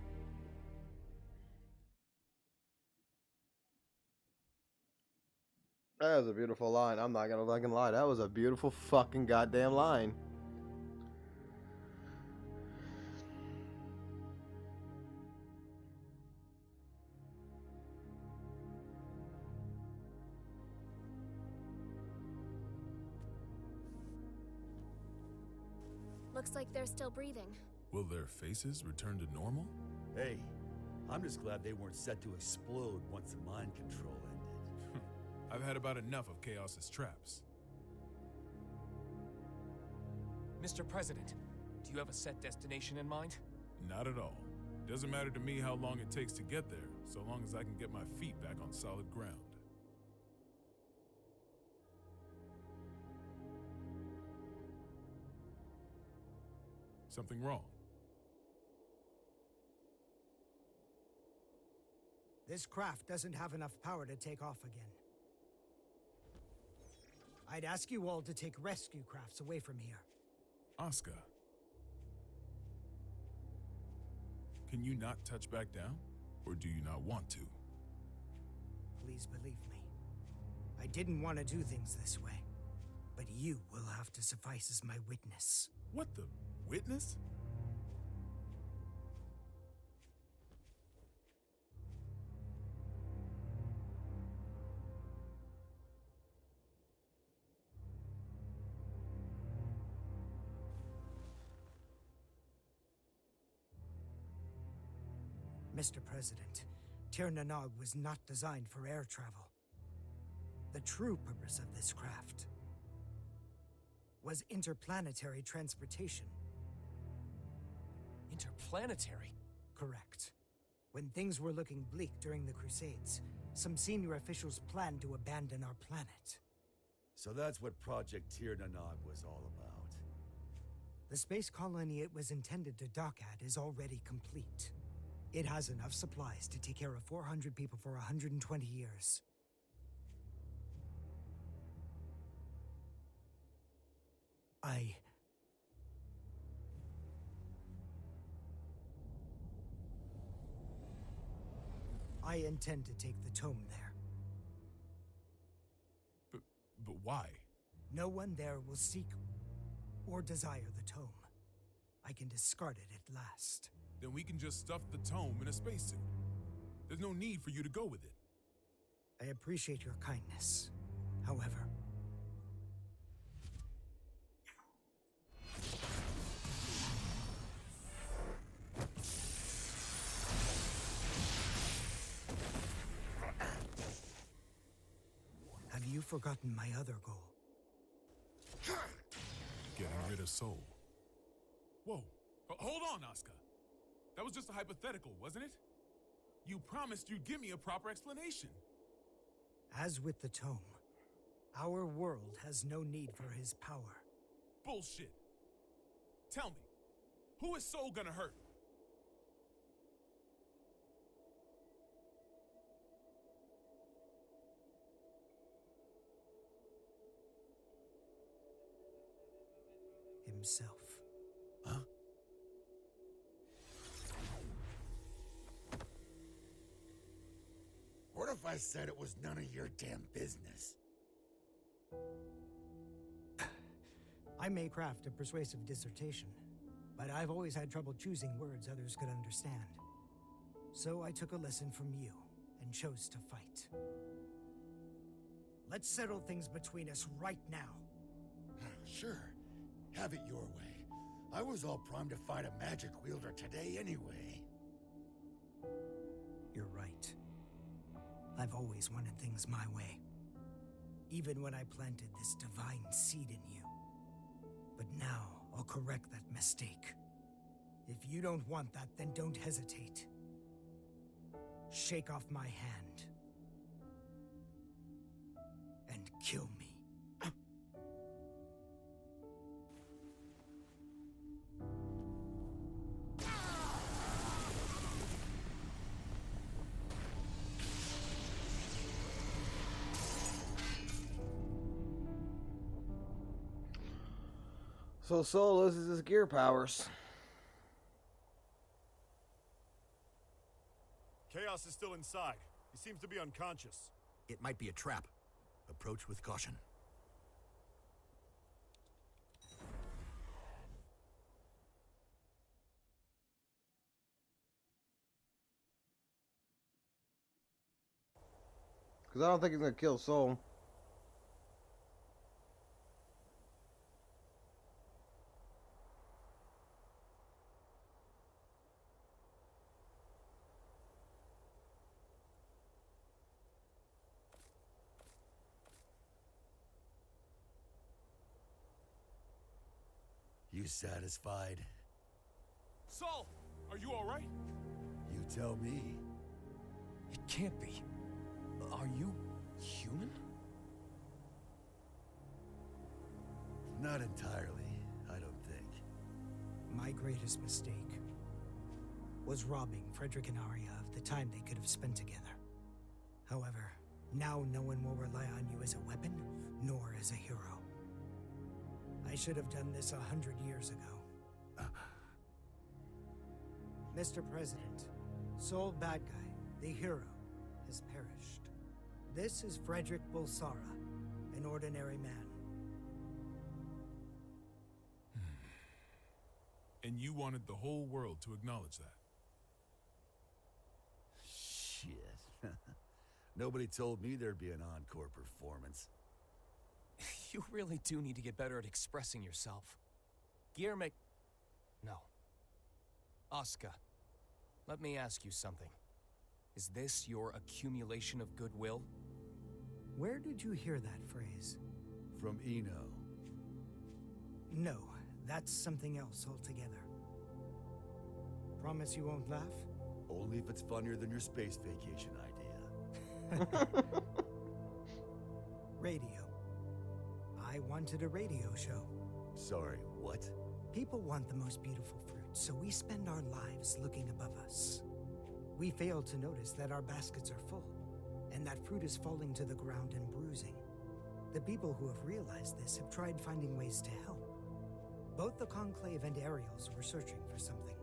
S2: That was a beautiful line. I'm not gonna fucking lie. That was a beautiful fucking goddamn line.
S20: Looks like they're still breathing.
S13: Will their faces return to normal?
S10: Hey, I'm just glad they weren't set to explode once the mind control ended.
S13: I've had about enough of Chaos's traps.
S21: Mr. President, do you have a set destination in mind?
S13: Not at all. Doesn't matter to me how long it takes to get there, so long as I can get my feet back on solid ground. Something wrong?
S8: This craft doesn't have enough power to take off again. I'd ask you all to take rescue crafts away from here.
S13: Oscar. Can you not touch back down? Or do you not want to?
S8: Please believe me. I didn't want to do things this way. But you will have to suffice as my witness.
S13: What the? Witness?
S8: Mr. President, Tir Nanog was not designed for air travel. The true purpose of this craft was interplanetary transportation.
S21: Interplanetary?
S8: Correct. When things were looking bleak during the Crusades, some senior officials planned to abandon our planet.
S10: So that's what Project Tir Nanog was all about.
S8: The space colony it was intended to dock at is already complete. It has enough supplies to take care of 400 people for 120 years. I intend to take the tome there.
S13: But why?
S8: No one there will seek or desire the tome. I can discard it at last.
S13: Then we can just stuff the tome in a spacesuit. There's no need for you to go with it.
S8: I appreciate your kindness. However, have you forgotten my other goal?
S13: Getting rid of Sol. Whoa. Hold on, Asuka. That was just a hypothetical, wasn't it? You promised you'd give me a proper explanation.
S8: As with the tome, our world has no need for his power.
S13: Bullshit. Tell me, who is Sol gonna hurt?
S8: Himself.
S10: Huh? What if I said it was none of your damn business?
S8: I may craft a persuasive dissertation, but I've always had trouble choosing words others could understand. So I took a lesson from you and chose to fight. Let's settle things between us right now.
S10: Sure. Have it your way. I was all primed to fight a magic wielder today anyway.
S8: You're right. I've always wanted things my way. Even when I planted this divine seed in you. But now, I'll correct that mistake. If you don't want that, then don't hesitate. Shake off my hand. And kill me.
S2: So Sol loses his gear powers.
S3: Chaos is still inside. He seems to be unconscious.
S22: It might be a trap. Approach with caution.
S2: Because I don't think he's going to kill Sol.
S10: You satisfied?
S13: Sol, are you all right?
S10: You tell me.
S21: It can't be. Are you human?
S10: Not entirely, I don't think.
S8: My greatest mistake was robbing Frederick and Arya of the time they could have spent together. However, now no one will rely on you as a weapon, nor as a hero. I should have done this 100 years ago. Mr. President, Sol Bad Guy, the hero, has perished. This is Frederick Bulsara, an ordinary man.
S13: And you wanted the whole world to acknowledge that.
S10: Shit. Nobody told me there'd be an encore performance.
S21: You really do need to get better at expressing yourself. No. Asuka, Let me ask you something. Is this your accumulation of goodwill?
S8: Where did you hear that phrase?
S10: From Eno.
S8: No, that's something else altogether. Promise you won't laugh?
S10: Only if it's funnier than your space vacation idea.
S8: Radio. I wanted a radio show.
S10: Sorry, what?
S8: People want the most beautiful fruit, so we spend our lives looking above us. We fail to notice that our baskets are full, and that fruit is falling to the ground and bruising. The people who have realized this have tried finding ways to help. Both the Conclave and Ariels were searching for something.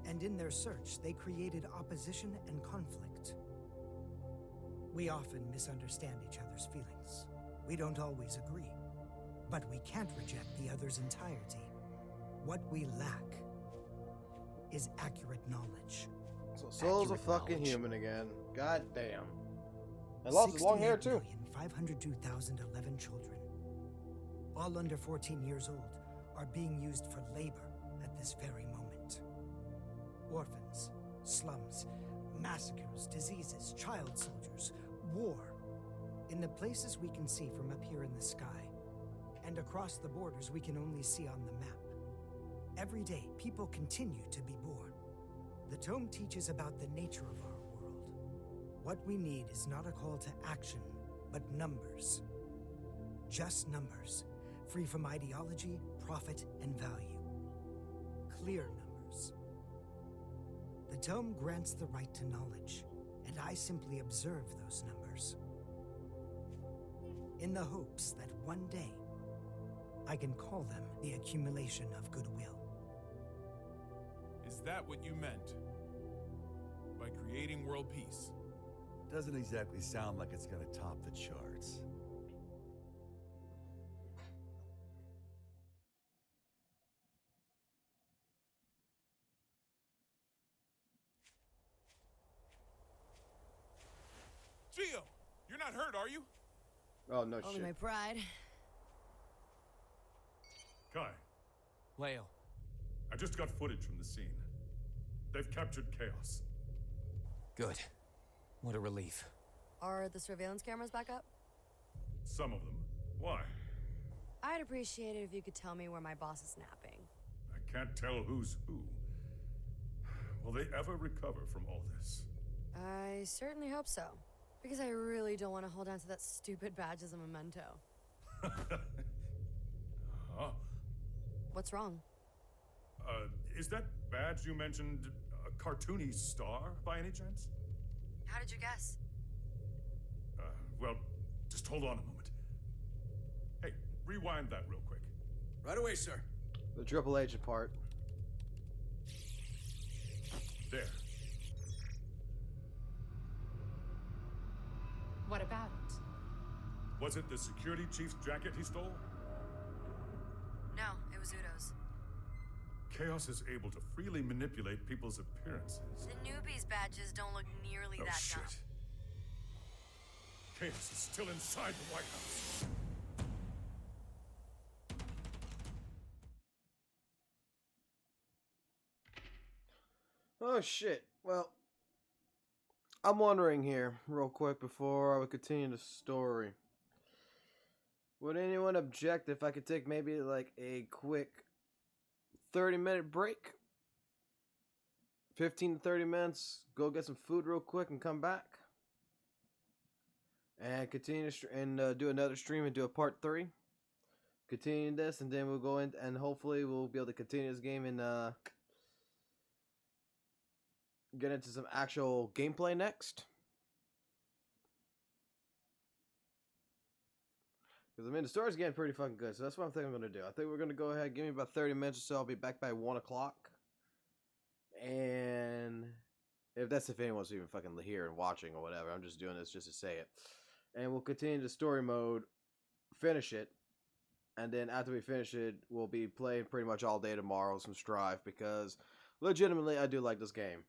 S8: And in their search, they created opposition and conflict. We often misunderstand each other's feelings. We don't always agree. But we can't reject the other's entirety. What we lack is accurate knowledge.
S2: So Sol's a fucking human again. God damn. And lost his long hair too.
S8: 502,011 children, all under 14 years old, are being used for labor at this very moment. Orphans, slums, massacres, diseases, child soldiers, war. In the places we can see from up here in the sky, and across the borders we can only see on the map. Every day, people continue to be born. The tome teaches about the nature of our world. What we need is not a call to action, but numbers. Just numbers, free from ideology, profit, and value. Clear numbers. The tome grants the right to knowledge, and I simply observe those numbers. In the hopes that one day, I can call them the accumulation of goodwill.
S13: Is that what you meant by creating world peace?
S10: Doesn't exactly sound like it's gonna top the charts.
S13: Geo, you're not hurt, are you?
S2: Oh, no
S9: Only
S2: shit.
S9: my pride.
S4: Kai,
S21: Leo.
S4: I just got footage from the scene. They've captured Chaos.
S21: Good. What a relief.
S9: Are the surveillance cameras back up?
S4: Some of them. Why?
S9: I'd appreciate it if you could tell me where my boss is napping.
S4: I can't tell who's who. Will they ever recover from all this?
S9: I certainly hope so. Because I really don't want to hold on to that stupid badge as a memento.
S4: Huh?
S9: What's wrong?
S4: Is that badge you mentioned a cartoony star by any chance?
S9: How did you guess?
S4: Well, just hold on a moment. Hey, rewind that real quick.
S22: Right away, sir.
S2: The Triple Agent part.
S4: There.
S1: What about it?
S4: Was it the security chief's jacket he stole?
S9: No, it was Udo's.
S4: Chaos is able to freely manipulate people's appearances.
S9: The newbies' badges don't look nearly
S4: Oh,
S9: that
S4: shit.
S9: dumb.
S4: Chaos is still inside the White House.
S2: Oh shit. Well, I'm wondering here, real quick, before I would continue the story. Would anyone object if I could take maybe like a quick 30-minute break? 15 to 30 minutes, go get some food real quick and come back? And continue to do another stream and do a part 3. Continue this, and then we'll go in and hopefully we'll be able to continue this game and get into some actual gameplay next. Because, I mean, the story's getting pretty fucking good, so that's what I think I'm going to do. I think we're going to go ahead, give me about 30 minutes or so, I'll be back by 1 o'clock. And if anyone's even fucking here and watching or whatever, I'm just doing this just to say it. And we'll continue the story mode, finish it, and then after we finish it, we'll be playing pretty much all day tomorrow, some Strive, because legitimately, I do like this game.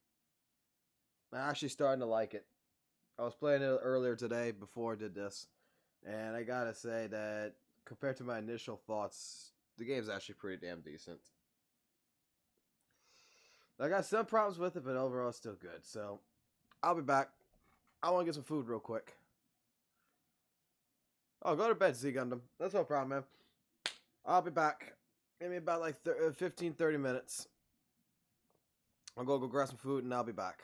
S2: I'm actually starting to like it. I was playing it earlier today before I did this, and I gotta say that compared to my initial thoughts, the game's actually pretty damn decent. I got some problems with it, but overall it's still good. So I'll be back. I want to get some food real quick. Oh, go to bed, Z Gundam. That's no problem, man. I'll be back. Give me about like 15, 30 minutes. I'll go grab some food and I'll be back.